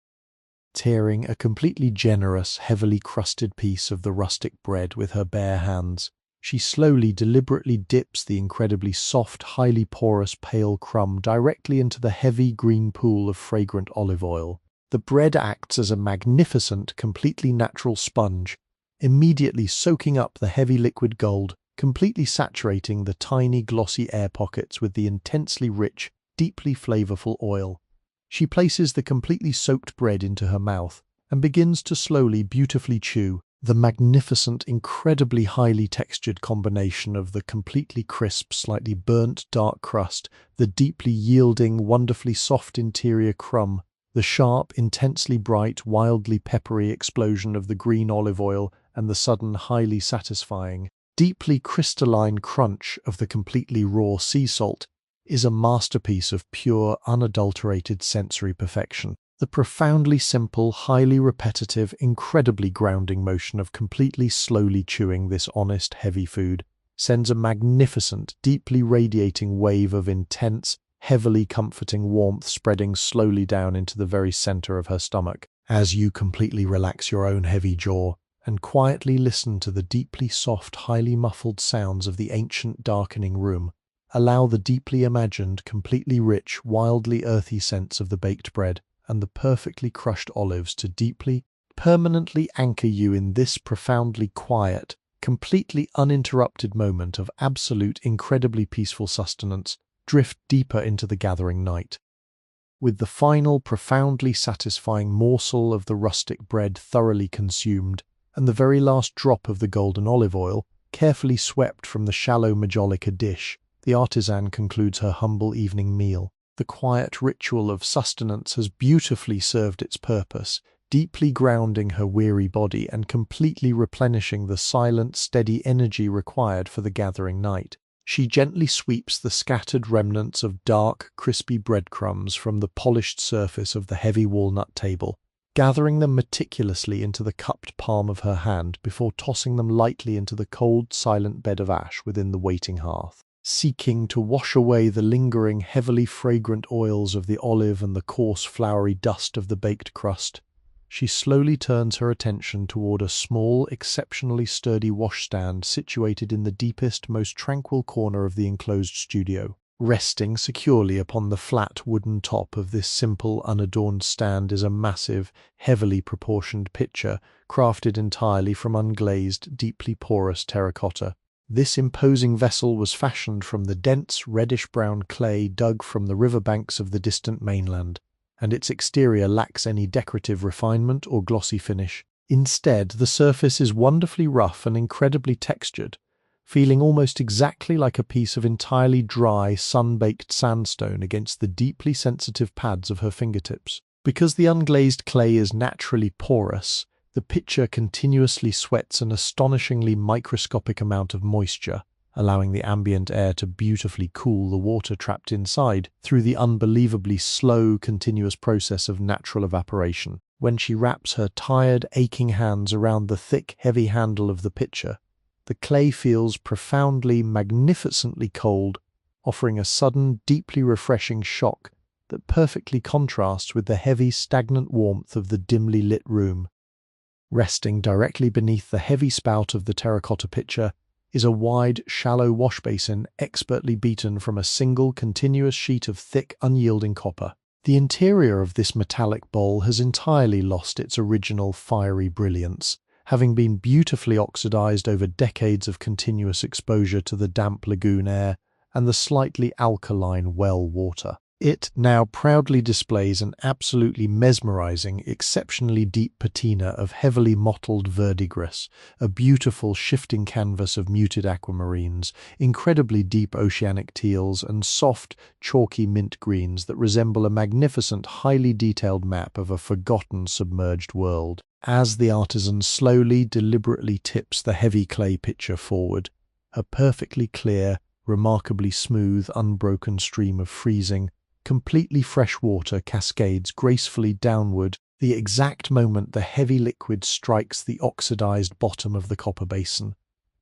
Tearing a completely generous, heavily crusted piece of the rustic bread with her bare hands, she slowly, deliberately dips the incredibly soft, highly porous, pale crumb directly into the heavy green pool of fragrant olive oil. The bread acts as a magnificent, completely natural sponge, immediately soaking up the heavy liquid gold, completely saturating the tiny, glossy air pockets with the intensely rich, deeply flavorful oil. She places the completely soaked bread into her mouth and begins to slowly, beautifully chew. The magnificent, incredibly highly textured combination of the completely crisp, slightly burnt dark crust, the deeply yielding, wonderfully soft interior crumb, the sharp, intensely bright, wildly peppery explosion of the green olive oil, and the sudden, highly satisfying, deeply crystalline crunch of the completely raw sea salt is a masterpiece of pure, unadulterated sensory perfection. The profoundly simple, highly repetitive, incredibly grounding motion of completely slowly chewing this honest, heavy food sends a magnificent, deeply radiating wave of intense, heavily comforting warmth spreading slowly down into the very center of her stomach. As you completely relax your own heavy jaw and quietly listen to the deeply soft, highly muffled sounds of the ancient, darkening room, allow the deeply imagined, completely rich, wildly earthy scents of the baked bread and the perfectly crushed olives to deeply, permanently anchor you in this profoundly quiet, completely uninterrupted moment of absolute, incredibly peaceful sustenance. Drift deeper into the gathering night. With the final, profoundly satisfying morsel of the rustic bread thoroughly consumed, and the very last drop of the golden olive oil carefully swept from the shallow majolica dish, the artisan concludes her humble evening meal. The quiet ritual of sustenance has beautifully served its purpose, deeply grounding her weary body and completely replenishing the silent, steady energy required for the gathering night. She gently sweeps the scattered remnants of dark, crispy breadcrumbs from the polished surface of the heavy walnut table, gathering them meticulously into the cupped palm of her hand before tossing them lightly into the cold, silent bed of ash within the waiting hearth. seeking to wash away the lingering, heavily fragrant oils of the olive and the coarse, floury dust of the baked crust. She slowly turns her attention toward a small, exceptionally sturdy washstand situated in the deepest, most tranquil corner of the enclosed studio. Resting securely upon the flat wooden top of this simple, unadorned stand is a massive, heavily proportioned pitcher crafted entirely from unglazed, deeply porous terracotta. This imposing vessel was fashioned from the dense, reddish-brown clay dug from the riverbanks of the distant mainland, and its exterior lacks any decorative refinement or glossy finish. Instead, the surface is wonderfully rough and incredibly textured, feeling almost exactly like a piece of entirely dry, sun-baked sandstone against the deeply sensitive pads of her fingertips. Because the unglazed clay is naturally porous, the pitcher continuously sweats an astonishingly microscopic amount of moisture, allowing the ambient air to beautifully cool the water trapped inside through the unbelievably slow, continuous process of natural evaporation. When she wraps her tired, aching hands around the thick, heavy handle of the pitcher, the clay feels profoundly, magnificently cold, offering a sudden, deeply refreshing shock that perfectly contrasts with the heavy, stagnant warmth of the dimly lit room. Resting directly beneath the heavy spout of the terracotta pitcher is a wide, shallow wash basin expertly beaten from a single continuous sheet of thick, unyielding copper. The interior of this metallic bowl has entirely lost its original fiery brilliance, having been beautifully oxidized over decades of continuous exposure to the damp lagoon air and the slightly alkaline well water. It now proudly displays an absolutely mesmerizing, exceptionally deep patina of heavily mottled verdigris, a beautiful shifting canvas of muted aquamarines, incredibly deep oceanic teals, and soft, chalky mint greens that resemble a magnificent, highly detailed map of a forgotten submerged world. As the artisan slowly, deliberately tips the heavy clay pitcher forward, a perfectly clear, remarkably smooth, unbroken stream of freezing, completely fresh water cascades gracefully downward the exact moment the heavy liquid strikes the oxidized bottom of the copper basin.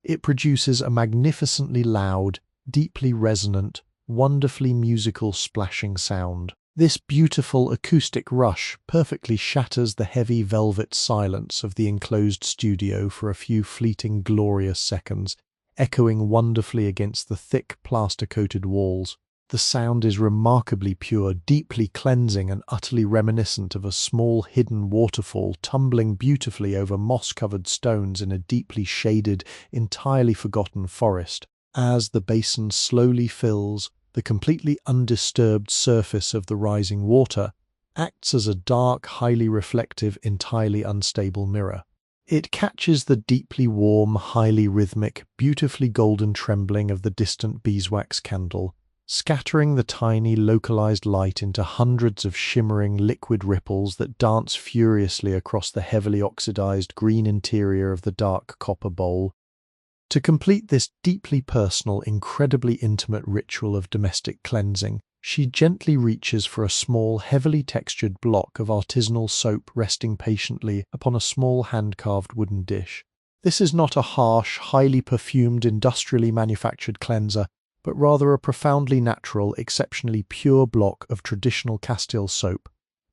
It produces a magnificently loud, deeply resonant, wonderfully musical splashing sound. This beautiful acoustic rush perfectly shatters the heavy velvet silence of the enclosed studio for a few fleeting glorious seconds, echoing wonderfully against the thick plaster-coated walls. The sound is remarkably pure, deeply cleansing, and utterly reminiscent of a small hidden waterfall tumbling beautifully over moss-covered stones in a deeply shaded, entirely forgotten forest. As the basin slowly fills, the completely undisturbed surface of the rising water acts as a dark, highly reflective, entirely unstable mirror. It catches the deeply warm, highly rhythmic, beautifully golden trembling of the distant beeswax candle, scattering the tiny, localized light into hundreds of shimmering, liquid ripples that dance furiously across the heavily oxidized green interior of the dark copper bowl. To complete this deeply personal, incredibly intimate ritual of domestic cleansing, she gently reaches for a small, heavily textured block of artisanal soap resting patiently upon a small hand-carved wooden dish. This is not a harsh, highly perfumed, industrially manufactured cleanser, but rather a profoundly natural, exceptionally pure block of traditional Castile soap,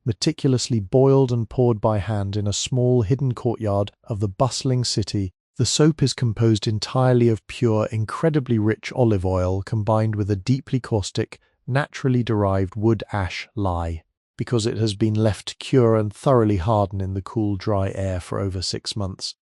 meticulously boiled and poured by hand in a small hidden courtyard of the bustling city. The soap is composed entirely of pure, incredibly rich olive oil combined with a deeply caustic, naturally derived wood ash lye, because it has been left to cure and thoroughly harden in the cool, dry air for over 6 months.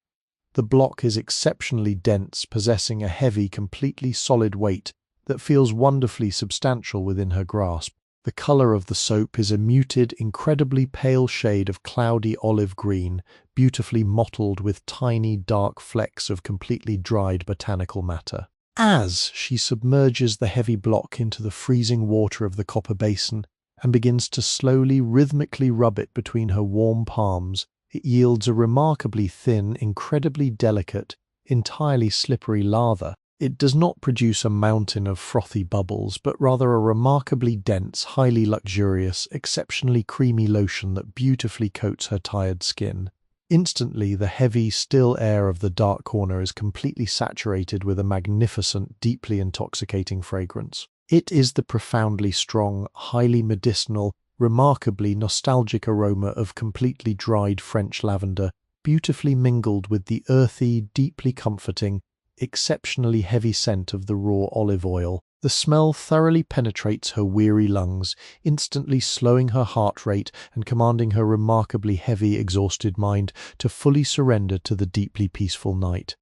The block is exceptionally dense, possessing a heavy, completely solid weight that feels wonderfully substantial within her grasp. The color of the soap is a muted, incredibly pale shade of cloudy olive green, beautifully mottled with tiny, dark flecks of completely dried botanical matter. As she submerges the heavy block into the freezing water of the copper basin and begins to slowly, rhythmically rub it between her warm palms, it yields a remarkably thin, incredibly delicate, entirely slippery lather. It does not produce a mountain of frothy bubbles, but rather a remarkably dense, highly luxurious, exceptionally creamy lotion that beautifully coats her tired skin. Instantly, the heavy, still air of the dark corner is completely saturated with a magnificent, deeply intoxicating fragrance. It is the profoundly strong, highly medicinal, remarkably nostalgic aroma of completely dried French lavender, beautifully mingled with the earthy, deeply comforting, exceptionally heavy scent of the raw olive oil. The smell thoroughly penetrates her weary lungs, instantly slowing her heart rate and commanding her remarkably heavy, exhausted mind to fully surrender to the deeply peaceful night.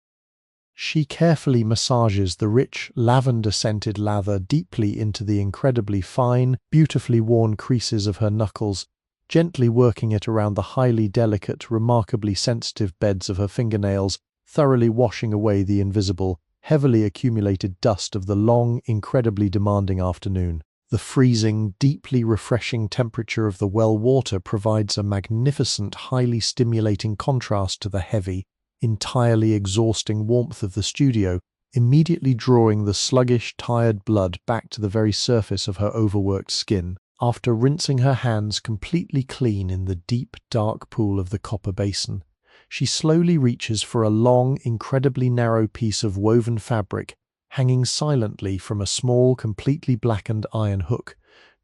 She carefully massages the rich, lavender-scented lather deeply into the incredibly fine, beautifully worn creases of her knuckles, gently working it around the highly delicate, remarkably sensitive beds of her fingernails, thoroughly washing away the invisible, heavily accumulated dust of the long, incredibly demanding afternoon. The freezing, deeply refreshing temperature of the well water provides a magnificent, highly stimulating contrast to the heavy, entirely exhausting warmth of the studio, immediately drawing the sluggish, tired blood back to the very surface of her overworked skin. After rinsing her hands completely clean in the deep, dark pool of the copper basin, she slowly reaches for a long, incredibly narrow piece of woven fabric hanging silently from a small, completely blackened iron hook,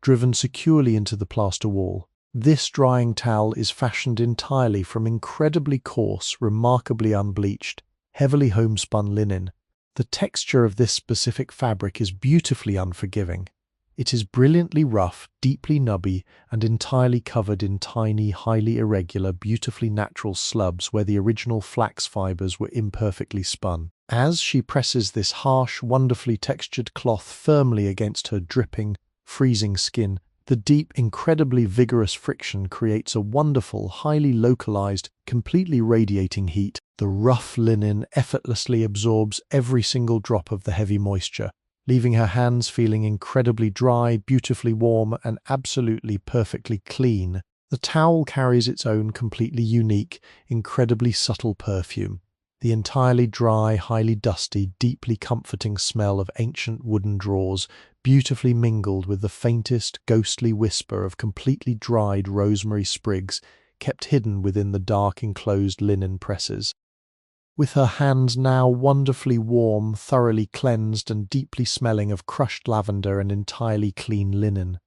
driven securely into the plaster wall. This drying towel is fashioned entirely from incredibly coarse, remarkably unbleached, heavily homespun linen. The texture of this specific fabric is beautifully unforgiving. It is brilliantly rough, deeply nubby, and entirely covered in tiny, highly irregular, beautifully natural slubs where the original flax fibers were imperfectly spun. As she presses this harsh, wonderfully textured cloth firmly against her dripping, freezing skin, the deep, incredibly vigorous friction creates a wonderful, highly localized, completely radiating heat. The rough linen effortlessly absorbs every single drop of the heavy moisture, leaving her hands feeling incredibly dry, beautifully warm, and absolutely perfectly clean. The towel carries its own completely unique, incredibly subtle perfume. The entirely dry, highly dusty, deeply comforting smell of ancient wooden drawers, beautifully mingled with the faintest, ghostly whisper of completely dried rosemary sprigs, kept hidden within the dark enclosed linen presses. With her hands now wonderfully warm, thoroughly cleansed, and deeply smelling of crushed lavender and entirely clean linen,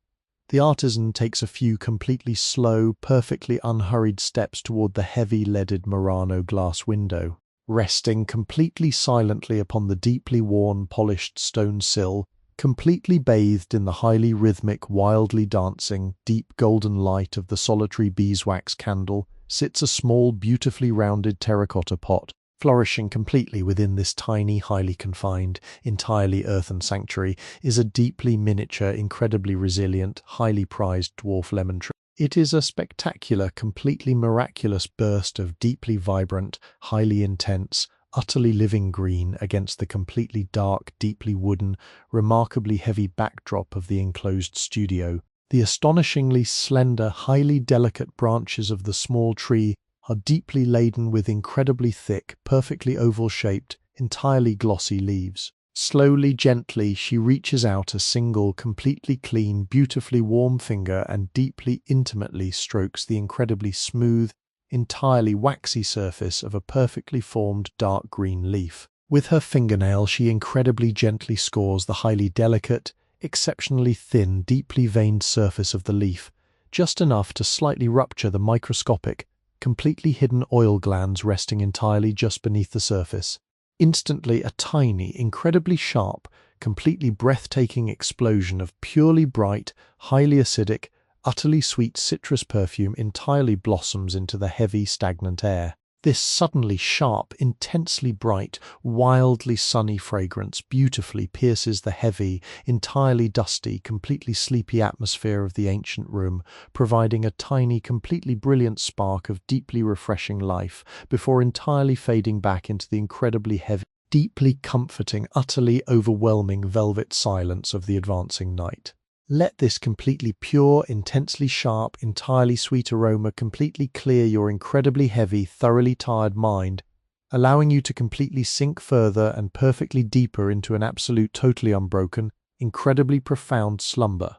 the artisan takes a few completely slow, perfectly unhurried steps toward the heavy leaded Murano glass window. Resting completely silently upon the deeply worn, polished stone sill, completely bathed in the highly rhythmic, wildly dancing, deep golden light of the solitary beeswax candle, sits a small, beautifully rounded terracotta pot. Flourishing completely within this tiny, highly confined, entirely earthen sanctuary is a deeply miniature, incredibly resilient, highly prized dwarf lemon tree. It is a spectacular, completely miraculous burst of deeply vibrant, highly intense, utterly living green against the completely dark, deeply wooden, remarkably heavy backdrop of the enclosed studio. The astonishingly slender, highly delicate branches of the small tree are deeply laden with incredibly thick, perfectly oval-shaped, entirely glossy leaves. Slowly, gently, she reaches out a single, completely clean, beautifully warm finger and deeply, intimately strokes the incredibly smooth, entirely waxy surface of a perfectly formed dark green leaf. With her fingernail, she incredibly gently scores the highly delicate, exceptionally thin, deeply veined surface of the leaf, just enough to slightly rupture the microscopic, completely hidden oil glands resting entirely just beneath the surface. Instantly, a tiny, incredibly sharp, completely breathtaking explosion of purely bright, highly acidic, utterly sweet citrus perfume entirely blossoms into the heavy, stagnant air. This suddenly sharp, intensely bright, wildly sunny fragrance beautifully pierces the heavy, entirely dusty, completely sleepy atmosphere of the ancient room, providing a tiny, completely brilliant spark of deeply refreshing life before entirely fading back into the incredibly heavy, deeply comforting, utterly overwhelming velvet silence of the advancing night. Let this completely pure, intensely sharp, entirely sweet aroma completely clear your incredibly heavy, thoroughly tired mind, allowing you to completely sink further and perfectly deeper into an absolute, totally unbroken, incredibly profound slumber.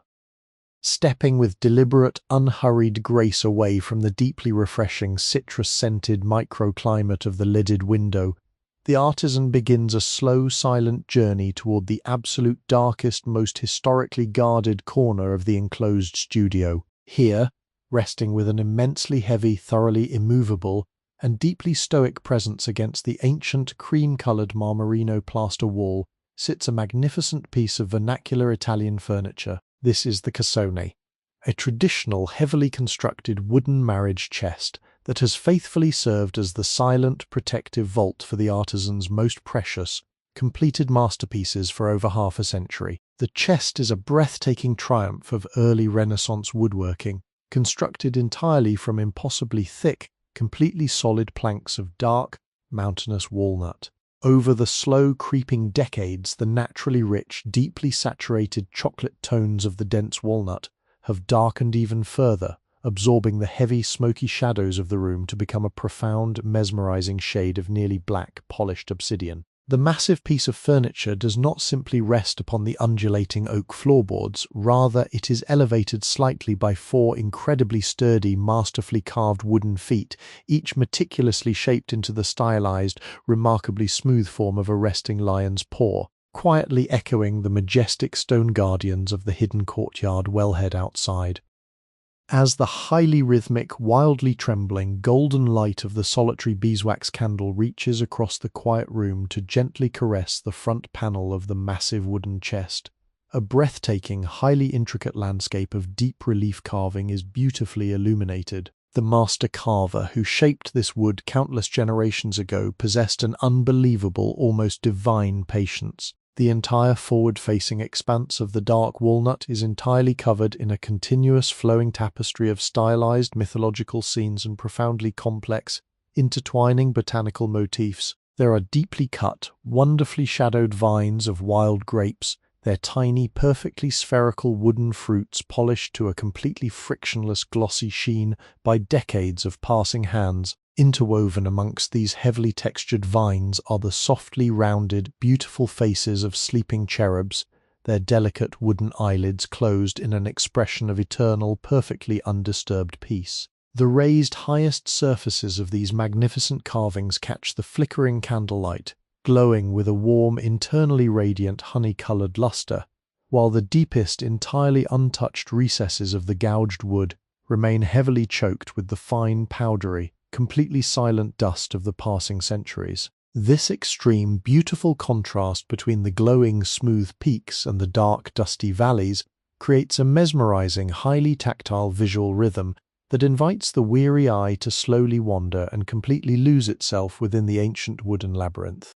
Stepping with deliberate, unhurried grace away from the deeply refreshing citrus-scented microclimate of the lidded window, the artisan begins a slow, silent journey toward the absolute darkest, most historically guarded corner of the enclosed studio. Here, resting with an immensely heavy, thoroughly immovable, and deeply stoic presence against the ancient cream-coloured marmorino plaster wall, sits a magnificent piece of vernacular Italian furniture. This is the cassone, a traditional, heavily constructed wooden marriage chest that has faithfully served as the silent, protective vault for the artisan's most precious, completed masterpieces for over half a century. The chest is a breathtaking triumph of early Renaissance woodworking, constructed entirely from impossibly thick, completely solid planks of dark, mountainous walnut. Over the slow, creeping decades, the naturally rich, deeply saturated chocolate tones of the dense walnut have darkened even further, absorbing the heavy, smoky shadows of the room to become a profound, mesmerizing shade of nearly black, polished obsidian. The massive piece of furniture does not simply rest upon the undulating oak floorboards, rather it is elevated slightly by four incredibly sturdy, masterfully carved wooden feet, each meticulously shaped into the stylized, remarkably smooth form of a resting lion's paw, quietly echoing the majestic stone guardians of the hidden courtyard wellhead outside. As the highly rhythmic, wildly trembling, golden light of the solitary beeswax candle reaches across the quiet room to gently caress the front panel of the massive wooden chest, a breathtaking, highly intricate landscape of deep relief carving is beautifully illuminated. The master carver who shaped this wood countless generations ago possessed an unbelievable, almost divine patience. The entire forward-facing expanse of the dark walnut is entirely covered in a continuous flowing tapestry of stylized mythological scenes and profoundly complex, intertwining botanical motifs. There are deeply cut, wonderfully shadowed vines of wild grapes, their tiny, perfectly spherical wooden fruits polished to a completely frictionless glossy sheen by decades of passing hands. Interwoven amongst these heavily textured vines are the softly rounded, beautiful faces of sleeping cherubs, their delicate wooden eyelids closed in an expression of eternal, perfectly undisturbed peace. The raised highest surfaces of these magnificent carvings catch the flickering candlelight, glowing with a warm, internally radiant, honey-coloured lustre, while the deepest, entirely untouched recesses of the gouged wood remain heavily choked with the fine, powdery, completely silent dust of the passing centuries. This extreme, beautiful contrast between the glowing, smooth peaks and the dark, dusty valleys creates a mesmerizing, highly tactile visual rhythm that invites the weary eye to slowly wander and completely lose itself within the ancient wooden labyrinth.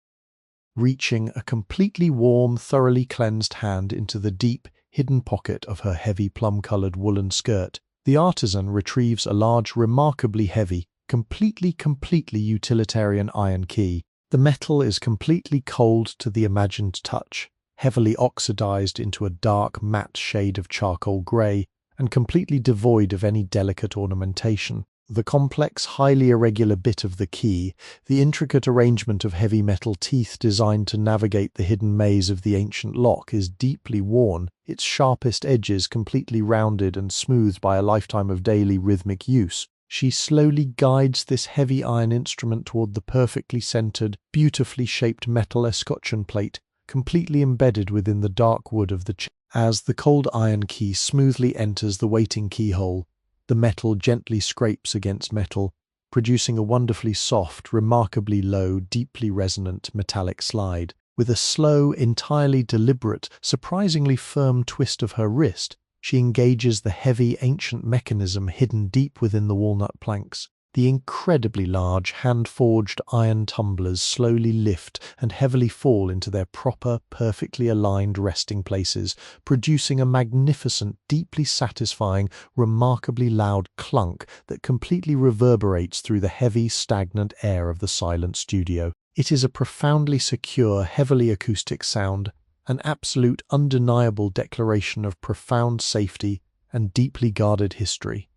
Reaching a completely warm, thoroughly cleansed hand into the deep, hidden pocket of her heavy plum-coloured woolen skirt, the artisan retrieves a large, remarkably heavy, completely utilitarian iron key. The metal is completely cold to the imagined touch, heavily oxidized into a dark, matte shade of charcoal grey, and completely devoid of any delicate ornamentation. The complex, highly irregular bit of the key, the intricate arrangement of heavy metal teeth designed to navigate the hidden maze of the ancient lock, is deeply worn, its sharpest edges completely rounded and smoothed by a lifetime of daily rhythmic use. She slowly guides this heavy iron instrument toward the perfectly centered, beautifully shaped metal escutcheon plate, completely embedded within the dark wood of the chest. As the cold iron key smoothly enters the waiting keyhole, the metal gently scrapes against metal, producing a wonderfully soft, remarkably low, deeply resonant metallic slide. With a slow, entirely deliberate, surprisingly firm twist of her wrist, she engages the heavy, ancient mechanism hidden deep within the walnut planks. The incredibly large, hand-forged iron tumblers slowly lift and heavily fall into their proper, perfectly aligned resting places, producing a magnificent, deeply satisfying, remarkably loud clunk that completely reverberates through the heavy, stagnant air of the silent studio. It is a profoundly secure, heavily acoustic sound, an absolute, undeniable declaration of profound safety and deeply guarded history.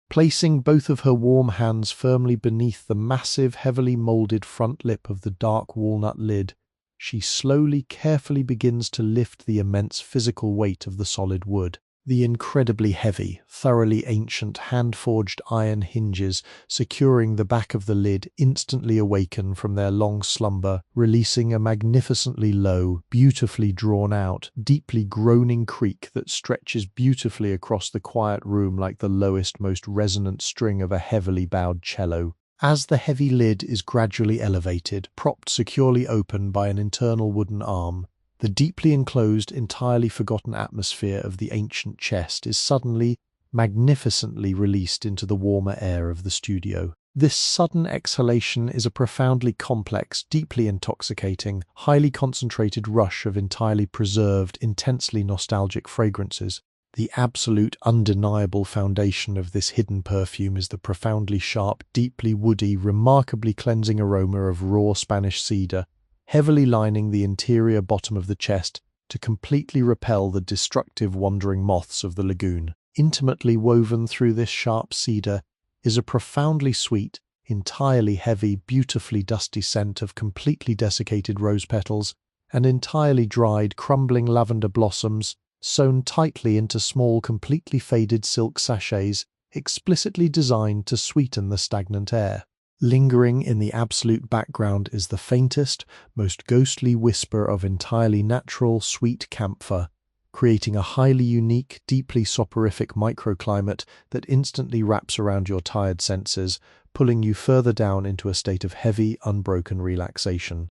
Placing both of her warm hands firmly beneath the massive, heavily moulded front lip of the dark walnut lid, she slowly, carefully begins to lift the immense physical weight of the solid wood. The incredibly heavy, thoroughly ancient hand-forged iron hinges securing the back of the lid instantly awaken from their long slumber, releasing a magnificently low, beautifully drawn-out, deeply groaning creak that stretches beautifully across the quiet room like the lowest, most resonant string of a heavily bowed cello. As the heavy lid is gradually elevated, propped securely open by an internal wooden arm, the deeply enclosed, entirely forgotten atmosphere of the ancient chest is suddenly, magnificently released into the warmer air of the studio. This sudden exhalation is a profoundly complex, deeply intoxicating, highly concentrated rush of entirely preserved, intensely nostalgic fragrances. The absolute, undeniable foundation of this hidden perfume is the profoundly sharp, deeply woody, remarkably cleansing aroma of raw Spanish cedar, heavily lining the interior bottom of the chest to completely repel the destructive wandering moths of the lagoon. Intimately woven through this sharp cedar is a profoundly sweet, entirely heavy, beautifully dusty scent of completely desiccated rose petals and entirely dried, crumbling lavender blossoms sewn tightly into small, completely faded silk sachets explicitly designed to sweeten the stagnant air. Lingering in the absolute background is the faintest, most ghostly whisper of entirely natural, sweet camphor, creating a highly unique, deeply soporific microclimate that instantly wraps around your tired senses, pulling you further down into a state of heavy, unbroken relaxation.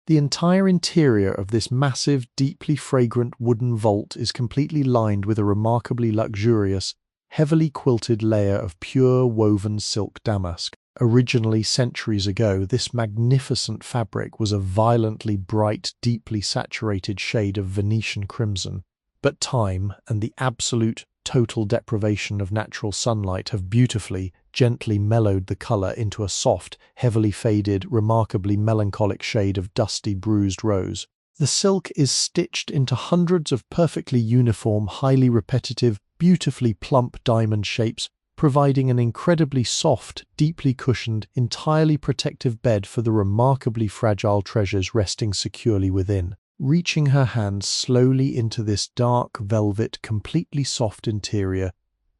The entire interior of this massive, deeply fragrant wooden vault is completely lined with a remarkably luxurious, heavily quilted layer of pure woven silk damask. Originally, centuries ago, this magnificent fabric was a violently bright, deeply saturated shade of Venetian crimson, but time and the absolute, total deprivation of natural sunlight have beautifully, gently mellowed the color into a soft, heavily faded, remarkably melancholic shade of dusty, bruised rose. The silk is stitched into hundreds of perfectly uniform, highly repetitive, beautifully plump diamond shapes, providing an incredibly soft, deeply cushioned, entirely protective bed for the remarkably fragile treasures resting securely within. Reaching her hands slowly into this dark velvet, completely soft interior,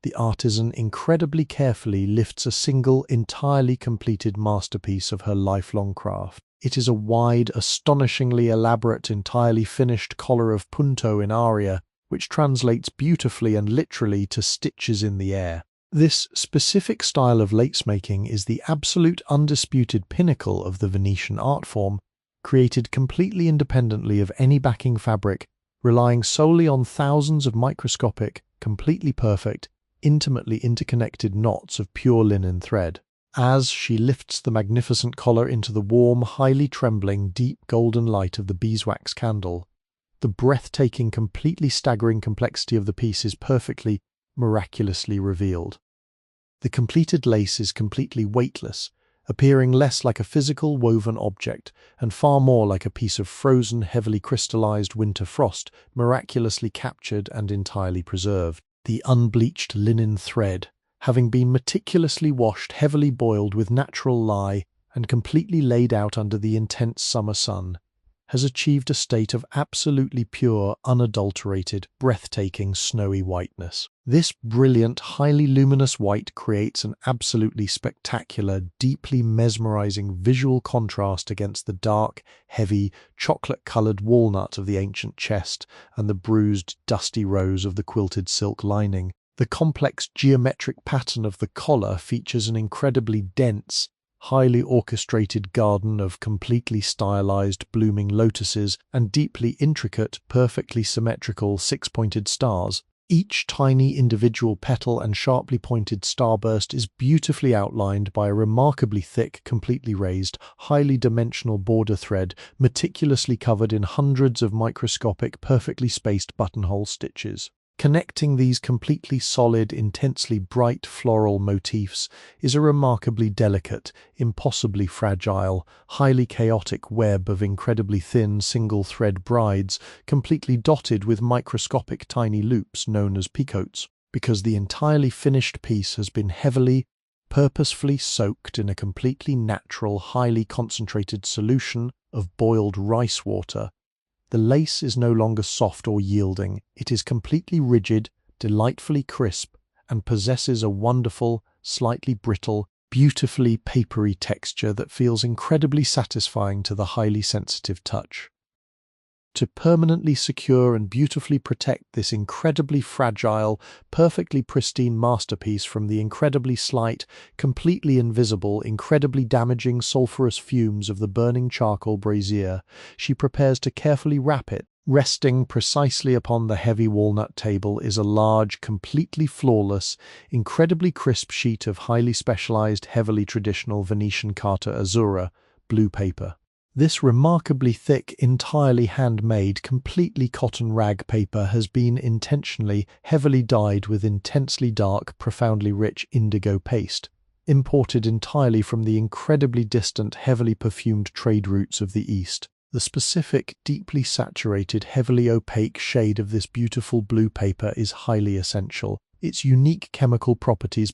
the artisan incredibly carefully lifts a single, entirely completed masterpiece of her lifelong craft. It is a wide, astonishingly elaborate, entirely finished collar of Punto in Aria, which translates beautifully and literally to stitches in the air. This specific style of lacemaking is the absolute undisputed pinnacle of the Venetian art form, created completely independently of any backing fabric, relying solely on thousands of microscopic, completely perfect, intimately interconnected knots of pure linen thread. As she lifts the magnificent collar into the warm, highly trembling, deep golden light of the beeswax candle, the breathtaking, completely staggering complexity of the piece is perfectly, miraculously revealed. The completed lace is completely weightless, appearing less like a physical woven object and far more like a piece of frozen, heavily crystallized winter frost, miraculously captured and entirely preserved. The unbleached linen thread, having been meticulously washed, heavily boiled with natural lye, and completely laid out under the intense summer sun, has achieved a state of absolutely pure, unadulterated, breathtaking, snowy whiteness. This brilliant, highly luminous white creates an absolutely spectacular, deeply mesmerizing visual contrast against the dark, heavy, chocolate-colored walnut of the ancient chest and the bruised, dusty rose of the quilted silk lining. The complex geometric pattern of the collar features an incredibly dense, highly orchestrated garden of completely stylized blooming lotuses and deeply intricate, perfectly symmetrical six-pointed stars. Each tiny individual petal and sharply pointed starburst is beautifully outlined by a remarkably thick, completely raised, highly dimensional border thread meticulously covered in hundreds of microscopic, perfectly spaced buttonhole stitches. Connecting these completely solid, intensely bright floral motifs is a remarkably delicate, impossibly fragile, highly chaotic web of incredibly thin single-thread brides, completely dotted with microscopic tiny loops known as picots. Because the entirely finished piece has been heavily, purposefully soaked in a completely natural, highly concentrated solution of boiled rice water, the lace is no longer soft or yielding, it is completely rigid, delightfully crisp, and possesses a wonderful, slightly brittle, beautifully papery texture that feels incredibly satisfying to the highly sensitive touch. To permanently secure and beautifully protect this incredibly fragile, perfectly pristine masterpiece from the incredibly slight, completely invisible, incredibly damaging sulfurous fumes of the burning charcoal brazier, she prepares to carefully wrap it. Resting precisely upon the heavy walnut table is a large, completely flawless, incredibly crisp sheet of highly specialized, heavily traditional Venetian carta azzurra, blue paper. This remarkably thick, entirely handmade, completely cotton rag paper has been intentionally heavily dyed with intensely dark, profoundly rich indigo paste, imported entirely from the incredibly distant, heavily perfumed trade routes of the East. The specific, deeply saturated, heavily opaque shade of this beautiful blue paper is highly essential. Its unique chemical properties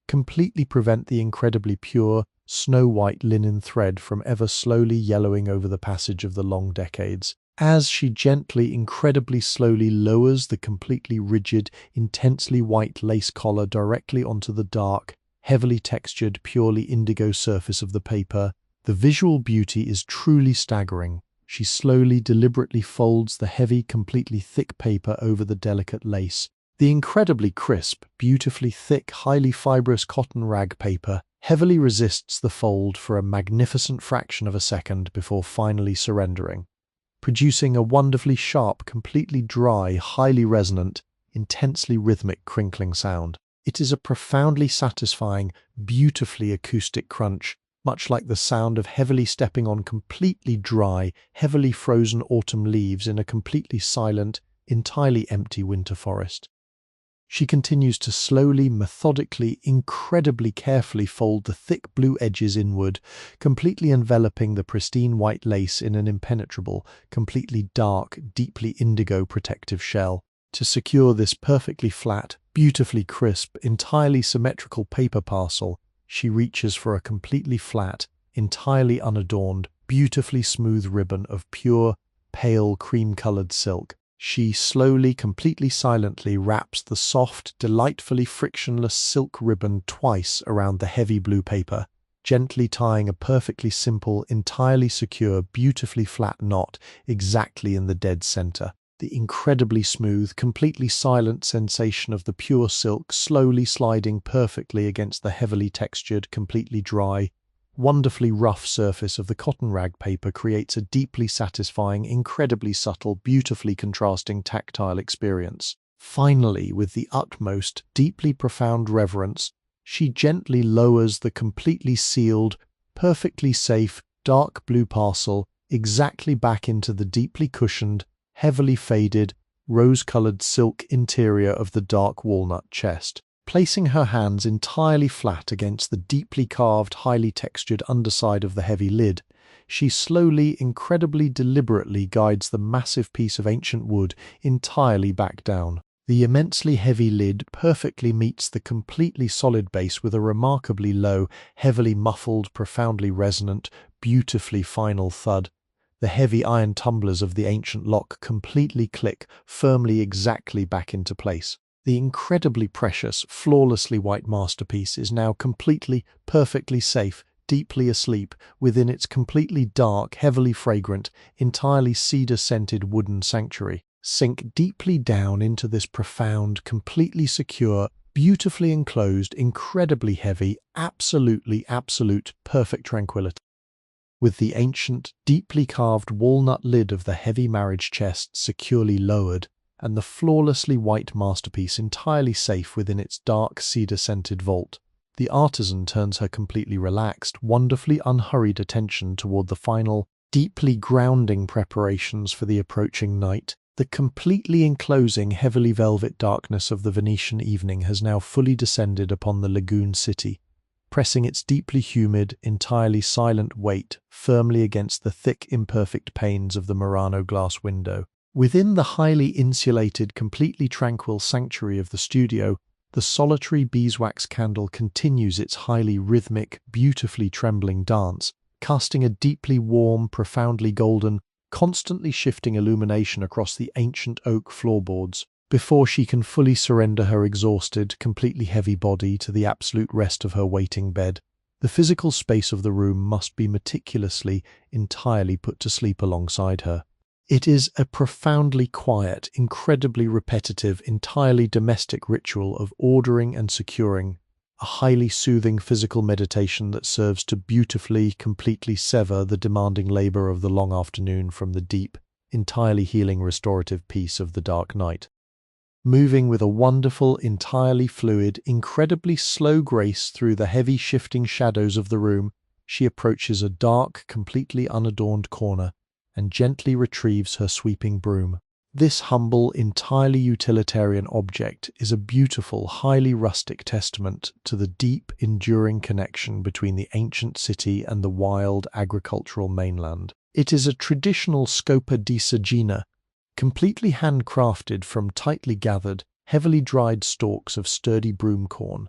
completely prevent the incredibly pure, snow-white linen thread from ever slowly yellowing over the passage of the long decades. As she gently, incredibly slowly lowers the completely rigid, intensely white lace collar directly onto the dark, heavily textured, purely indigo surface of the paper, the visual beauty is truly staggering. She slowly, deliberately folds the heavy, completely thick paper over the delicate lace. The incredibly crisp, beautifully thick, highly fibrous cotton rag paper heavily resists the fold for a magnificent fraction of a second before finally surrendering, producing a wonderfully sharp, completely dry, highly resonant, intensely rhythmic crinkling sound. It is a profoundly satisfying, beautifully acoustic crunch, much like the sound of heavily stepping on completely dry, heavily frozen autumn leaves in a completely silent, entirely empty winter forest. She continues to slowly, methodically, incredibly carefully fold the thick blue edges inward, completely enveloping the pristine white lace in an impenetrable, completely dark, deeply indigo protective shell. To secure this perfectly flat, beautifully crisp, entirely symmetrical paper parcel, she reaches for a completely flat, entirely unadorned, beautifully smooth ribbon of pure, pale, cream-colored silk. She slowly, completely silently wraps the soft, delightfully frictionless silk ribbon twice around the heavy blue paper, gently tying a perfectly simple, entirely secure, beautifully flat knot exactly in the dead center. The incredibly smooth, completely silent sensation of the pure silk slowly sliding perfectly against the heavily textured, completely dry, wonderfully rough surface of the cotton rag paper creates a deeply satisfying, incredibly subtle, beautifully contrasting tactile experience. Finally, with the utmost, deeply profound reverence, she gently lowers the completely sealed, perfectly safe, dark blue parcel exactly back into the deeply cushioned, heavily faded, rose-colored silk interior of the dark walnut chest. Placing her hands entirely flat against the deeply carved, highly textured underside of the heavy lid, she slowly, incredibly deliberately guides the massive piece of ancient wood entirely back down. The immensely heavy lid perfectly meets the completely solid base with a remarkably low, heavily muffled, profoundly resonant, beautifully final thud. The heavy iron tumblers of the ancient lock completely click firmly exactly back into place. The incredibly precious, flawlessly white masterpiece is now completely, perfectly safe, deeply asleep within its completely dark, heavily fragrant, entirely cedar-scented wooden sanctuary. Sink deeply down into this profound, completely secure, beautifully enclosed, incredibly heavy, absolute, perfect tranquility. With the ancient, deeply carved walnut lid of the heavy marriage chest securely lowered, and the flawlessly white masterpiece entirely safe within its dark, cedar-scented vault, the artisan turns her completely relaxed, wonderfully unhurried attention toward the final, deeply grounding preparations for the approaching night. The completely enclosing, heavily velvet darkness of the Venetian evening has now fully descended upon the lagoon city, pressing its deeply humid, entirely silent weight firmly against the thick, imperfect panes of the Murano glass window. Within the highly insulated, completely tranquil sanctuary of the studio, the solitary beeswax candle continues its highly rhythmic, beautifully trembling dance, casting a deeply warm, profoundly golden, constantly shifting illumination across the ancient oak floorboards. before she can fully surrender her exhausted, completely heavy body to the absolute rest of her waiting bed. The physical space of the room must be meticulously, entirely put to sleep alongside her. It is a profoundly quiet, incredibly repetitive, entirely domestic ritual of ordering and securing, a highly soothing physical meditation that serves to beautifully, completely sever the demanding labor of the long afternoon from the deep, entirely healing restorative peace of the dark night. Moving with a wonderful, entirely fluid, incredibly slow grace through the heavy shifting shadows of the room, she approaches a dark, completely unadorned corner and gently retrieves her sweeping broom. This humble, entirely utilitarian object is a beautiful, highly rustic testament to the deep, enduring connection between the ancient city and the wild, agricultural mainland. It is a traditional scopa di sagina, completely handcrafted from tightly gathered, heavily dried stalks of sturdy broom corn.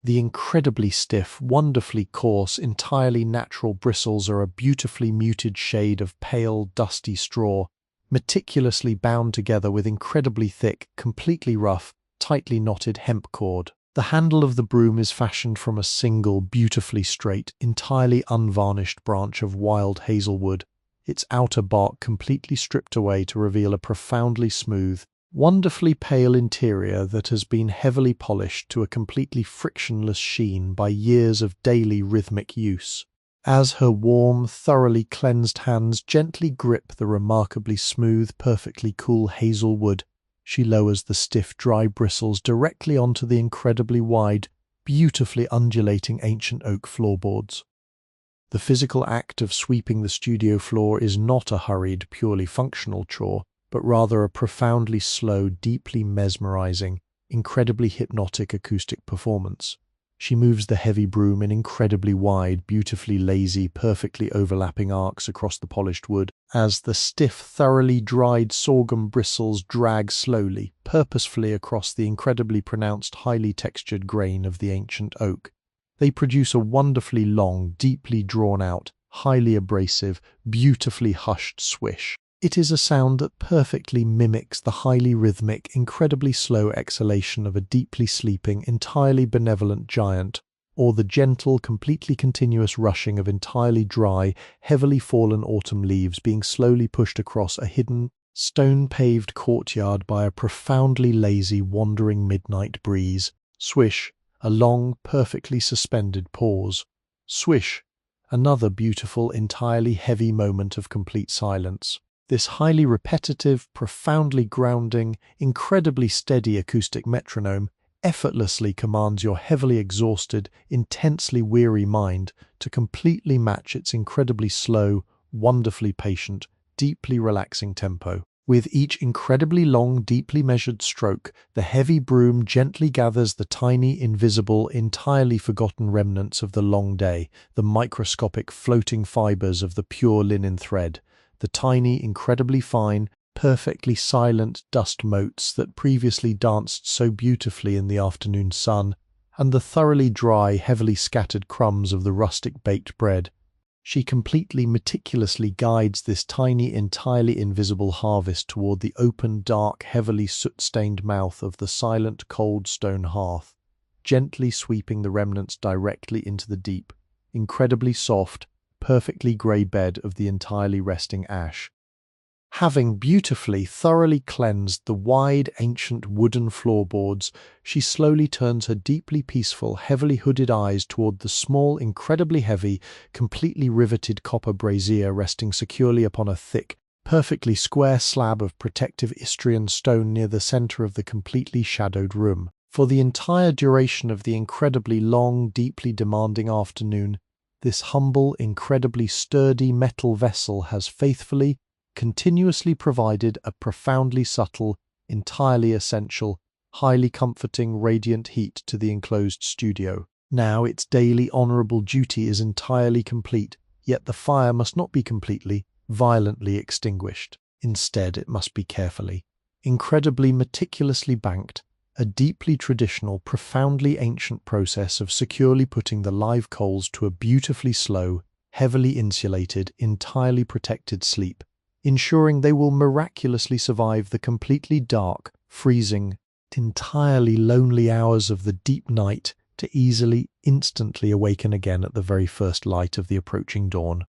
The incredibly stiff, wonderfully coarse, entirely natural bristles are a beautifully muted shade of pale, dusty straw, meticulously bound together with incredibly thick, completely rough, tightly knotted hemp cord. The handle of the broom is fashioned from a single, beautifully straight, entirely unvarnished branch of wild hazelwood, its outer bark completely stripped away to reveal a profoundly smooth, wonderfully pale interior that has been heavily polished to a completely frictionless sheen by years of daily rhythmic use. As her warm, thoroughly cleansed hands gently grip the remarkably smooth, perfectly cool hazel wood, she lowers the stiff, dry bristles directly onto the incredibly wide, beautifully undulating ancient oak floorboards. The physical act of sweeping the studio floor is not a hurried, purely functional chore, but rather a profoundly slow, deeply mesmerizing, incredibly hypnotic acoustic performance. She moves the heavy broom in incredibly wide, beautifully lazy, perfectly overlapping arcs across the polished wood, as the stiff, thoroughly dried sorghum bristles drag slowly, purposefully across the incredibly pronounced, highly textured grain of the ancient oak. They produce a wonderfully long, deeply drawn-out, highly abrasive, beautifully hushed swish. It is a sound that perfectly mimics the highly rhythmic, incredibly slow exhalation of a deeply sleeping, entirely benevolent giant, or the gentle, completely continuous rushing of entirely dry, heavily fallen autumn leaves being slowly pushed across a hidden, stone-paved courtyard by a profoundly lazy, wandering midnight breeze. Swish, a long, perfectly suspended pause. Swish, another beautiful, entirely heavy moment of complete silence. This highly repetitive, profoundly grounding, incredibly steady acoustic metronome effortlessly commands your heavily exhausted, intensely weary mind to completely match its incredibly slow, wonderfully patient, deeply relaxing tempo. With each incredibly long, deeply measured stroke, the heavy broom gently gathers the tiny, invisible, entirely forgotten remnants of the long day, the microscopic floating fibers of the pure linen thread, the tiny, incredibly fine, perfectly silent dust motes that previously danced so beautifully in the afternoon sun, and the thoroughly dry, heavily scattered crumbs of the rustic baked bread. She completely, meticulously guides this tiny, entirely invisible harvest toward the open, dark, heavily soot-stained mouth of the silent, cold stone hearth, gently sweeping the remnants directly into the deep, incredibly soft, perfectly grey bed of the entirely resting ash. Having beautifully, thoroughly cleansed the wide, ancient wooden floorboards, she slowly turns her deeply peaceful, heavily hooded eyes toward the small, incredibly heavy, completely riveted copper brazier resting securely upon a thick, perfectly square slab of protective Istrian stone near the center of the completely shadowed room. For the entire duration of the incredibly long, deeply demanding afternoon, this humble, incredibly sturdy metal vessel has faithfully, continuously provided a profoundly subtle, entirely essential, highly comforting, radiant heat to the enclosed studio. Now its daily honorable duty is entirely complete, yet the fire must not be completely, violently extinguished. Instead, it must be carefully, incredibly meticulously banked, a deeply traditional, profoundly ancient process of securely putting the live coals to a beautifully slow, heavily insulated, entirely protected sleep, ensuring they will miraculously survive the completely dark, freezing, entirely lonely hours of the deep night to easily, instantly awaken again at the very first light of the approaching dawn.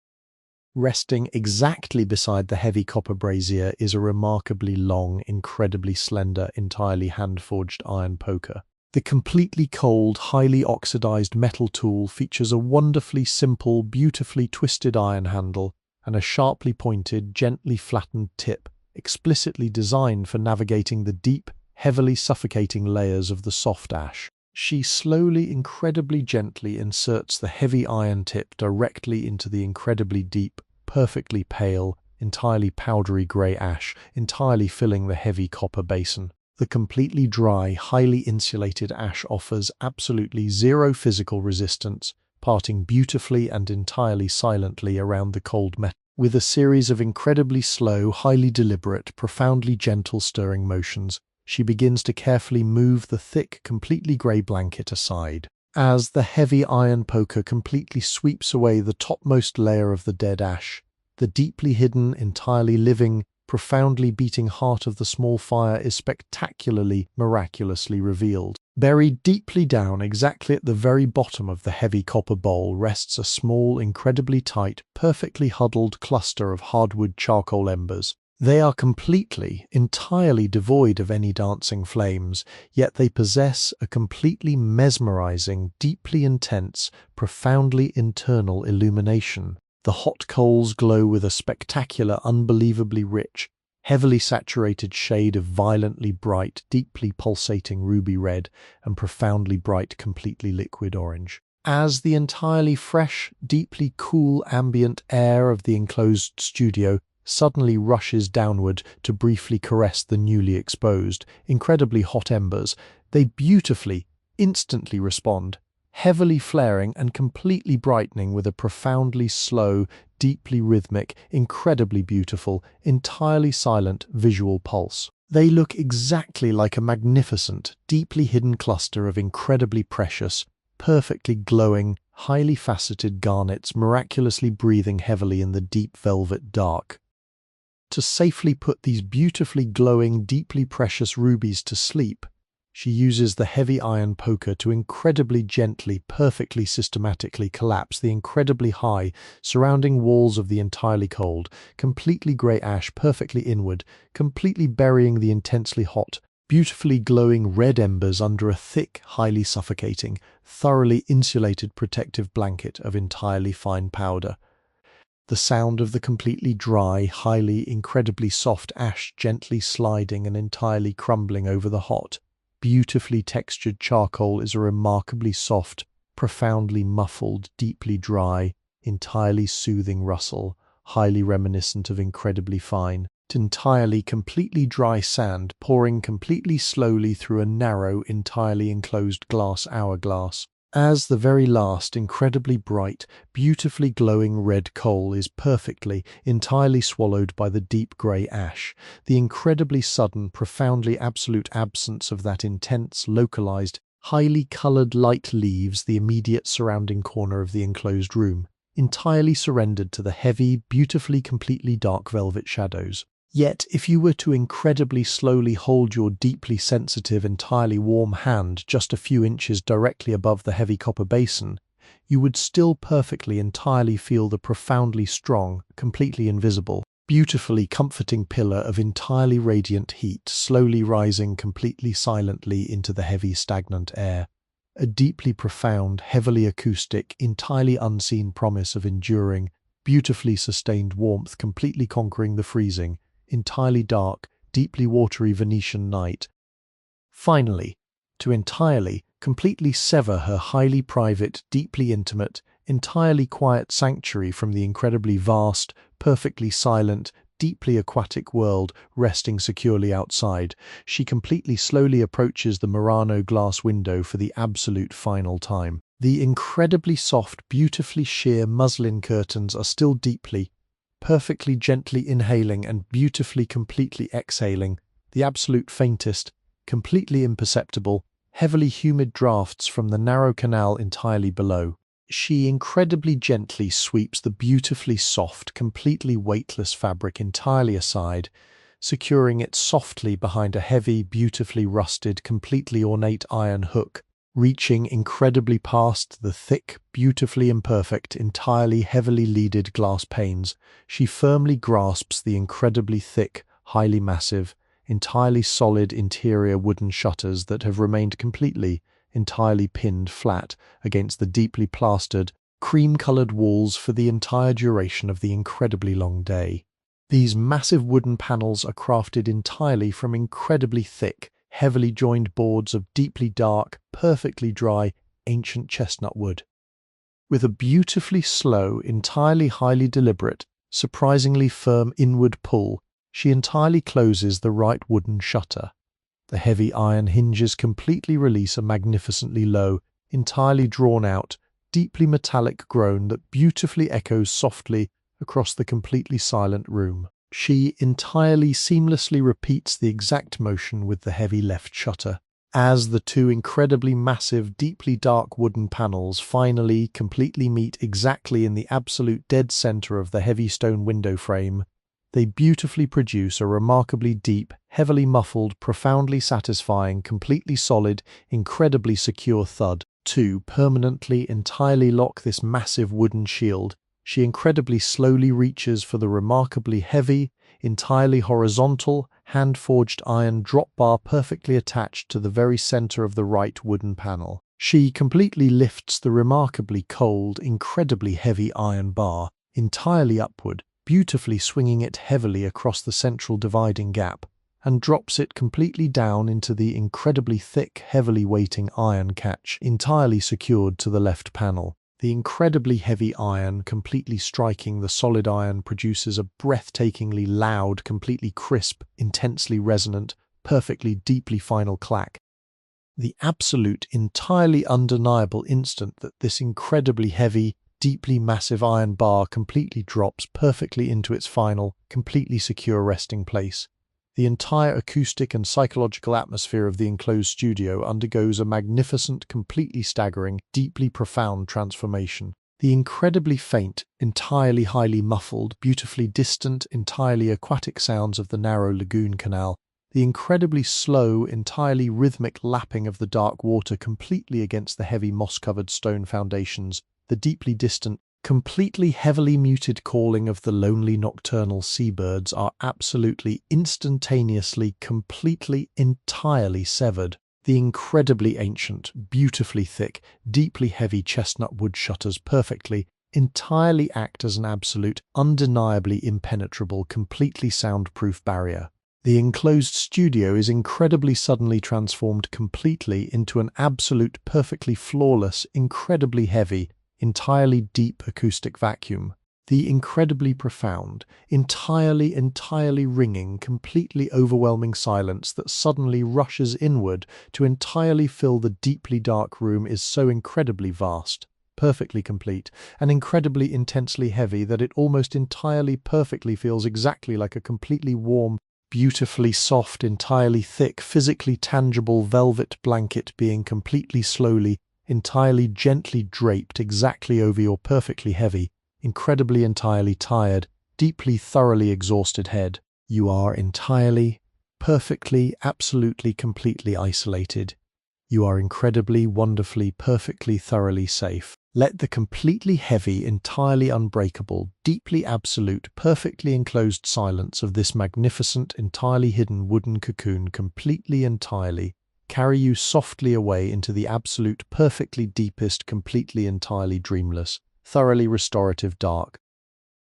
Resting exactly beside the heavy copper brazier is a remarkably long, incredibly slender, entirely hand-forged iron poker. The completely cold, highly oxidized metal tool features a wonderfully simple, beautifully twisted iron handle and a sharply pointed, gently flattened tip, explicitly designed for navigating the deep, heavily suffocating layers of the soft ash. She slowly, incredibly gently inserts the heavy iron tip directly into the incredibly deep, perfectly pale, entirely powdery grey ash, entirely filling the heavy copper basin. The completely dry, highly insulated ash offers absolutely zero physical resistance, parting beautifully and entirely silently around the cold metal, with a series of incredibly slow, highly deliberate, profoundly gentle stirring motions. She begins to carefully move the thick, completely grey blanket aside. As the heavy iron poker completely sweeps away the topmost layer of the dead ash, the deeply hidden, entirely living, profoundly beating heart of the small fire is spectacularly, miraculously revealed. Buried deeply down, exactly at the very bottom of the heavy copper bowl, rests a small, incredibly tight, perfectly huddled cluster of hardwood charcoal embers. They are completely, entirely devoid of any dancing flames, yet they possess a completely mesmerizing, deeply intense, profoundly internal illumination. The hot coals glow with a spectacular, unbelievably rich, heavily saturated shade of violently bright, deeply pulsating ruby red and profoundly bright, completely liquid orange. As the entirely fresh, deeply cool ambient air of the enclosed studio suddenly rushes downward to briefly caress the newly exposed, incredibly hot embers, they beautifully, instantly respond, heavily flaring and completely brightening with a profoundly slow, deeply rhythmic, incredibly beautiful, entirely silent visual pulse. They look exactly like a magnificent, deeply hidden cluster of incredibly precious, perfectly glowing, highly faceted garnets miraculously breathing heavily in the deep velvet dark. To safely put these beautifully glowing, deeply precious rubies to sleep, she uses the heavy iron poker to incredibly gently, perfectly systematically collapse the incredibly high, surrounding walls of the entirely cold, completely grey ash perfectly inward, completely burying the intensely hot, beautifully glowing red embers under a thick, highly suffocating, thoroughly insulated protective blanket of entirely fine powder. The sound of the completely dry, highly, incredibly soft ash gently sliding and entirely crumbling over the hot, beautifully textured charcoal is a remarkably soft, profoundly muffled, deeply dry, entirely soothing rustle, highly reminiscent of incredibly fine, entirely completely dry sand pouring completely slowly through a narrow, entirely enclosed glass hourglass. As the very last incredibly bright, beautifully glowing red coal is perfectly, entirely swallowed by the deep grey ash, the incredibly sudden, profoundly absolute absence of that intense, localized, highly coloured light leaves the immediate surrounding corner of the enclosed room, entirely surrendered to the heavy, beautifully completely dark velvet shadows. Yet, if you were to incredibly slowly hold your deeply sensitive, entirely warm hand just a few inches directly above the heavy copper basin, you would still perfectly, entirely feel the profoundly strong, completely invisible, beautifully comforting pillar of entirely radiant heat slowly rising completely silently into the heavy, stagnant air. A deeply profound, heavily acoustic, entirely unseen promise of enduring, beautifully sustained warmth completely conquering the freezing, entirely dark, deeply watery Venetian night. Finally, to entirely, completely sever her highly private, deeply intimate, entirely quiet sanctuary from the incredibly vast, perfectly silent, deeply aquatic world resting securely outside, she completely slowly approaches the Murano glass window for the absolute final time. The incredibly soft, beautifully sheer muslin curtains are still deeply, perfectly gently inhaling and beautifully completely exhaling, the absolute faintest, completely imperceptible, heavily humid draughts from the narrow canal entirely below. She incredibly gently sweeps the beautifully soft, completely weightless fabric entirely aside, securing it softly behind a heavy, beautifully rusted, completely ornate iron hook. Reaching incredibly past the thick, beautifully imperfect, entirely heavily leaded glass panes, she firmly grasps the incredibly thick, highly massive, entirely solid interior wooden shutters that have remained completely, entirely pinned flat against the deeply plastered, cream-coloured walls for the entire duration of the incredibly long day. These massive wooden panels are crafted entirely from incredibly thick, heavily joined boards of deeply dark, perfectly dry, ancient chestnut wood. With a beautifully slow, entirely highly deliberate, surprisingly firm inward pull, she entirely closes the right wooden shutter. The heavy iron hinges completely release a magnificently low, entirely drawn out, deeply metallic groan that beautifully echoes softly across the completely silent room. She entirely seamlessly repeats the exact motion with the heavy left shutter. As the two incredibly massive, deeply dark wooden panels finally completely meet exactly in the absolute dead center of the heavy stone window frame, they beautifully produce a remarkably deep, heavily muffled, profoundly satisfying, completely solid, incredibly secure thud. To permanently, entirely lock this massive wooden shield, she incredibly slowly reaches for the remarkably heavy, entirely horizontal, hand-forged iron drop bar perfectly attached to the very center of the right wooden panel. She completely lifts the remarkably cold, incredibly heavy iron bar entirely upward, beautifully swinging it heavily across the central dividing gap, and drops it completely down into the incredibly thick, heavily weighting iron catch entirely secured to the left panel. The incredibly heavy iron completely striking the solid iron produces a breathtakingly loud, completely crisp, intensely resonant, perfectly deeply final clack. The absolute, entirely undeniable instant that this incredibly heavy, deeply massive iron bar completely drops perfectly into its final, completely secure resting place, the entire acoustic and psychological atmosphere of the enclosed studio undergoes a magnificent, completely staggering, deeply profound transformation. The incredibly faint, entirely highly muffled, beautifully distant, entirely aquatic sounds of the narrow lagoon canal, the incredibly slow, entirely rhythmic lapping of the dark water completely against the heavy moss-covered stone foundations, the deeply distant, completely heavily muted calling of the lonely nocturnal seabirds are absolutely, instantaneously, completely, entirely severed. The incredibly ancient, beautifully thick, deeply heavy chestnut wood shutters perfectly, entirely act as an absolute, undeniably impenetrable, completely soundproof barrier. The enclosed studio is incredibly suddenly transformed completely into an absolute, perfectly flawless, incredibly heavy, entirely deep acoustic vacuum. The incredibly profound, entirely ringing, completely overwhelming silence that suddenly rushes inward to entirely fill the deeply dark room is so incredibly vast, perfectly complete, and incredibly intensely heavy that it almost entirely perfectly feels exactly like a completely warm, beautifully soft, entirely thick, physically tangible velvet blanket being completely slowly, entirely gently draped exactly over your perfectly heavy, incredibly entirely tired, deeply thoroughly exhausted head. You are entirely, perfectly, absolutely, completely isolated. You are incredibly, wonderfully, perfectly, thoroughly safe. Let the completely heavy, entirely unbreakable, deeply absolute, perfectly enclosed silence of this magnificent, entirely hidden wooden cocoon completely entirely carry you softly away into the absolute, perfectly deepest, completely entirely dreamless, thoroughly restorative dark.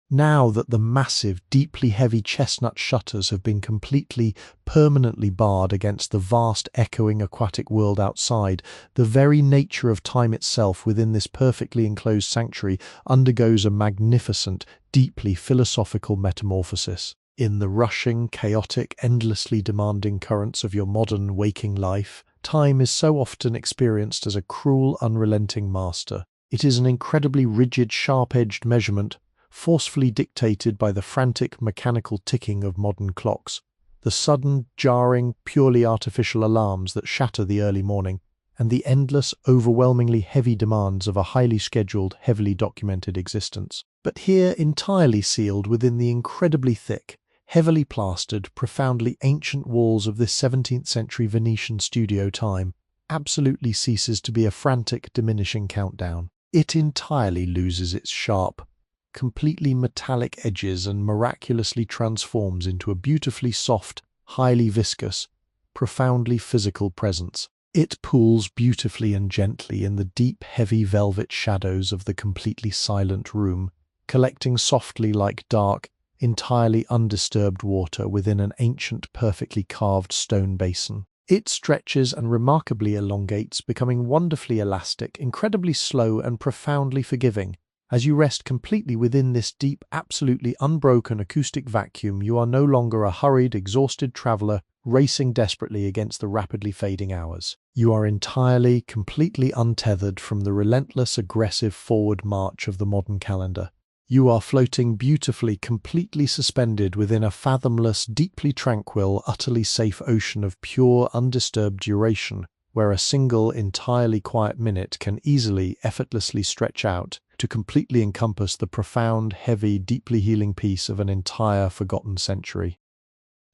Now that the massive, deeply heavy chestnut shutters have been completely, permanently barred against the vast, echoing aquatic world outside, the very nature of time itself within this perfectly enclosed sanctuary undergoes a magnificent, deeply philosophical metamorphosis. In the rushing, chaotic, endlessly demanding currents of your modern waking life, time is so often experienced as a cruel, unrelenting master. It is an incredibly rigid, sharp-edged measurement, forcefully dictated by the frantic, mechanical ticking of modern clocks, the sudden, jarring, purely artificial alarms that shatter the early morning, and the endless, overwhelmingly heavy demands of a highly scheduled, heavily documented existence. But here entirely sealed within the incredibly thick, heavily plastered, profoundly ancient walls of this 17th-century Venetian studio time absolutely ceases to be a frantic, diminishing countdown. It entirely loses its sharp, completely metallic edges and miraculously transforms into a beautifully soft, highly viscous, profoundly physical presence. It pools beautifully and gently in the deep, heavy velvet shadows of the completely silent room, collecting softly like dark, entirely undisturbed water within an ancient, perfectly carved stone basin. It stretches and remarkably elongates, becoming wonderfully elastic, incredibly slow and profoundly forgiving. As you rest completely within this deep, absolutely unbroken acoustic vacuum, you are no longer a hurried, exhausted traveler racing desperately against the rapidly fading hours. You are entirely, completely untethered from the relentless, aggressive forward march of the modern calendar. You are floating beautifully, completely suspended within a fathomless, deeply tranquil, utterly safe ocean of pure, undisturbed duration, where a single, entirely quiet minute can easily, effortlessly stretch out to completely encompass the profound, heavy, deeply healing peace of an entire forgotten century.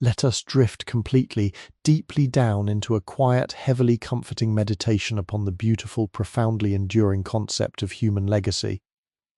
Let us drift completely, deeply down into a quiet, heavily comforting meditation upon the beautiful, profoundly enduring concept of human legacy.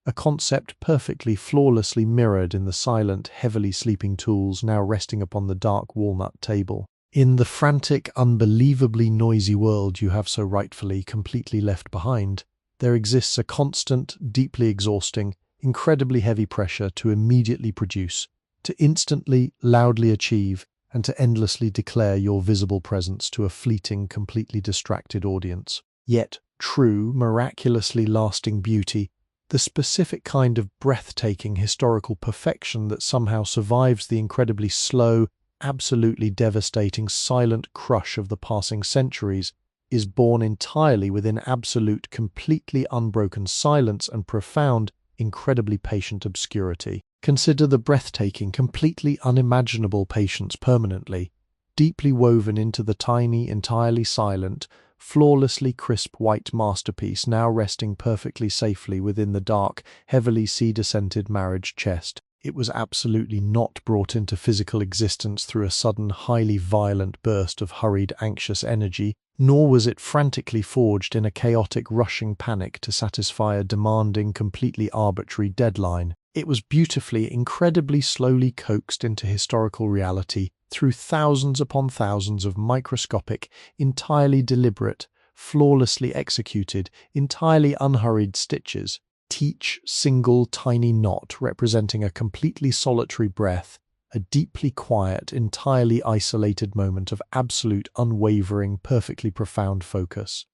A concept perfectly, flawlessly mirrored in the silent, heavily sleeping tools now resting upon the dark walnut table. In the frantic, unbelievably noisy world you have so rightfully, completely left behind, there exists a constant, deeply exhausting, incredibly heavy pressure to immediately produce, to instantly, loudly achieve, and to endlessly declare your visible presence to a fleeting, completely distracted audience. Yet, true, miraculously lasting beauty, the specific kind of breathtaking historical perfection that somehow survives the incredibly slow, absolutely devastating, silent crush of the passing centuries, is born entirely within absolute, completely unbroken silence and profound, incredibly patient obscurity. Consider the breathtaking, completely unimaginable patience permanently, deeply woven into the tiny, entirely silent, flawlessly crisp white masterpiece now resting perfectly safely within the dark, heavily sea-descended marriage chest. It was absolutely not brought into physical existence through a sudden, highly violent burst of hurried, anxious energy, nor was it frantically forged in a chaotic, rushing panic to satisfy a demanding, completely arbitrary deadline. It was beautifully, incredibly slowly coaxed into historical reality through thousands upon thousands of microscopic, entirely deliberate, flawlessly executed, entirely unhurried stitches. Each single tiny knot representing a completely solitary breath, a deeply quiet, entirely isolated moment of absolute, unwavering, perfectly profound focus.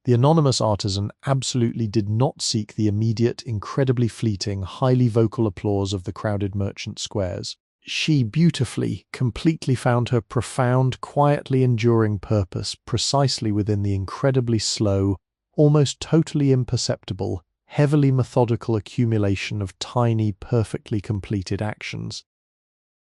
The anonymous artisan absolutely did not seek the immediate, incredibly fleeting, highly vocal applause of the crowded merchant squares. She beautifully, completely found her profound, quietly enduring purpose precisely within the incredibly slow, almost totally imperceptible, heavily methodical accumulation of tiny, perfectly completed actions.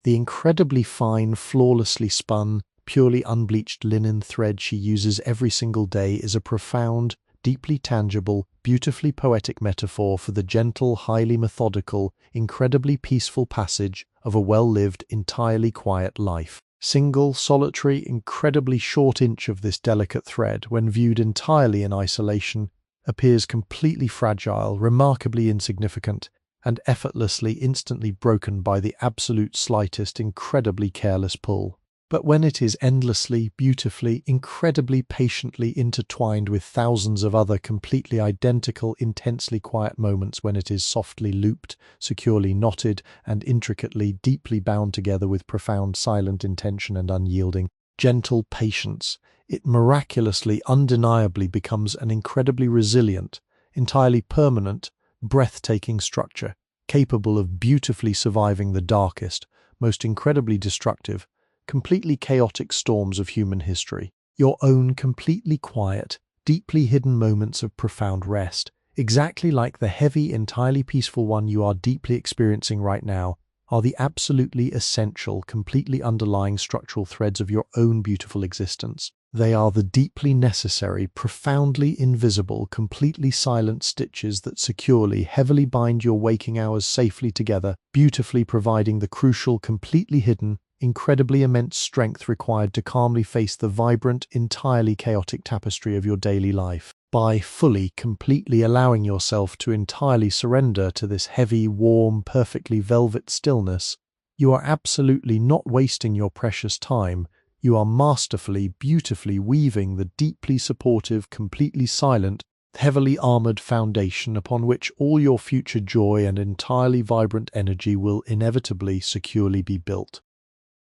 The incredibly fine, flawlessly spun, purely unbleached linen thread she uses every single day is a profound, deeply tangible, beautifully poetic metaphor for the gentle, highly methodical, incredibly peaceful passage of a well-lived, entirely quiet life. Single, solitary, incredibly short inch of this delicate thread, when viewed entirely in isolation, appears completely fragile, remarkably insignificant, and effortlessly, instantly broken by the absolute slightest, incredibly careless pull. But when it is endlessly, beautifully, incredibly patiently intertwined with thousands of other completely identical, intensely quiet moments when it is softly looped, securely knotted, and intricately, deeply bound together with profound silent intention and unyielding, gentle patience, it miraculously, undeniably becomes an incredibly resilient, entirely permanent, breathtaking structure, capable of beautifully surviving the darkest, most incredibly destructive, completely chaotic storms of human history. Your own completely quiet, deeply hidden moments of profound rest, exactly like the heavy, entirely peaceful one you are deeply experiencing right now, are the absolutely essential, completely underlying structural threads of your own beautiful existence. They are the deeply necessary, profoundly invisible, completely silent stitches that securely, heavily bind your waking hours safely together, beautifully providing the crucial, completely hidden, incredibly immense strength required to calmly face the vibrant, entirely chaotic tapestry of your daily life. By fully, completely allowing yourself to entirely surrender to this heavy, warm, perfectly velvet stillness, you are absolutely not wasting your precious time. You are masterfully, beautifully weaving the deeply supportive, completely silent, heavily armored foundation upon which all your future joy and entirely vibrant energy will inevitably, securely be built.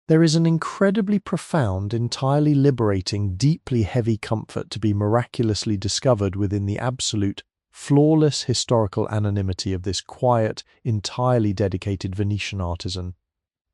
There is an incredibly profound, entirely liberating, deeply heavy comfort to be miraculously discovered within the absolute, flawless historical anonymity of this quiet, entirely dedicated Venetian artisan.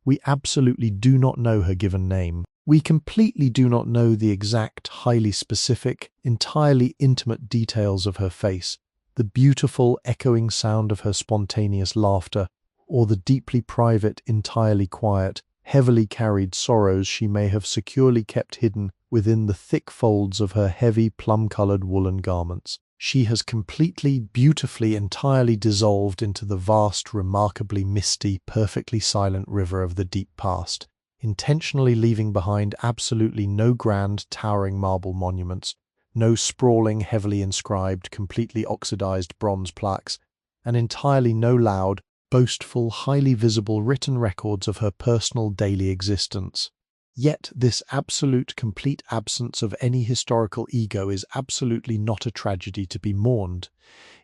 We absolutely do not know her given name. We completely do not know the exact, highly specific, entirely intimate details of her face, the beautiful, echoing sound of her spontaneous laughter, or the deeply private, entirely quiet, heavily carried sorrows she may have securely kept hidden within the thick folds of her heavy, plum-colored woolen garments. She has completely, beautifully, entirely dissolved into the vast, remarkably misty, perfectly silent river of the deep past, intentionally leaving behind absolutely no grand, towering marble monuments, no sprawling, heavily inscribed, completely oxidized bronze plaques, and entirely no loud, boastful, highly visible written records of her personal daily existence. Yet this absolute, complete absence of any historical ego is absolutely not a tragedy to be mourned.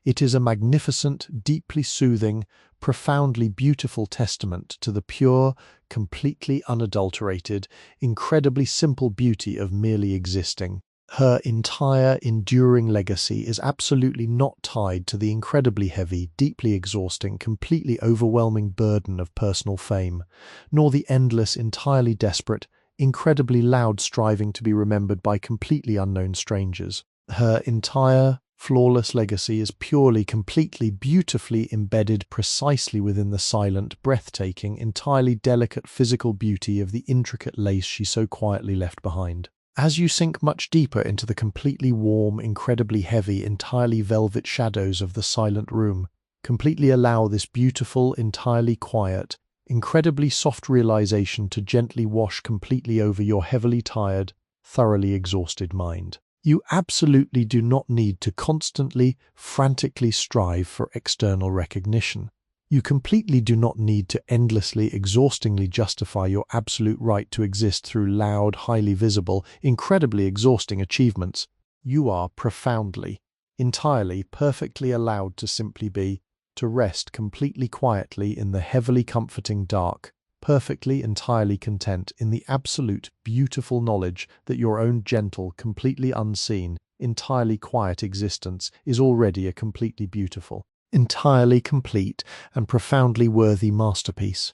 It is a magnificent, deeply soothing, profoundly beautiful testament to the pure, completely unadulterated, incredibly simple beauty of merely existing. Her entire, enduring legacy is absolutely not tied to the incredibly heavy, deeply exhausting, completely overwhelming burden of personal fame, nor the endless, entirely desperate, incredibly loud striving to be remembered by completely unknown strangers. Her entire, flawless legacy is purely, completely, beautifully embedded precisely within the silent, breathtaking, entirely delicate physical beauty of the intricate lace she so quietly left behind. As you sink much deeper into the completely warm, incredibly heavy, entirely velvet shadows of the silent room, completely allow this beautiful, entirely quiet, incredibly soft realization to gently wash completely over your heavily tired, thoroughly exhausted mind. You absolutely do not need to constantly, frantically strive for external recognition. You completely do not need to endlessly, exhaustingly justify your absolute right to exist through loud, highly visible, incredibly exhausting achievements. You are profoundly, entirely, perfectly allowed to simply be, to rest completely quietly in the heavily comforting dark, perfectly, entirely content in the absolute, beautiful knowledge that your own gentle, completely unseen, entirely quiet existence is already a completely beautiful, entirely complete and profoundly worthy masterpiece.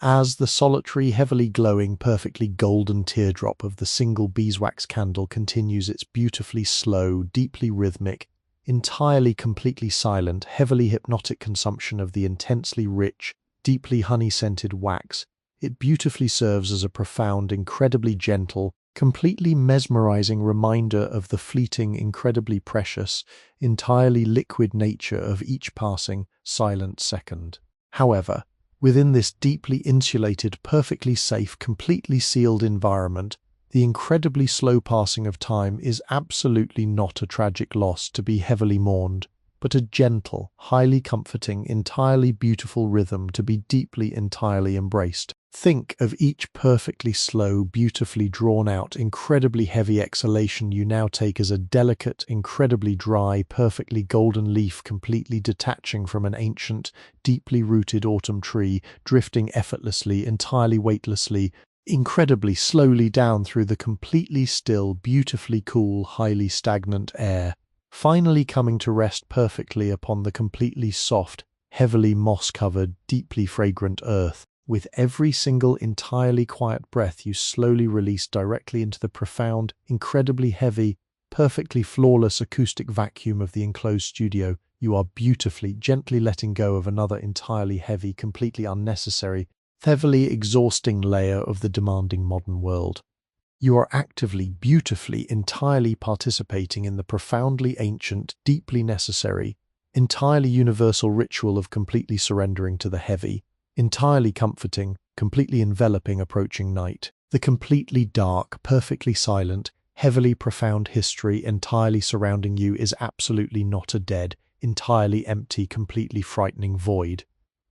As the solitary, heavily glowing, perfectly golden teardrop of the single beeswax candle continues its beautifully slow, deeply rhythmic, entirely completely silent, heavily hypnotic consumption of the intensely rich, deeply honey-scented wax, it beautifully serves as a profound, incredibly gentle, completely mesmerizing reminder of the fleeting, incredibly precious, entirely liquid nature of each passing, silent second. However, within this deeply insulated, perfectly safe, completely sealed environment, the incredibly slow passing of time is absolutely not a tragic loss to be heavily mourned, but a gentle, highly comforting, entirely beautiful rhythm to be deeply, entirely embraced. Think of each perfectly slow, beautifully drawn out, incredibly heavy exhalation you now take as a delicate, incredibly dry, perfectly golden leaf completely detaching from an ancient, deeply rooted autumn tree, drifting effortlessly, entirely weightlessly, incredibly slowly down through the completely still, beautifully cool, highly stagnant air, finally coming to rest perfectly upon the completely soft, heavily moss-covered, deeply fragrant earth. With every single entirely quiet breath you slowly release directly into the profound, incredibly heavy, perfectly flawless acoustic vacuum of the enclosed studio, you are beautifully, gently letting go of another entirely heavy, completely unnecessary, heavily exhausting layer of the demanding modern world. You are actively, beautifully, entirely participating in the profoundly ancient, deeply necessary, entirely universal ritual of completely surrendering to the heavy, entirely comforting, completely enveloping approaching night. The completely dark, perfectly silent, heavily profound history entirely surrounding you is absolutely not a dead, entirely empty, completely frightening void.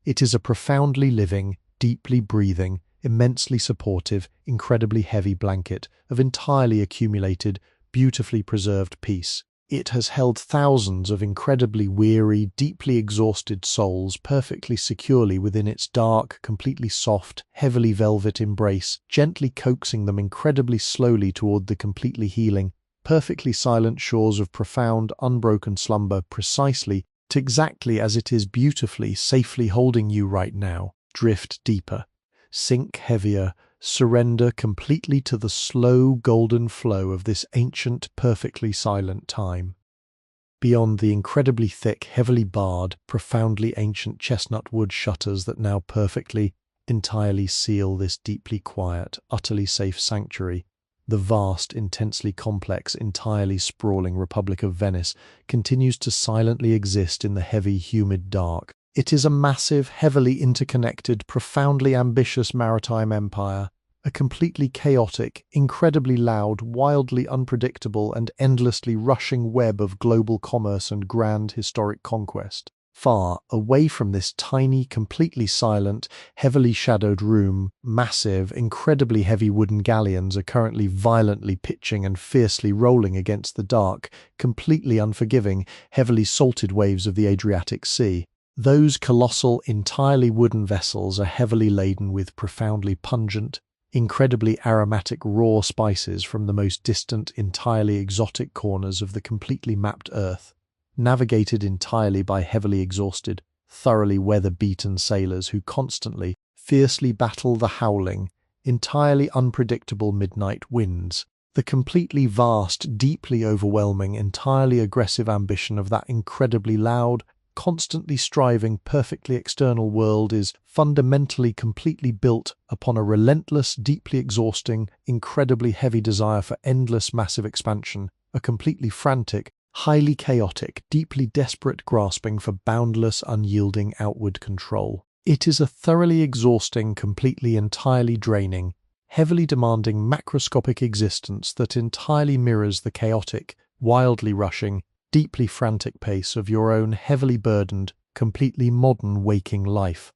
It is a profoundly living, deeply breathing, immensely supportive, incredibly heavy blanket of entirely accumulated, beautifully preserved peace. It has held thousands of incredibly weary, deeply exhausted souls perfectly securely within its dark, completely soft, heavily velvet embrace, gently coaxing them incredibly slowly toward the completely healing, perfectly silent shores of profound, unbroken slumber precisely to exactly as it is beautifully, safely holding you right now. Drift deeper, sink heavier, surrender completely to the slow, golden flow of this ancient, perfectly silent time. Beyond the incredibly thick, heavily barred, profoundly ancient chestnut wood shutters that now perfectly, entirely seal this deeply quiet, utterly safe sanctuary, the vast, intensely complex, entirely sprawling Republic of Venice continues to silently exist in the heavy, humid dark. It is a massive, heavily interconnected, profoundly ambitious maritime empire, a completely chaotic, incredibly loud, wildly unpredictable, and endlessly rushing web of global commerce and grand historic conquest. Far away from this tiny, completely silent, heavily shadowed room, massive, incredibly heavy wooden galleons are currently violently pitching and fiercely rolling against the dark, completely unforgiving, heavily salted waves of the Adriatic Sea. Those colossal, entirely wooden vessels are heavily laden with profoundly pungent, incredibly aromatic raw spices from the most distant, entirely exotic corners of the completely mapped earth, navigated entirely by heavily exhausted, thoroughly weather-beaten sailors who constantly, fiercely battle the howling, entirely unpredictable midnight winds. The completely vast, deeply overwhelming, entirely aggressive ambition of that incredibly loud, constantly striving, perfectly external world is fundamentally completely built upon a relentless, deeply exhausting, incredibly heavy desire for endless massive expansion, a completely frantic, highly chaotic, deeply desperate grasping for boundless, unyielding outward control. It is a thoroughly exhausting, completely entirely draining, heavily demanding macroscopic existence that entirely mirrors the chaotic, wildly rushing, deeply frantic pace of your own heavily burdened, completely modern waking life.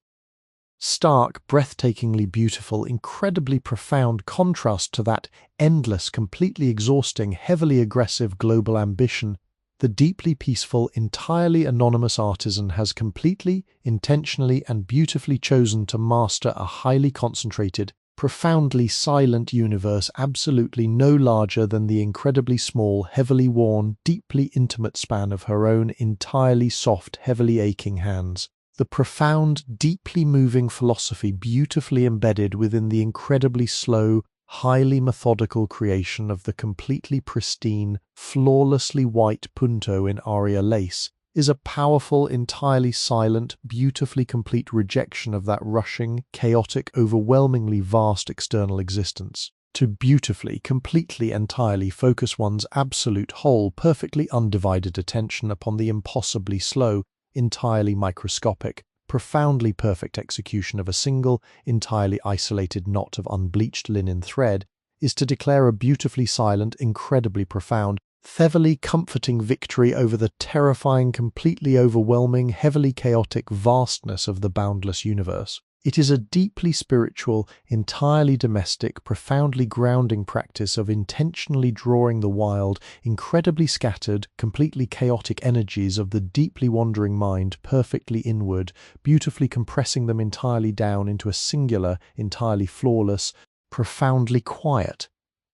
Stark, breathtakingly beautiful, incredibly profound contrast to that endless, completely exhausting, heavily aggressive global ambition, the deeply peaceful, entirely anonymous artisan has completely, intentionally, and beautifully chosen to master a highly concentrated, profoundly silent universe absolutely no larger than the incredibly small, heavily worn, deeply intimate span of her own entirely soft, heavily aching hands. The profound, deeply moving philosophy beautifully embedded within the incredibly slow, highly methodical creation of the completely pristine, flawlessly white Punto in Aria lace is a powerful, entirely silent, beautifully complete rejection of that rushing, chaotic, overwhelmingly vast external existence. To beautifully, completely, entirely focus one's absolute whole, perfectly undivided attention upon the impossibly slow, entirely microscopic, profoundly perfect execution of a single, entirely isolated knot of unbleached linen thread is to declare a beautifully silent, incredibly profound, heavily comforting victory over the terrifying, completely overwhelming, heavily chaotic vastness of the boundless universe. It is a deeply spiritual, entirely domestic, profoundly grounding practice of intentionally drawing the wild, incredibly scattered, completely chaotic energies of the deeply wandering mind perfectly inward, beautifully compressing them entirely down into a singular, entirely flawless, profoundly quiet,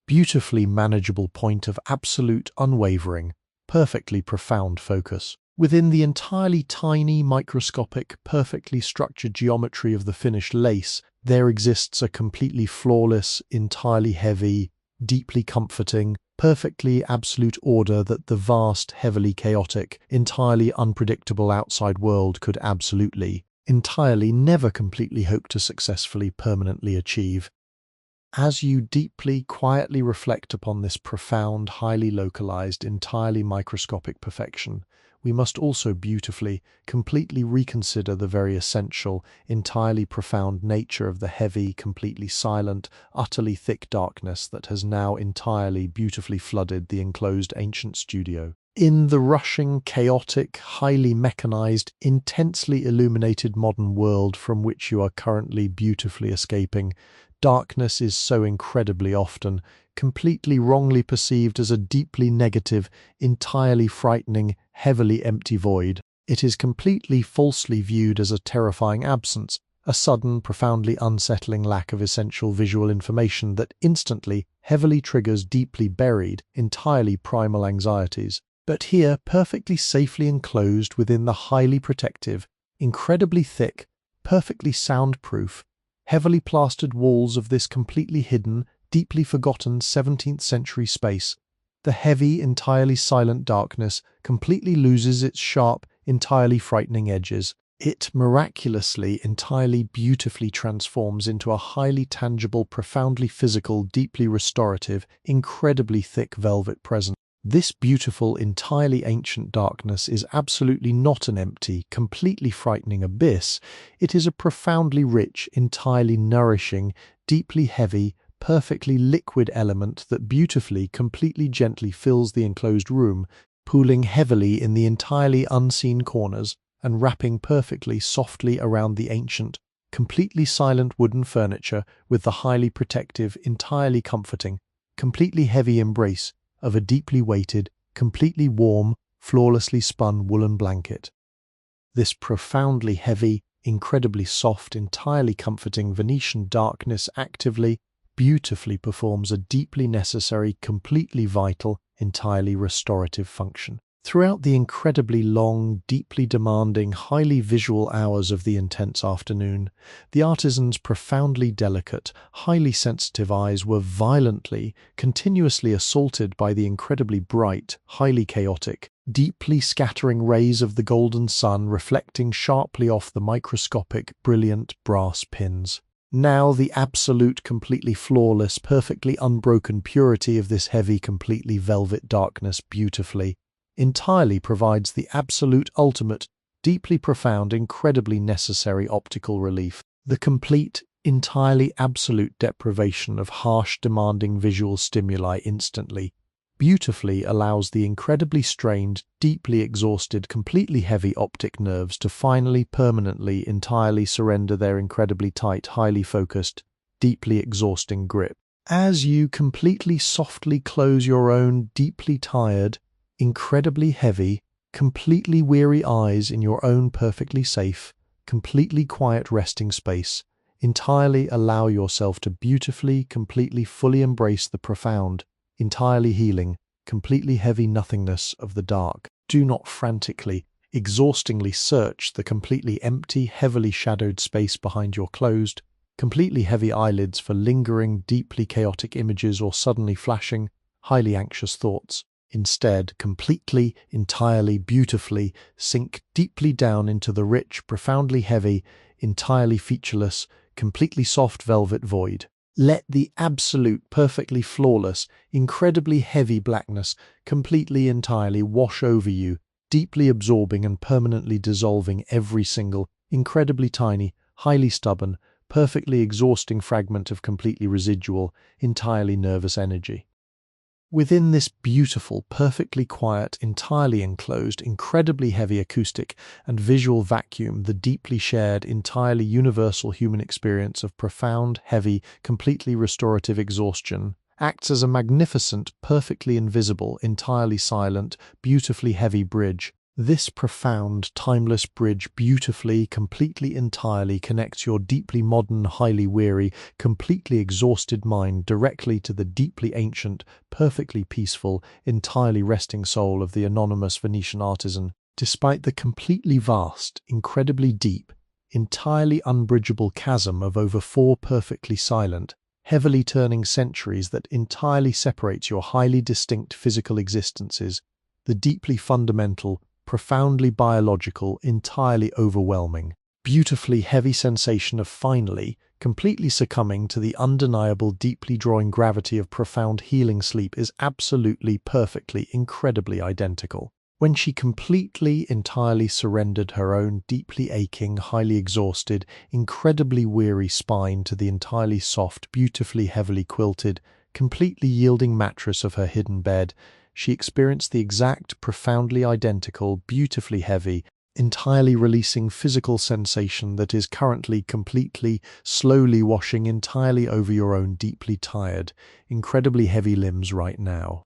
beautifully manageable point of absolute, unwavering, perfectly profound focus. Within the entirely tiny, microscopic, perfectly structured geometry of the finished lace, there exists a completely flawless, entirely heavy, deeply comforting, perfectly absolute order that the vast, heavily chaotic, entirely unpredictable outside world could absolutely, entirely never completely hope to successfully, permanently achieve. As you deeply, quietly reflect upon this profound, highly localized, entirely microscopic perfection, we must also beautifully, completely reconsider the very essential, entirely profound nature of the heavy, completely silent, utterly thick darkness that has now entirely, beautifully flooded the enclosed ancient studio. In the rushing, chaotic, highly mechanized, intensely illuminated modern world from which you are currently beautifully escaping, darkness is so incredibly often completely wrongly perceived as a deeply negative, entirely frightening, heavily empty void. It is completely falsely viewed as a terrifying absence, a sudden, profoundly unsettling lack of essential visual information that instantly, heavily triggers deeply buried, entirely primal anxieties. But here, perfectly safely enclosed within the highly protective, incredibly thick, perfectly soundproof, heavily plastered walls of this completely hidden, deeply forgotten 17th-century space, the heavy, entirely silent darkness completely loses its sharp, entirely frightening edges. It miraculously, entirely beautifully transforms into a highly tangible, profoundly physical, deeply restorative, incredibly thick velvet presence. This beautiful, entirely ancient darkness is absolutely not an empty, completely frightening abyss. It is a profoundly rich, entirely nourishing, deeply heavy, perfectly liquid element that beautifully, completely gently fills the enclosed room, pooling heavily in the entirely unseen corners and wrapping perfectly softly around the ancient, completely silent wooden furniture with the highly protective, entirely comforting, completely heavy embrace of a deeply weighted, completely warm, flawlessly spun woolen blanket. This profoundly heavy, incredibly soft, entirely comforting Venetian darkness actively, beautifully performs a deeply necessary, completely vital, entirely restorative function. Throughout the incredibly long, deeply demanding, highly visual hours of the intense afternoon, the artisan's profoundly delicate, highly sensitive eyes were violently, continuously assaulted by the incredibly bright, highly chaotic, deeply scattering rays of the golden sun reflecting sharply off the microscopic, brilliant brass pins. Now the absolute, completely flawless, perfectly unbroken purity of this heavy, completely velvet darkness beautifully, entirely provides the absolute, ultimate, deeply profound, incredibly necessary optical relief. The complete, entirely absolute deprivation of harsh, demanding visual stimuli instantly, beautifully allows the incredibly strained, deeply exhausted, completely heavy optic nerves to finally, permanently, entirely surrender their incredibly tight, highly focused, deeply exhausting grip. As you completely softly close your own deeply tired, incredibly heavy, completely weary eyes in your own perfectly safe, completely quiet resting space, entirely allow yourself to beautifully, completely, fully embrace the profound, entirely healing, completely heavy nothingness of the dark. Do not frantically, exhaustingly search the completely empty, heavily shadowed space behind your closed, completely heavy eyelids for lingering, deeply chaotic images or suddenly flashing, highly anxious thoughts. Instead, completely, entirely, beautifully sink deeply down into the rich, profoundly heavy, entirely featureless, completely soft velvet void. Let the absolute, perfectly flawless, incredibly heavy blackness completely, entirely wash over you, deeply absorbing and permanently dissolving every single, incredibly tiny, highly stubborn, perfectly exhausting fragment of completely residual, entirely nervous energy. Within this beautiful, perfectly quiet, entirely enclosed, incredibly heavy acoustic and visual vacuum, the deeply shared, entirely universal human experience of profound, heavy, completely restorative exhaustion acts as a magnificent, perfectly invisible, entirely silent, beautifully heavy bridge. This profound, timeless bridge beautifully, completely, entirely connects your deeply modern, highly weary, completely exhausted mind directly to the deeply ancient, perfectly peaceful, entirely resting soul of the anonymous Venetian artisan. Despite the completely vast, incredibly deep, entirely unbridgeable chasm of over 4 perfectly silent, heavily turning centuries that entirely separates your highly distinct physical existences, the deeply fundamental, profoundly biological, entirely overwhelming, beautifully heavy sensation of finally, completely succumbing to the undeniable, deeply drawing gravity of profound healing sleep, is absolutely, perfectly, incredibly identical. When she completely, entirely surrendered her own deeply aching, highly exhausted, incredibly weary spine to the entirely soft, beautifully heavily quilted, completely yielding mattress of her hidden bed, she experienced the exact, profoundly identical, beautifully heavy, entirely releasing physical sensation that is currently completely, slowly washing entirely over your own deeply tired, incredibly heavy limbs right now.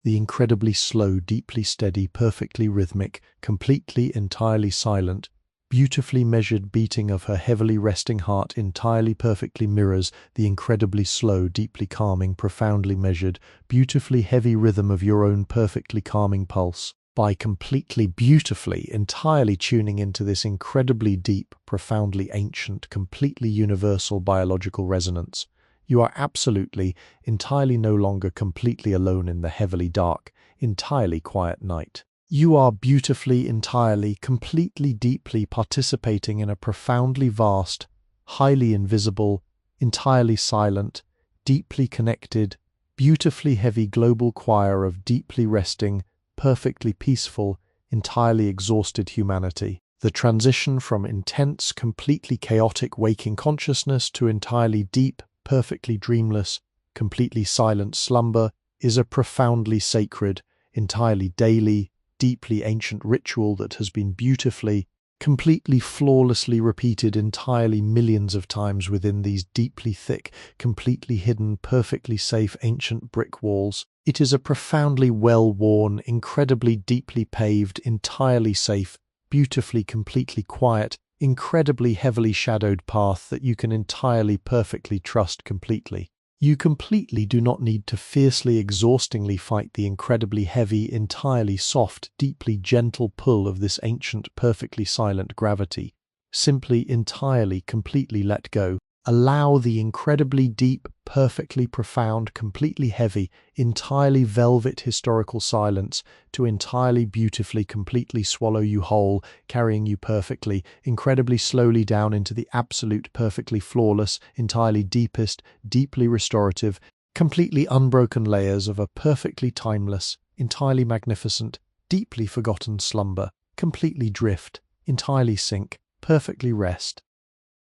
The incredibly slow, deeply steady, perfectly rhythmic, completely, entirely silent, beautifully measured beating of her heavily resting heart entirely perfectly mirrors the incredibly slow, deeply calming, profoundly measured, beautifully heavy rhythm of your own perfectly calming pulse. By completely, beautifully, entirely tuning into this incredibly deep, profoundly ancient, completely universal biological resonance, you are absolutely, entirely no longer completely alone in the heavily dark, entirely quiet night. You are beautifully, entirely, completely, deeply participating in a profoundly vast, highly invisible, entirely silent, deeply connected, beautifully heavy global choir of deeply resting, perfectly peaceful, entirely exhausted humanity. The transition from intense, completely chaotic waking consciousness to entirely deep, perfectly dreamless, completely silent slumber is a profoundly sacred, entirely daily, deeply ancient ritual that has been beautifully, completely flawlessly repeated entirely millions of times within these deeply thick, completely hidden, perfectly safe ancient brick walls. It is a profoundly well-worn, incredibly deeply paved, entirely safe, beautifully, completely quiet, incredibly heavily shadowed path that you can entirely perfectly trust completely. You completely do not need to fiercely, exhaustingly fight the incredibly heavy, entirely soft, deeply gentle pull of this ancient, perfectly silent gravity. Simply, entirely, completely let go. Allow the incredibly deep, perfectly profound, completely heavy, entirely velvet historical silence to entirely beautifully, completely swallow you whole, carrying you perfectly, incredibly slowly down into the absolute, perfectly flawless, entirely deepest, deeply restorative, completely unbroken layers of a perfectly timeless, entirely magnificent, deeply forgotten slumber, completely drift, entirely sink, perfectly rest.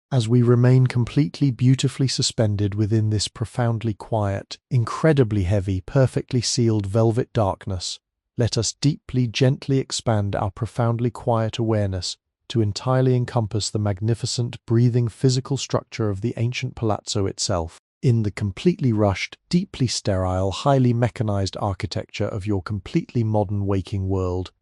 As we remain completely beautifully suspended within this profoundly quiet, incredibly heavy, perfectly sealed velvet darkness, let us deeply, gently expand our profoundly quiet awareness to entirely encompass the magnificent, breathing physical structure of the ancient palazzo itself, in the completely rushed, deeply sterile, highly mechanized architecture of your completely modern waking world.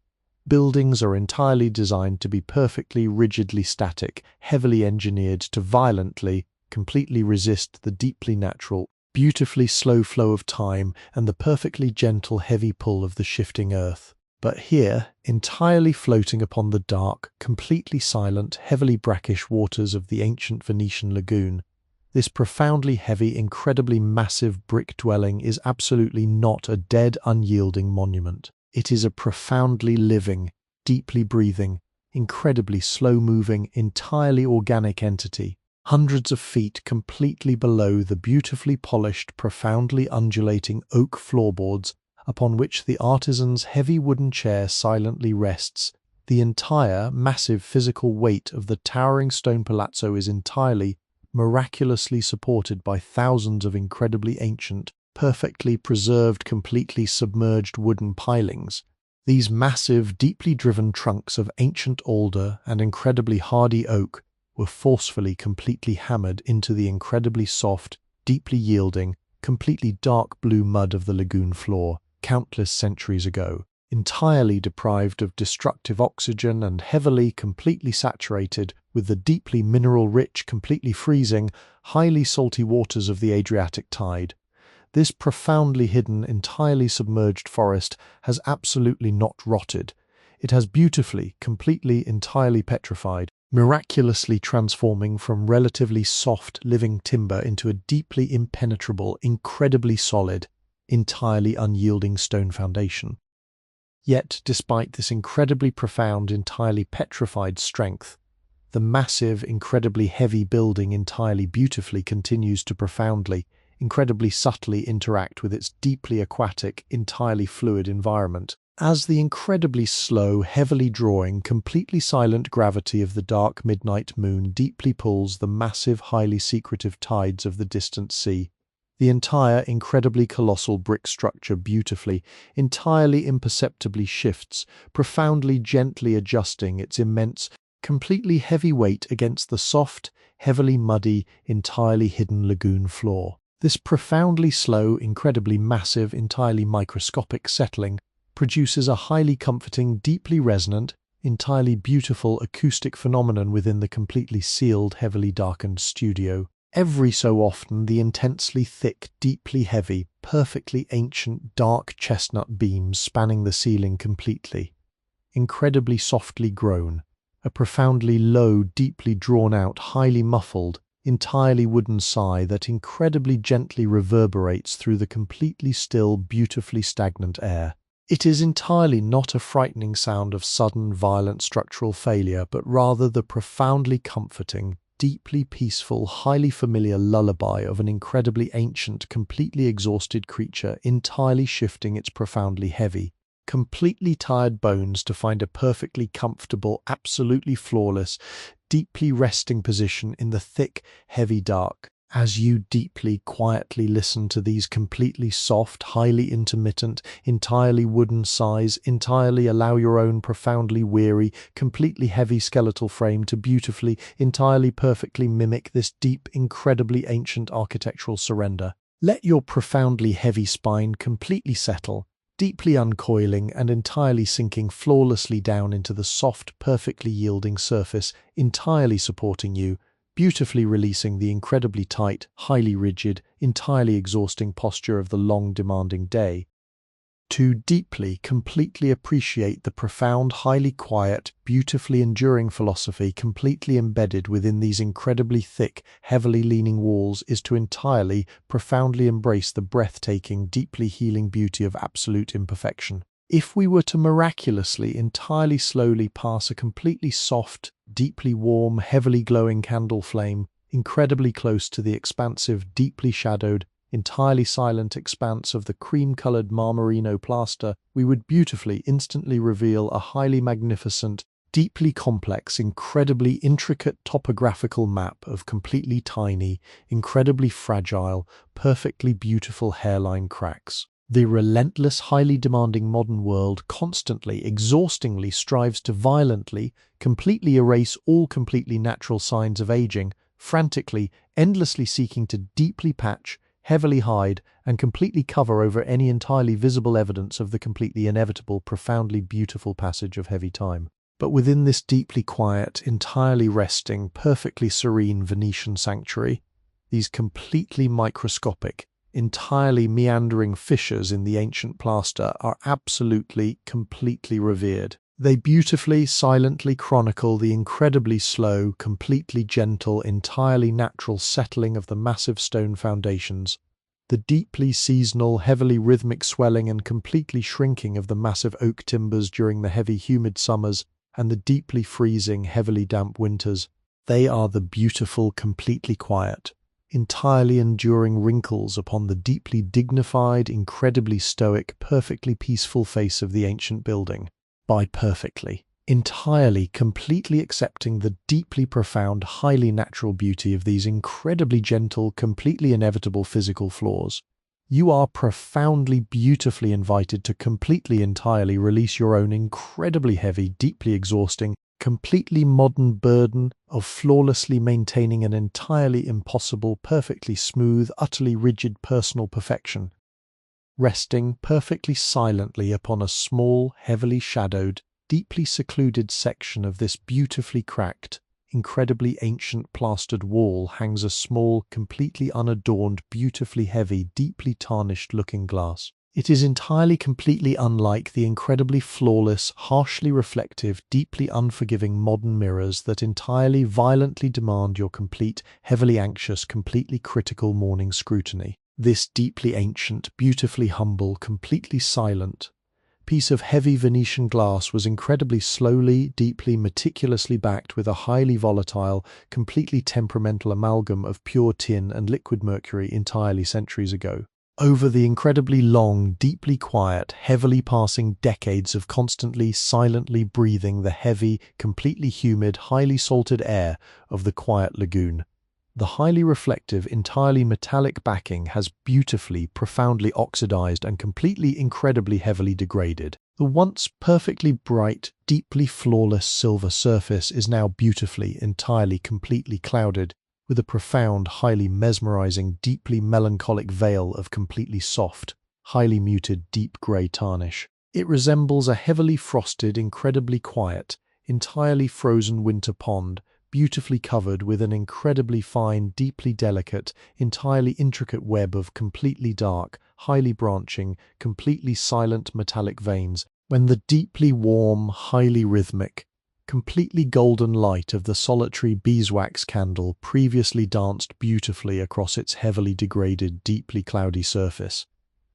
Buildings are entirely designed to be perfectly, rigidly static, heavily engineered to violently, completely resist the deeply natural, beautifully slow flow of time and the perfectly gentle, heavy pull of the shifting earth. But here, entirely floating upon the dark, completely silent, heavily brackish waters of the ancient Venetian lagoon, this profoundly heavy, incredibly massive brick dwelling is absolutely not a dead, unyielding monument. It is a profoundly living, deeply breathing, incredibly slow-moving, entirely organic entity, hundreds of feet completely below the beautifully polished, profoundly undulating oak floorboards upon which the artisan's heavy wooden chair silently rests. The entire, massive physical weight of the towering stone palazzo is entirely, miraculously supported by thousands of incredibly ancient, perfectly preserved, completely submerged wooden pilings. These massive, deeply driven trunks of ancient alder and incredibly hardy oak were forcefully, completely hammered into the incredibly soft, deeply yielding, completely dark blue mud of the lagoon floor countless centuries ago, entirely deprived of destructive oxygen and heavily, completely saturated with the deeply mineral-rich, completely freezing, highly salty waters of the Adriatic tide. This profoundly hidden, entirely submerged forest has absolutely not rotted. It has beautifully, completely, entirely petrified, miraculously transforming from relatively soft, living timber into a deeply impenetrable, incredibly solid, entirely unyielding stone foundation. Yet, despite this incredibly profound, entirely petrified strength, The massive, incredibly heavy building entirely beautifully continues to profoundly, incredibly subtly interact with its deeply aquatic, entirely fluid environment. As the incredibly slow, heavily drawing, completely silent gravity of the dark midnight moon deeply pulls the massive, highly secretive tides of the distant sea, the entire incredibly colossal brick structure beautifully, entirely imperceptibly shifts, profoundly gently adjusting its immense, completely heavy weight against the soft, heavily muddy, entirely hidden lagoon floor. This profoundly slow, incredibly massive, entirely microscopic settling produces a highly comforting, deeply resonant, entirely beautiful acoustic phenomenon within the completely sealed, heavily darkened studio. Every so often, the intensely thick, deeply heavy, perfectly ancient, dark chestnut beams spanning the ceiling completely, incredibly softly groan, a profoundly low, deeply drawn out, highly muffled, entirely wooden sigh that incredibly gently reverberates through the completely still, beautifully stagnant air. It is entirely not a frightening sound of sudden, violent structural failure, but rather the profoundly comforting, deeply peaceful, highly familiar lullaby of an incredibly ancient, completely exhausted creature entirely shifting its profoundly heavy, completely tired bones to find a perfectly comfortable, absolutely flawless, deeply resting position in the thick, heavy dark. As you deeply, quietly listen to these completely soft, highly intermittent, entirely wooden sighs, entirely allow your own profoundly weary, completely heavy skeletal frame to beautifully, entirely perfectly mimic this deep, incredibly ancient architectural surrender. Let your profoundly heavy spine completely settle, deeply uncoiling and entirely sinking flawlessly down into the soft, perfectly yielding surface, entirely supporting you, beautifully releasing the incredibly tight, highly rigid, entirely exhausting posture of the long, demanding day. To deeply, completely appreciate the profound, highly quiet, beautifully enduring philosophy completely embedded within these incredibly thick, heavily leaning walls is to entirely, profoundly embrace the breathtaking, deeply healing beauty of absolute imperfection. If we were to miraculously, entirely slowly pass a completely soft, deeply warm, heavily glowing candle flame incredibly close to the expansive, deeply shadowed, entirely silent expanse of the cream-colored marmerino plaster, we would beautifully, instantly reveal a highly magnificent, deeply complex, incredibly intricate topographical map of completely tiny, incredibly fragile, perfectly beautiful hairline cracks. The relentless, highly demanding modern world constantly, exhaustingly strives to violently, completely erase all completely natural signs of aging, frantically, endlessly seeking to deeply patch, heavily hide, and completely cover over any entirely visible evidence of the completely inevitable, profoundly beautiful passage of heavy time. But within this deeply quiet, entirely resting, perfectly serene Venetian sanctuary, these completely microscopic, entirely meandering fissures in the ancient plaster are absolutely, completely revered. They beautifully, silently chronicle the incredibly slow, completely gentle, entirely natural settling of the massive stone foundations, the deeply seasonal, heavily rhythmic swelling and completely shrinking of the massive oak timbers during the heavy humid summers and the deeply freezing, heavily damp winters. They are the beautiful, completely quiet, entirely enduring wrinkles upon the deeply dignified, incredibly stoic, perfectly peaceful face of the ancient building. By perfectly, entirely, completely accepting the deeply profound, highly natural beauty of these incredibly gentle, completely inevitable physical flaws, you are profoundly, beautifully invited to completely, entirely release your own incredibly heavy, deeply exhausting, completely modern burden of flawlessly maintaining an entirely impossible, perfectly smooth, utterly rigid personal perfection, resting perfectly silently upon a small, heavily shadowed, deeply secluded section of this beautifully cracked, incredibly ancient plastered wall hangs a small, completely unadorned, beautifully heavy, deeply tarnished looking glass. It is entirely completely unlike the incredibly flawless, harshly reflective, deeply unforgiving modern mirrors that entirely violently demand your complete, heavily anxious, completely critical morning scrutiny. This deeply ancient, beautifully humble, completely silent, piece of heavy Venetian glass was incredibly slowly, deeply, meticulously backed with a highly volatile, completely temperamental amalgam of pure tin and liquid mercury entirely centuries ago. Over the incredibly long, deeply quiet, heavily passing decades of constantly, silently breathing the heavy, completely humid, highly salted air of the quiet lagoon. The highly reflective, entirely metallic backing has beautifully, profoundly oxidized and completely incredibly heavily degraded. The once perfectly bright, deeply flawless silver surface is now beautifully, entirely, completely clouded with a profound, highly mesmerizing, deeply melancholic veil of completely soft, highly muted deep grey tarnish. It resembles a heavily frosted, incredibly quiet, entirely frozen winter pond, beautifully covered with an incredibly fine, deeply delicate, entirely intricate web of completely dark, highly branching, completely silent metallic veins, when the deeply warm, highly rhythmic, completely golden light of the solitary beeswax candle previously danced beautifully across its heavily degraded, deeply cloudy surface.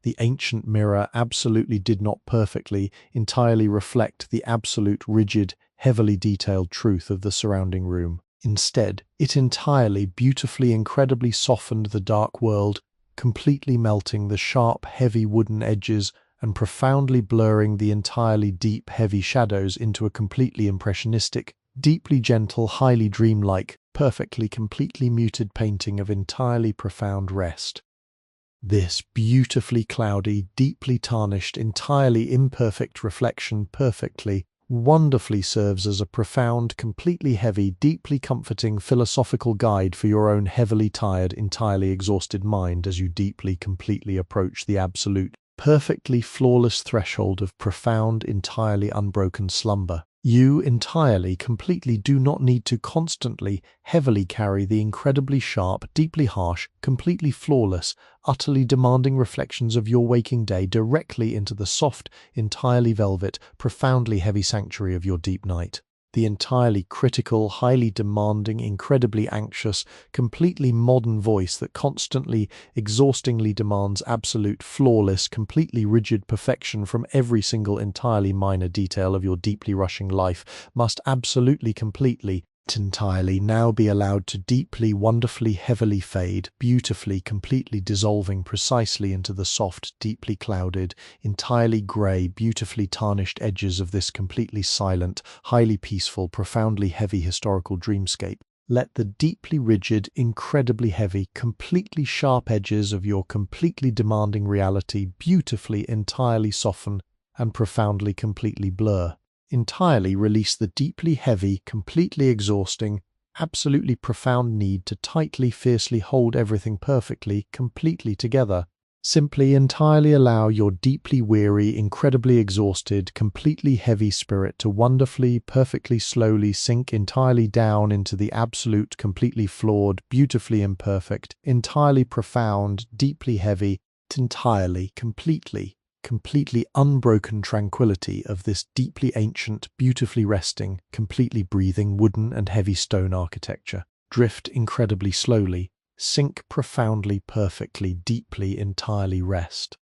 The ancient mirror absolutely did not perfectly, entirely reflect the absolute, rigid, heavily detailed truth of the surrounding room. Instead, it entirely, beautifully, incredibly softened the dark world, completely melting the sharp, heavy wooden edges and profoundly blurring the entirely deep, heavy shadows into a completely impressionistic, deeply gentle, highly dreamlike, perfectly, completely muted painting of entirely profound rest. This beautifully cloudy, deeply tarnished, entirely imperfect reflection perfectly, wonderfully serves as a profound, completely heavy, deeply comforting philosophical guide for your own heavily tired, entirely exhausted mind as you deeply, completely approach the absolute, perfectly flawless threshold of profound, entirely unbroken slumber. You entirely, completely do not need to constantly, heavily carry the incredibly sharp, deeply harsh, completely flawless, utterly demanding reflections of your waking day directly into the soft, entirely velvet, profoundly heavy sanctuary of your deep night. The entirely critical, highly demanding, incredibly anxious, completely modern voice that constantly, exhaustingly demands absolute, flawless, completely rigid perfection from every single entirely minor detail of your deeply rushing life must absolutely, completely, entirely now be allowed to deeply, wonderfully, heavily fade, beautifully, completely dissolving precisely into the soft, deeply clouded, entirely grey, beautifully tarnished edges of this completely silent, highly peaceful, profoundly heavy historical dreamscape. Let the deeply rigid, incredibly heavy, completely sharp edges of your completely demanding reality beautifully, entirely soften and profoundly, completely blur. Entirely release the deeply heavy, completely exhausting, absolutely profound need to tightly, fiercely hold everything perfectly, completely together. Simply entirely allow your deeply weary, incredibly exhausted, completely heavy spirit to wonderfully, perfectly slowly sink entirely down into the absolute, completely flawed, beautifully imperfect, entirely profound, deeply heavy, entirely, completely unbroken tranquility of this deeply ancient, beautifully resting, completely breathing wooden and heavy stone architecture. Drift incredibly slowly, sink profoundly, perfectly, deeply, entirely rest.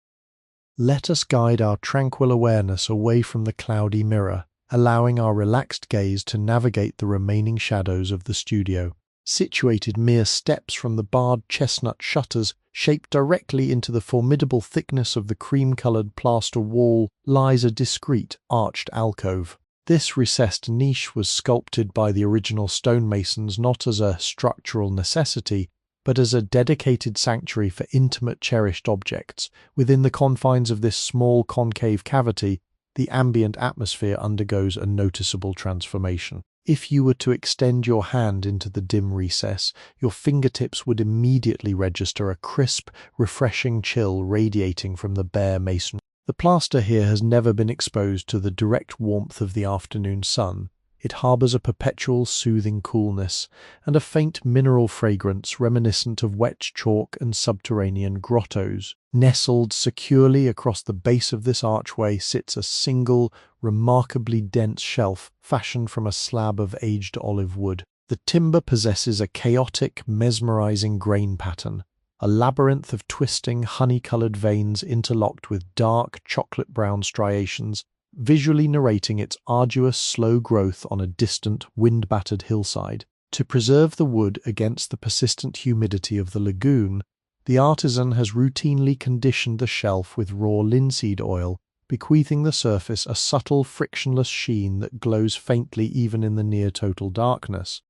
Let us guide our tranquil awareness away from the cloudy mirror, allowing our relaxed gaze to navigate the remaining shadows of the studio. Situated mere steps from the barred chestnut shutters, shaped directly into the formidable thickness of the cream-coloured plaster wall, lies a discreet, arched alcove. This recessed niche was sculpted by the original stonemasons not as a structural necessity, but as a dedicated sanctuary for intimate, cherished objects. Within the confines of this small concave cavity, the ambient atmosphere undergoes a noticeable transformation. If you were to extend your hand into the dim recess, your fingertips would immediately register a crisp, refreshing chill radiating from the bare masonry. The plaster here has never been exposed to the direct warmth of the afternoon sun. It harbours a perpetual soothing coolness and a faint mineral fragrance reminiscent of wet chalk and subterranean grottos. Nestled securely across the base of this archway sits a single, remarkably dense shelf fashioned from a slab of aged olive wood. The timber possesses a chaotic, mesmerizing grain pattern, a labyrinth of twisting, honey-colored veins interlocked with dark, chocolate-brown striations, visually narrating its arduous, slow growth on a distant, wind-battered hillside. To preserve the wood against the persistent humidity of the lagoon, the artisan has routinely conditioned the shelf with raw linseed oil, bequeathing the surface a subtle, frictionless sheen that glows faintly even in the near-total darkness.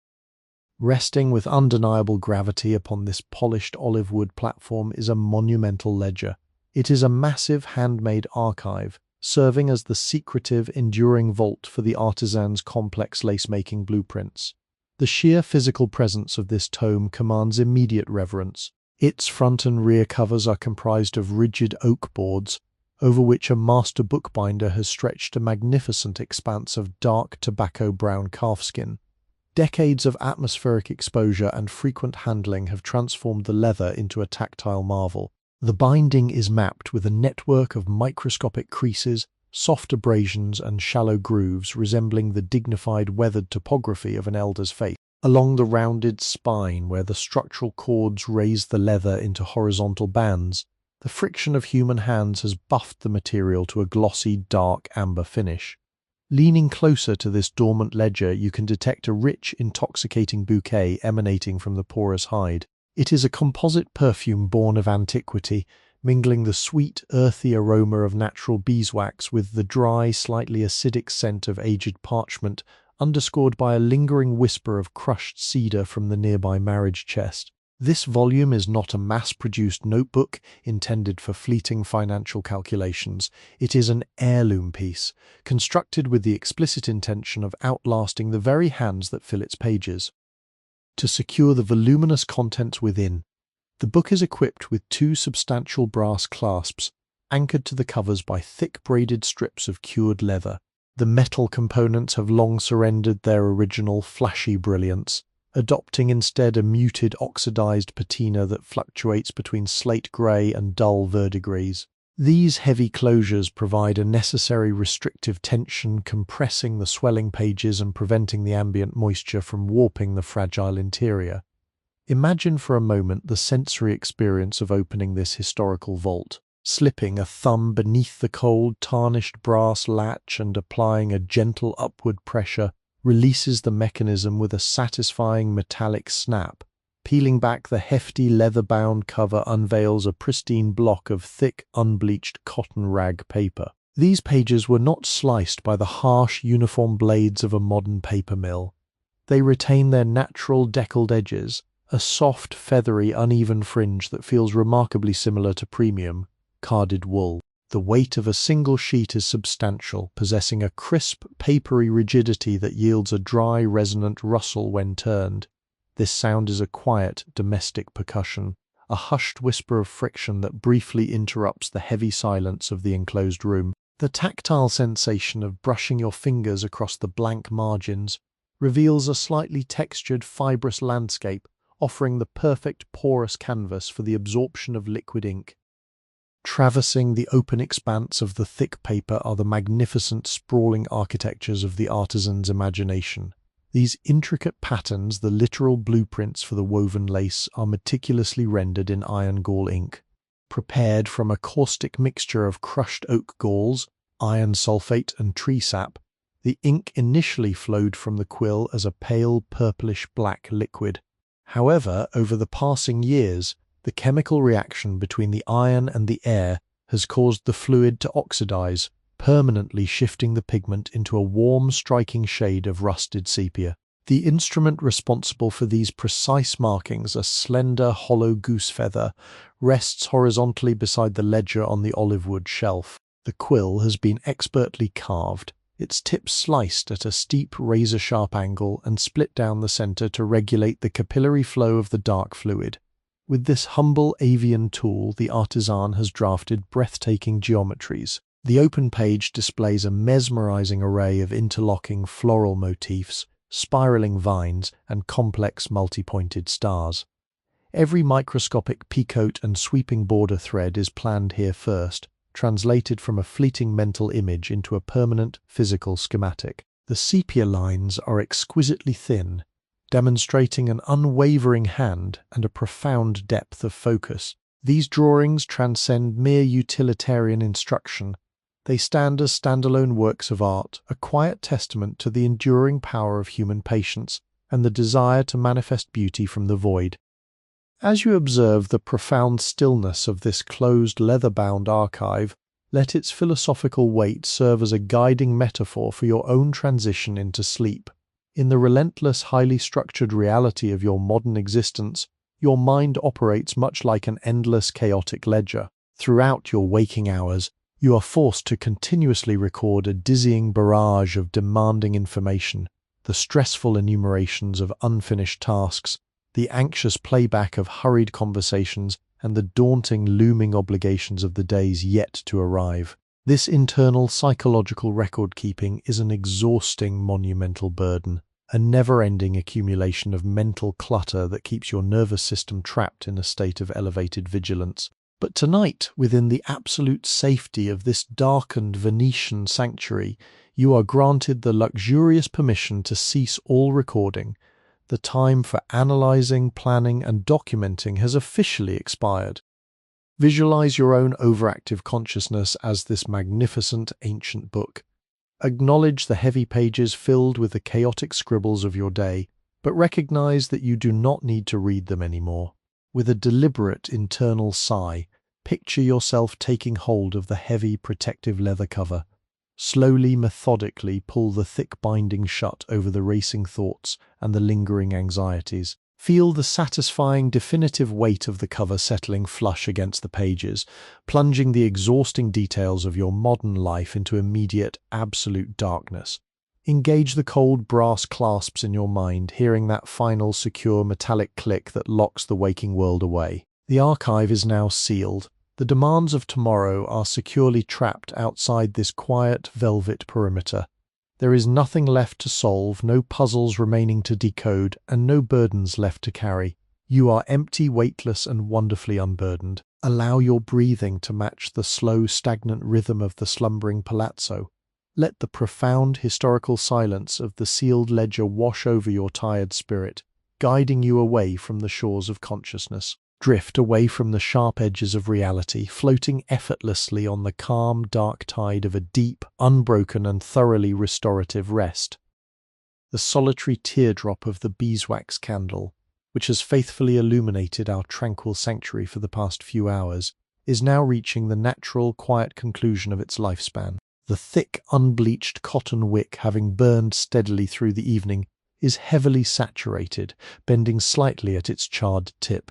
Resting with undeniable gravity upon this polished olive wood platform is a monumental ledger. It is a massive handmade archive, serving as the secretive, enduring vault for the artisan's complex lace-making blueprints. The sheer physical presence of this tome commands immediate reverence. Its front and rear covers are comprised of rigid oak boards, over which a master bookbinder has stretched a magnificent expanse of dark tobacco-brown calfskin. Decades of atmospheric exposure and frequent handling have transformed the leather into a tactile marvel. The binding is mapped with a network of microscopic creases, soft abrasions and shallow grooves resembling the dignified weathered topography of an elder's face. Along the rounded spine where the structural cords raise the leather into horizontal bands, the friction of human hands has buffed the material to a glossy, dark amber finish. Leaning closer to this dormant ledger, you can detect a rich, intoxicating bouquet emanating from the porous hide. It is a composite perfume born of antiquity, mingling the sweet, earthy aroma of natural beeswax with the dry, slightly acidic scent of aged parchment, underscored by a lingering whisper of crushed cedar from the nearby marriage chest. This volume is not a mass-produced notebook intended for fleeting financial calculations. It is an heirloom piece, constructed with the explicit intention of outlasting the very hands that fill its pages. To secure the voluminous contents within, the book is equipped with two substantial brass clasps, anchored to the covers by thick braided strips of cured leather. The metal components have long surrendered their original flashy brilliance, adopting instead a muted oxidized patina that fluctuates between slate grey and dull verdigris. These heavy closures provide a necessary restrictive tension, compressing the swelling pages and preventing the ambient moisture from warping the fragile interior. Imagine for a moment the sensory experience of opening this historical vault. Slipping a thumb beneath the cold, tarnished brass latch and applying a gentle upward pressure releases the mechanism with a satisfying metallic snap. Peeling back the hefty leather-bound cover unveils a pristine block of thick, unbleached cotton rag paper. These pages were not sliced by the harsh, uniform blades of a modern paper mill. They retain their natural deckled edges, a soft, feathery, uneven fringe that feels remarkably similar to premium, carded wool. The weight of a single sheet is substantial, possessing a crisp, papery rigidity that yields a dry, resonant rustle when turned. This sound is a quiet, domestic percussion, a hushed whisper of friction that briefly interrupts the heavy silence of the enclosed room. The tactile sensation of brushing your fingers across the blank margins reveals a slightly textured, fibrous landscape, offering the perfect porous canvas for the absorption of liquid ink. Traversing the open expanse of the thick paper are the magnificent, sprawling architectures of the artisan's imagination. These intricate patterns, the literal blueprints for the woven lace, are meticulously rendered in iron gall ink. Prepared from a caustic mixture of crushed oak galls, iron sulfate and tree sap, the ink initially flowed from the quill as a pale purplish-black liquid. However, over the passing years, the chemical reaction between the iron and the air has caused the fluid to oxidize, permanently shifting the pigment into a warm, striking shade of rusted sepia. The instrument responsible for these precise markings, a slender, hollow goose feather, rests horizontally beside the ledger on the olive wood shelf. The quill has been expertly carved, its tip sliced at a steep, razor-sharp angle and split down the center to regulate the capillary flow of the dark fluid. With this humble avian tool, the artisan has drafted breathtaking geometries. The open page displays a mesmerizing array of interlocking floral motifs, spiraling vines, and complex multi-pointed stars. Every microscopic picote and sweeping border thread is planned here first, translated from a fleeting mental image into a permanent physical schematic. The sepia lines are exquisitely thin, demonstrating an unwavering hand and a profound depth of focus. These drawings transcend mere utilitarian instruction. They stand as standalone works of art, a quiet testament to the enduring power of human patience and the desire to manifest beauty from the void. As you observe the profound stillness of this closed, leather-bound archive, let its philosophical weight serve as a guiding metaphor for your own transition into sleep. In the relentless, highly structured reality of your modern existence, your mind operates much like an endless, chaotic ledger. Throughout your waking hours, you are forced to continuously record a dizzying barrage of demanding information, the stressful enumerations of unfinished tasks, the anxious playback of hurried conversations, and the daunting, looming obligations of the days yet to arrive. This internal psychological record-keeping is an exhausting, monumental burden, a never-ending accumulation of mental clutter that keeps your nervous system trapped in a state of elevated vigilance. But tonight, within the absolute safety of this darkened Venetian sanctuary, you are granted the luxurious permission to cease all recording. The time for analyzing, planning, and documenting has officially expired. Visualize your own overactive consciousness as this magnificent ancient book. Acknowledge the heavy pages filled with the chaotic scribbles of your day, but recognize that you do not need to read them anymore. With a deliberate internal sigh, picture yourself taking hold of the heavy protective leather cover. Slowly, methodically pull the thick binding shut over the racing thoughts and the lingering anxieties. Feel the satisfying, definitive weight of the cover settling flush against the pages, plunging the exhausting details of your modern life into immediate, absolute darkness. Engage the cold brass clasps in your mind, hearing that final, secure, metallic click that locks the waking world away. The archive is now sealed. The demands of tomorrow are securely trapped outside this quiet, velvet perimeter. There is nothing left to solve, no puzzles remaining to decode, and no burdens left to carry. You are empty, weightless, and wonderfully unburdened. Allow your breathing to match the slow, stagnant rhythm of the slumbering palazzo. Let the profound historical silence of the sealed ledger wash over your tired spirit, guiding you away from the shores of consciousness. Drift away from the sharp edges of reality, floating effortlessly on the calm, dark tide of a deep, unbroken, and thoroughly restorative rest. The solitary teardrop of the beeswax candle, which has faithfully illuminated our tranquil sanctuary for the past few hours, is now reaching the natural, quiet conclusion of its lifespan. The thick, unbleached cotton wick, having burned steadily through the evening, is heavily saturated, bending slightly at its charred tip.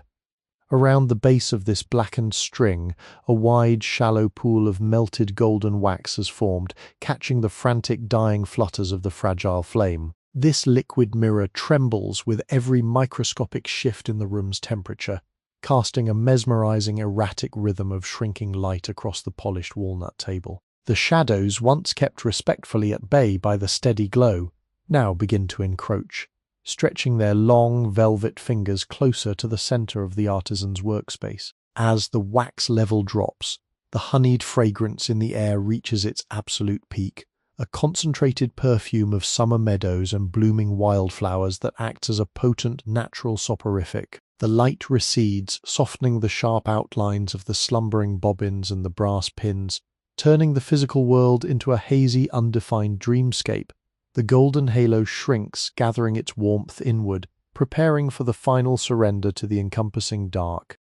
Around the base of this blackened string, a wide, shallow pool of melted golden wax has formed, catching the frantic, dying flutters of the fragile flame. This liquid mirror trembles with every microscopic shift in the room's temperature, casting a mesmerizing, erratic rhythm of shrinking light across the polished walnut table. The shadows, once kept respectfully at bay by the steady glow, now begin to encroach, stretching their long, velvet fingers closer to the center of the artisan's workspace. As the wax level drops, the honeyed fragrance in the air reaches its absolute peak, a concentrated perfume of summer meadows and blooming wildflowers that acts as a potent natural soporific. The light recedes, softening the sharp outlines of the slumbering bobbins and the brass pins, turning the physical world into a hazy, undefined dreamscape. The golden halo shrinks, gathering its warmth inward, preparing for the final surrender to the encompassing dark.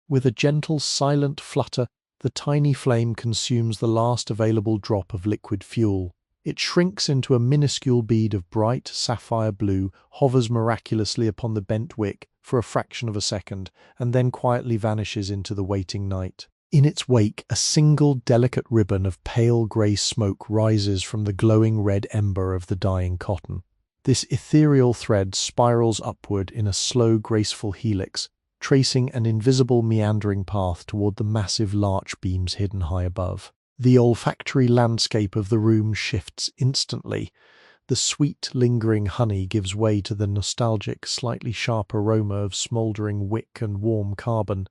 With a gentle, silent flutter, the tiny flame consumes the last available drop of liquid fuel. It shrinks into a minuscule bead of bright, sapphire blue, hovers miraculously upon the bent wick for a fraction of a second, and then quietly vanishes into the waiting night. In its wake, a single delicate ribbon of pale grey smoke rises from the glowing red ember of the dying cotton. This ethereal thread spirals upward in a slow, graceful helix, tracing an invisible meandering path toward the massive larch beams hidden high above. The olfactory landscape of the room shifts instantly. The sweet, lingering honey gives way to the nostalgic, slightly sharp aroma of smouldering wick and warm carbon,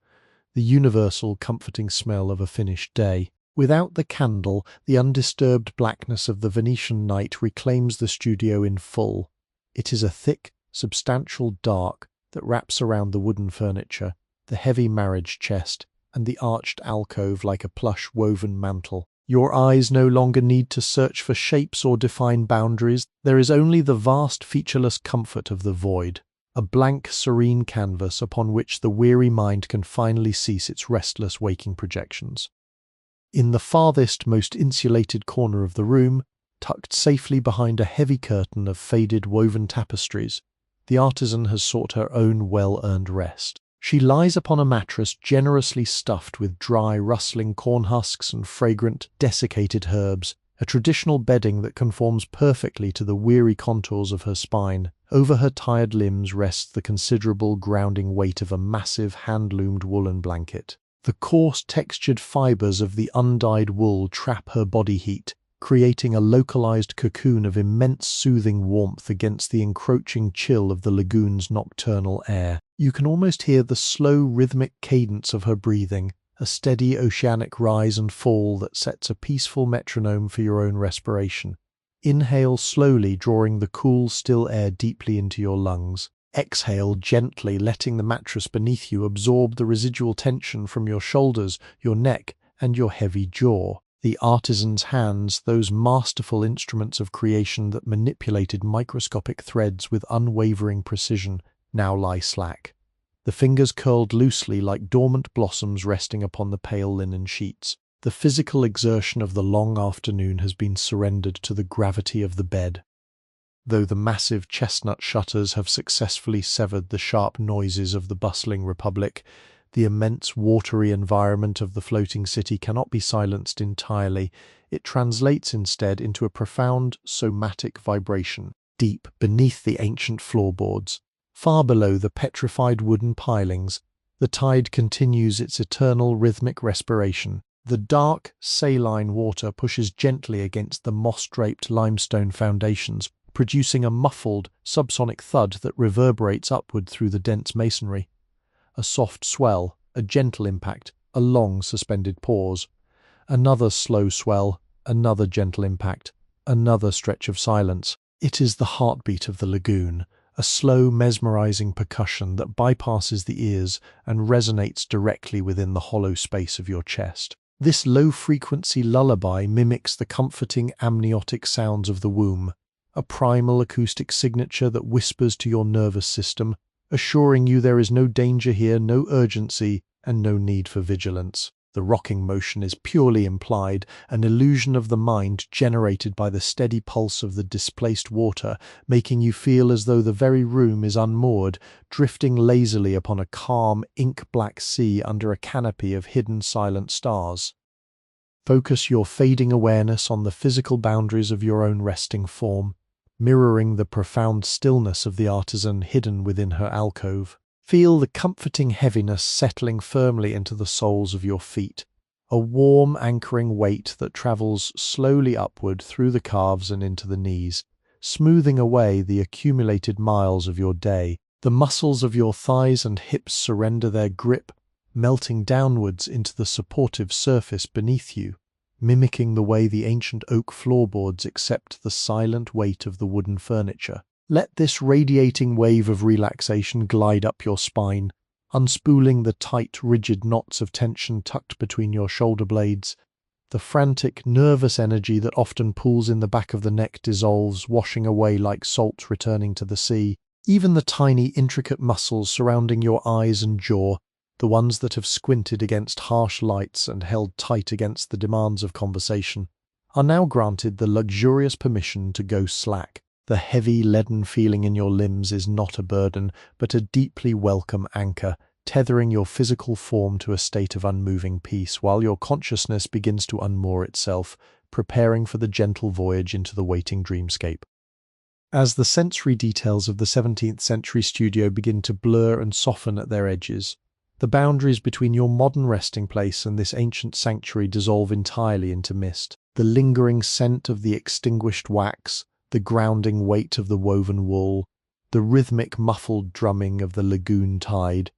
the universal comforting smell of a finished day. Without the candle, the undisturbed blackness of the Venetian night reclaims the studio in full. It is a thick, substantial dark that wraps around the wooden furniture, the heavy marriage chest, and the arched alcove like a plush woven mantle. Your eyes no longer need to search for shapes or define boundaries. There is only the vast, featureless comfort of the void, a blank, serene canvas upon which the weary mind can finally cease its restless waking projections. In the farthest, most insulated corner of the room, tucked safely behind a heavy curtain of faded woven tapestries, the artisan has sought her own well-earned rest. She lies upon a mattress generously stuffed with dry, rustling corn husks and fragrant, desiccated herbs, a traditional bedding that conforms perfectly to the weary contours of her spine. Over her tired limbs rests the considerable grounding weight of a massive hand-loomed woolen blanket. The coarse, textured fibers of the undyed wool trap her body heat, creating a localized cocoon of immense soothing warmth against the encroaching chill of the lagoon's nocturnal air. You can almost hear the slow, rhythmic cadence of her breathing, a steady oceanic rise and fall that sets a peaceful metronome for your own respiration. Inhale slowly, drawing the cool, still air deeply into your lungs. Exhale gently, letting the mattress beneath you absorb the residual tension from your shoulders, your neck, and your heavy jaw. The artisan's hands, those masterful instruments of creation that manipulated microscopic threads with unwavering precision, now lie slack. The fingers curled loosely like dormant blossoms resting upon the pale linen sheets. The physical exertion of the long afternoon has been surrendered to the gravity of the bed. Though the massive chestnut shutters have successfully severed the sharp noises of the bustling republic, the immense watery environment of the floating city cannot be silenced entirely. It translates instead into a profound somatic vibration, deep beneath the ancient floorboards. Far below the petrified wooden pilings, the tide continues its eternal rhythmic respiration. The dark, saline water pushes gently against the moss-draped limestone foundations, producing a muffled, subsonic thud that reverberates upward through the dense masonry. A soft swell, a gentle impact, a long suspended pause. Another slow swell, another gentle impact, another stretch of silence. It is the heartbeat of the lagoon, a slow, mesmerizing percussion that bypasses the ears and resonates directly within the hollow space of your chest. This low-frequency lullaby mimics the comforting amniotic sounds of the womb, a primal acoustic signature that whispers to your nervous system, assuring you there is no danger here, no urgency, and no need for vigilance. The rocking motion is purely implied, an illusion of the mind generated by the steady pulse of the displaced water, making you feel as though the very room is unmoored, drifting lazily upon a calm, ink-black sea under a canopy of hidden silent stars. Focus your fading awareness on the physical boundaries of your own resting form, mirroring the profound stillness of the artisan hidden within her alcove. Feel the comforting heaviness settling firmly into the soles of your feet, a warm anchoring weight that travels slowly upward through the calves and into the knees, smoothing away the accumulated miles of your day. The muscles of your thighs and hips surrender their grip, melting downwards into the supportive surface beneath you, mimicking the way the ancient oak floorboards accept the silent weight of the wooden furniture. Let this radiating wave of relaxation glide up your spine, unspooling the tight, rigid knots of tension tucked between your shoulder blades. The frantic, nervous energy that often pools in the back of the neck dissolves, washing away like salt returning to the sea. Even the tiny, intricate muscles surrounding your eyes and jaw, the ones that have squinted against harsh lights and held tight against the demands of conversation, are now granted the luxurious permission to go slack. The heavy, leaden feeling in your limbs is not a burden, but a deeply welcome anchor, tethering your physical form to a state of unmoving peace, while your consciousness begins to unmoor itself, preparing for the gentle voyage into the waiting dreamscape. As the sensory details of the 17th-century studio begin to blur and soften at their edges, the boundaries between your modern resting place and this ancient sanctuary dissolve entirely into mist. The lingering scent of the extinguished wax, the grounding weight of the woven wool, the rhythmic muffled drumming of the lagoon tide,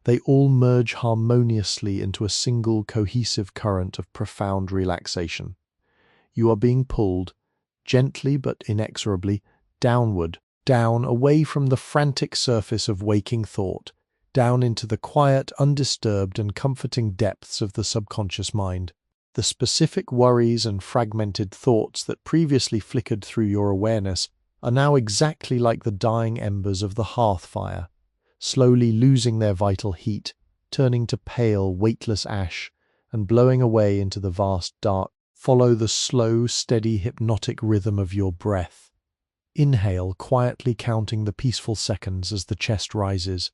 they all merge harmoniously into a single cohesive current of profound relaxation. You are being pulled, gently but inexorably, downward down away from the frantic surface of waking thought, down into the quiet, undisturbed and comforting depths of the subconscious mind. The specific worries and fragmented thoughts that previously flickered through your awareness are now exactly like the dying embers of the hearth fire, slowly losing their vital heat, turning to pale, weightless ash, and blowing away into the vast dark. Follow the slow, steady, hypnotic rhythm of your breath. Inhale, quietly counting the peaceful seconds as the chest rises.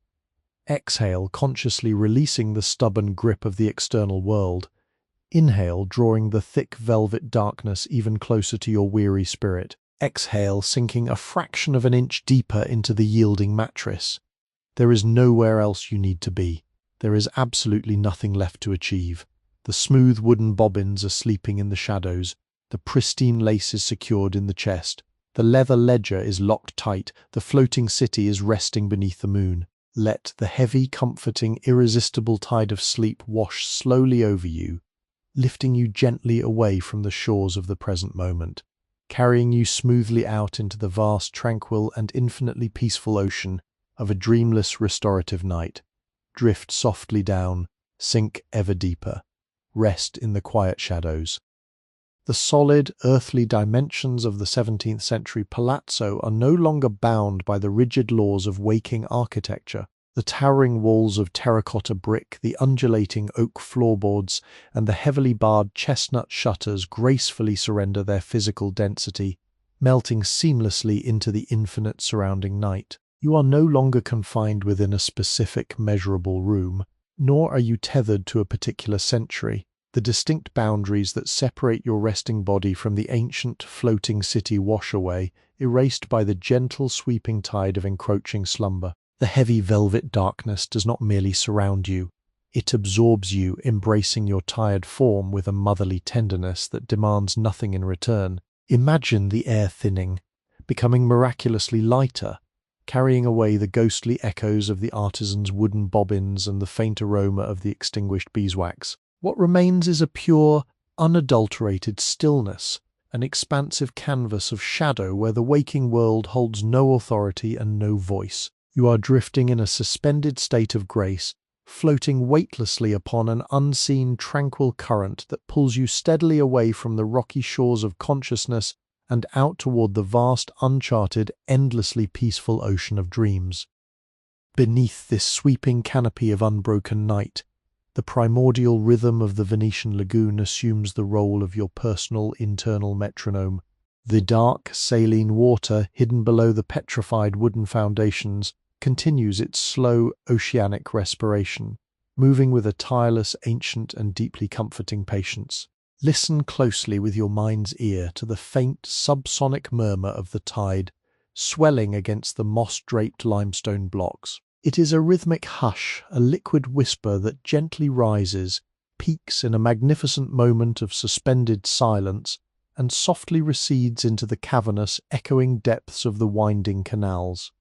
Exhale, consciously releasing the stubborn grip of the external world. Inhale, drawing the thick velvet darkness even closer to your weary spirit. Exhale, sinking a fraction of an inch deeper into the yielding mattress. There is nowhere else you need to be. There is absolutely nothing left to achieve. The smooth wooden bobbins are sleeping in the shadows. The pristine lace is secured in the chest. The leather ledger is locked tight. The floating city is resting beneath the moon. Let the heavy, comforting, irresistible tide of sleep wash slowly over you, lifting you gently away from the shores of the present moment, carrying you smoothly out into the vast, tranquil, and infinitely peaceful ocean of a dreamless, restorative night. Drift softly down, sink ever deeper, rest in the quiet shadows. The solid, earthly dimensions of the 17th century palazzo are no longer bound by the rigid laws of waking architecture. The towering walls of terracotta brick, the undulating oak floorboards, and the heavily barred chestnut shutters gracefully surrender their physical density, melting seamlessly into the infinite surrounding night. You are no longer confined within a specific measurable room, nor are you tethered to a particular century. The distinct boundaries that separate your resting body from the ancient, floating city wash away, erased by the gentle, sweeping tide of encroaching slumber. The heavy velvet darkness does not merely surround you. It absorbs you, embracing your tired form with a motherly tenderness that demands nothing in return. Imagine the air thinning, becoming miraculously lighter, carrying away the ghostly echoes of the artisan's wooden bobbins and the faint aroma of the extinguished beeswax. What remains is a pure, unadulterated stillness, an expansive canvas of shadow where the waking world holds no authority and no voice. You are drifting in a suspended state of grace, floating weightlessly upon an unseen, tranquil current that pulls you steadily away from the rocky shores of consciousness and out toward the vast, uncharted, endlessly peaceful ocean of dreams. Beneath this sweeping canopy of unbroken night, the primordial rhythm of the Venetian lagoon assumes the role of your personal internal metronome. The dark, saline water, hidden below the petrified wooden foundations, continues its slow, oceanic respiration, moving with a tireless, ancient, and deeply comforting patience. Listen closely with your mind's ear to the faint, subsonic murmur of the tide, swelling against the moss-draped limestone blocks. It is a rhythmic hush, a liquid whisper that gently rises, peaks in a magnificent moment of suspended silence, and softly recedes into the cavernous, echoing depths of the winding canals.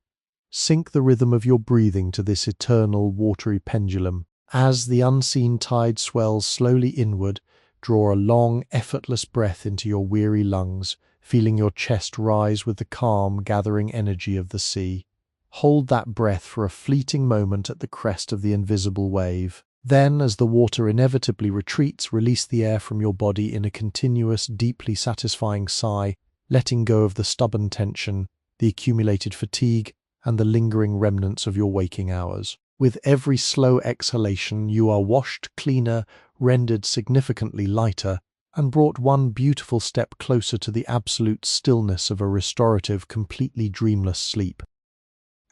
Sync the rhythm of your breathing to this eternal, watery pendulum. As the unseen tide swells slowly inward, draw a long, effortless breath into your weary lungs, feeling your chest rise with the calm, gathering energy of the sea. Hold that breath for a fleeting moment at the crest of the invisible wave. Then, as the water inevitably retreats, release the air from your body in a continuous, deeply satisfying sigh, letting go of the stubborn tension, the accumulated fatigue, and the lingering remnants of your waking hours. With every slow exhalation, you are washed cleaner, rendered significantly lighter, and brought one beautiful step closer to the absolute stillness of a restorative, completely dreamless sleep.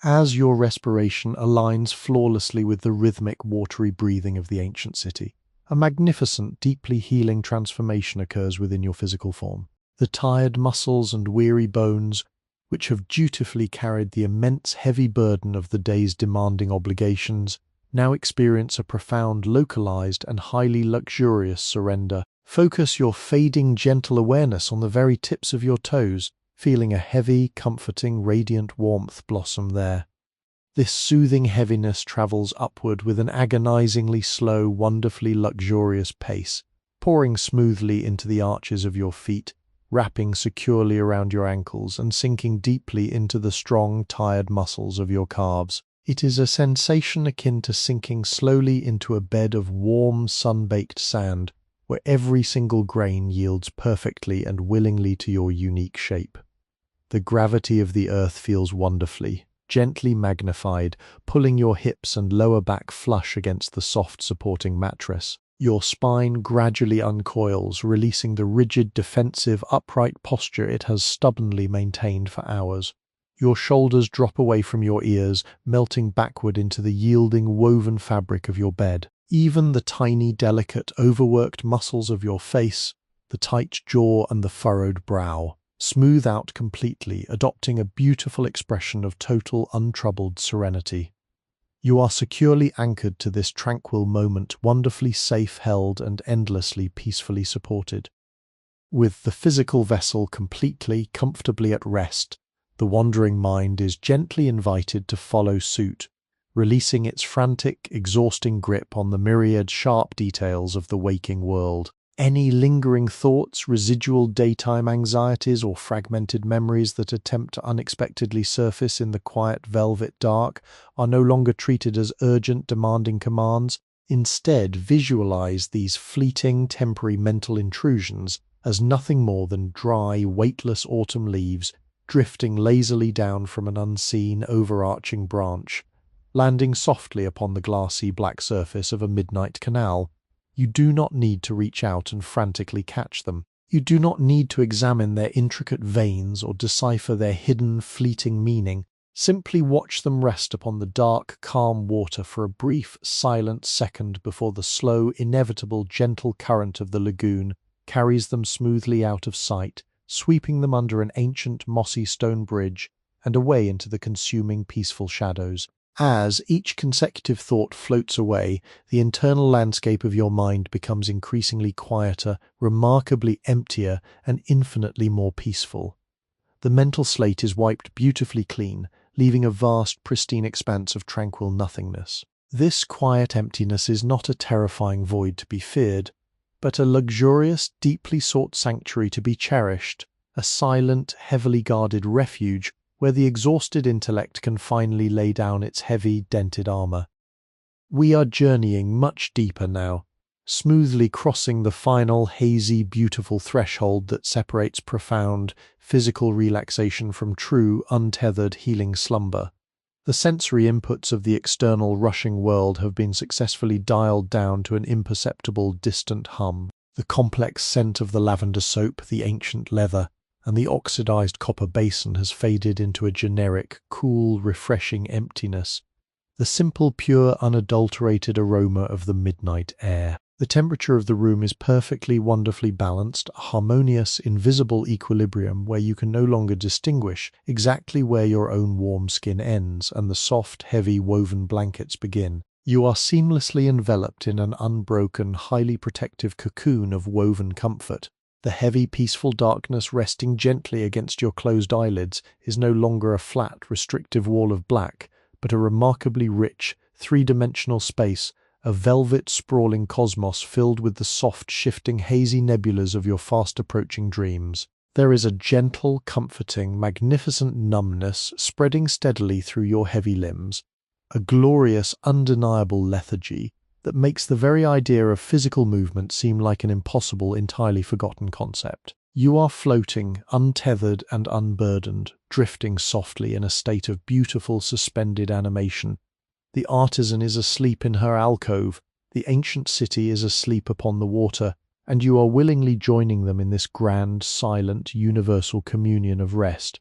As your respiration aligns flawlessly with the rhythmic, watery breathing of the ancient city, a magnificent, deeply healing transformation occurs within your physical form. The tired muscles and weary bones, which have dutifully carried the immense, heavy burden of the day's demanding obligations, now experience a profound, localized, and highly luxurious surrender. Focus your fading, gentle awareness on the very tips of your toes, feeling a heavy, comforting, radiant warmth blossom there. This soothing heaviness travels upward with an agonizingly slow, wonderfully luxurious pace, pouring smoothly into the arches of your feet, wrapping securely around your ankles and sinking deeply into the strong, tired muscles of your calves. It is a sensation akin to sinking slowly into a bed of warm, sun-baked sand, where every single grain yields perfectly and willingly to your unique shape. The gravity of the earth feels wonderfully, gently magnified, pulling your hips and lower back flush against the soft supporting mattress. Your spine gradually uncoils, releasing the rigid, defensive, upright posture it has stubbornly maintained for hours. Your shoulders drop away from your ears, melting backward into the yielding, woven fabric of your bed. Even the tiny, delicate, overworked muscles of your face, the tight jaw and the furrowed brow, smooth out completely, adopting a beautiful expression of total, untroubled serenity. You are securely anchored to this tranquil moment, wonderfully safe held and endlessly peacefully supported. With the physical vessel completely, comfortably at rest, the wandering mind is gently invited to follow suit, releasing its frantic, exhausting grip on the myriad sharp details of the waking world. Any lingering thoughts, residual daytime anxieties, or fragmented memories that attempt to unexpectedly surface in the quiet velvet dark are no longer treated as urgent, demanding commands. Instead, visualize these fleeting, temporary mental intrusions as nothing more than dry, weightless autumn leaves drifting lazily down from an unseen, overarching branch, landing softly upon the glassy black surface of a midnight canal. You do not need to reach out and frantically catch them. You do not need to examine their intricate veins or decipher their hidden, fleeting meaning. Simply watch them rest upon the dark, calm water for a brief, silent second before the slow, inevitable, gentle current of the lagoon carries them smoothly out of sight, sweeping them under an ancient, mossy stone bridge and away into the consuming, peaceful shadows. As each consecutive thought floats away, the internal landscape of your mind becomes increasingly quieter, remarkably emptier, and infinitely more peaceful. The mental slate is wiped beautifully clean, leaving a vast, pristine expanse of tranquil nothingness. This quiet emptiness is not a terrifying void to be feared, but a luxurious, deeply sought sanctuary to be cherished, a silent, heavily guarded refuge where the exhausted intellect can finally lay down its heavy, dented armor. We are journeying much deeper now, smoothly crossing the final, hazy, beautiful threshold that separates profound, physical relaxation from true, untethered, healing slumber. The sensory inputs of the external, rushing world have been successfully dialed down to an imperceptible, distant hum. The complex scent of the lavender soap, the ancient leather, and the oxidized copper basin has faded into a generic, cool, refreshing emptiness, the simple, pure, unadulterated aroma of the midnight air. The temperature of the room is perfectly, wonderfully balanced, a harmonious, invisible equilibrium where you can no longer distinguish exactly where your own warm skin ends and the soft, heavy, woven blankets begin. You are seamlessly enveloped in an unbroken, highly protective cocoon of woven comfort. The heavy, peaceful darkness resting gently against your closed eyelids is no longer a flat, restrictive wall of black, but a remarkably rich, three-dimensional space, a velvet, sprawling cosmos filled with the soft, shifting, hazy nebulas of your fast-approaching dreams. There is a gentle, comforting, magnificent numbness spreading steadily through your heavy limbs, a glorious, undeniable lethargy that makes the very idea of physical movement seem like an impossible, entirely forgotten concept. You are floating, untethered and unburdened, drifting softly in a state of beautiful, suspended animation. The artisan is asleep in her alcove, the ancient city is asleep upon the water, and you are willingly joining them in this grand, silent, universal communion of rest.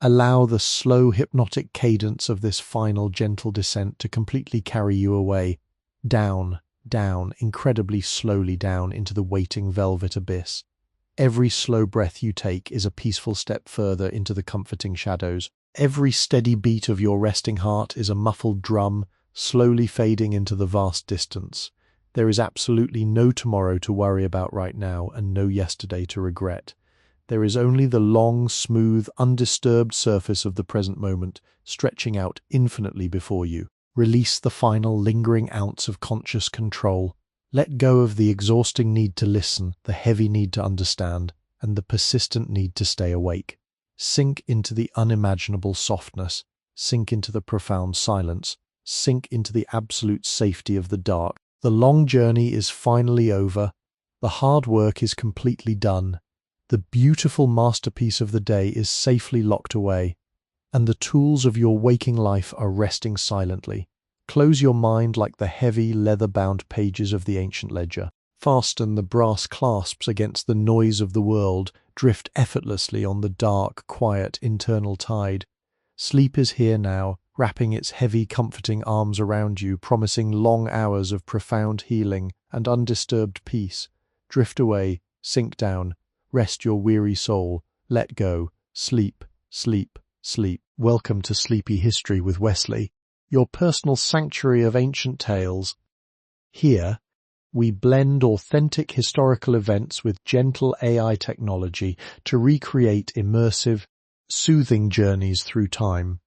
Allow the slow, hypnotic cadence of this final, gentle descent to completely carry you away, down, down, incredibly slowly down into the waiting velvet abyss. Every slow breath you take is a peaceful step further into the comforting shadows. Every steady beat of your resting heart is a muffled drum, slowly fading into the vast distance. There is absolutely no tomorrow to worry about right now, and no yesterday to regret. There is only the long, smooth, undisturbed surface of the present moment, stretching out infinitely before you. Release the final, lingering ounce of conscious control. Let go of the exhausting need to listen, the heavy need to understand, and the persistent need to stay awake. Sink into the unimaginable softness, sink into the profound silence, sink into the absolute safety of the dark. The long journey is finally over. The hard work is completely done. The beautiful masterpiece of the day is safely locked away, and the tools of your waking life are resting silently. Close your mind like the heavy, leather-bound pages of the ancient ledger. Fasten the brass clasps against the noise of the world. Drift effortlessly on the dark, quiet, internal tide. Sleep is here now, wrapping its heavy, comforting arms around you, promising long hours of profound healing and undisturbed peace. Drift away, sink down, rest your weary soul, let go, sleep, sleep, sleep. Welcome to Sleepy History with Wesley, your personal sanctuary of ancient tales. Here, we blend authentic historical events with gentle AI technology to recreate immersive, soothing journeys through time.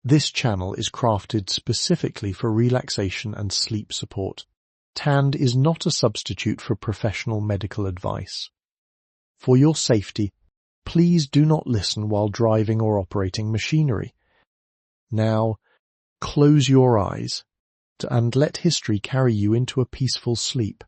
This channel is crafted specifically for relaxation and sleep support. TAND is not a substitute for professional medical advice. For your safety, please do not listen while driving or operating machinery. Now, close your eyes and let history carry you into a peaceful sleep.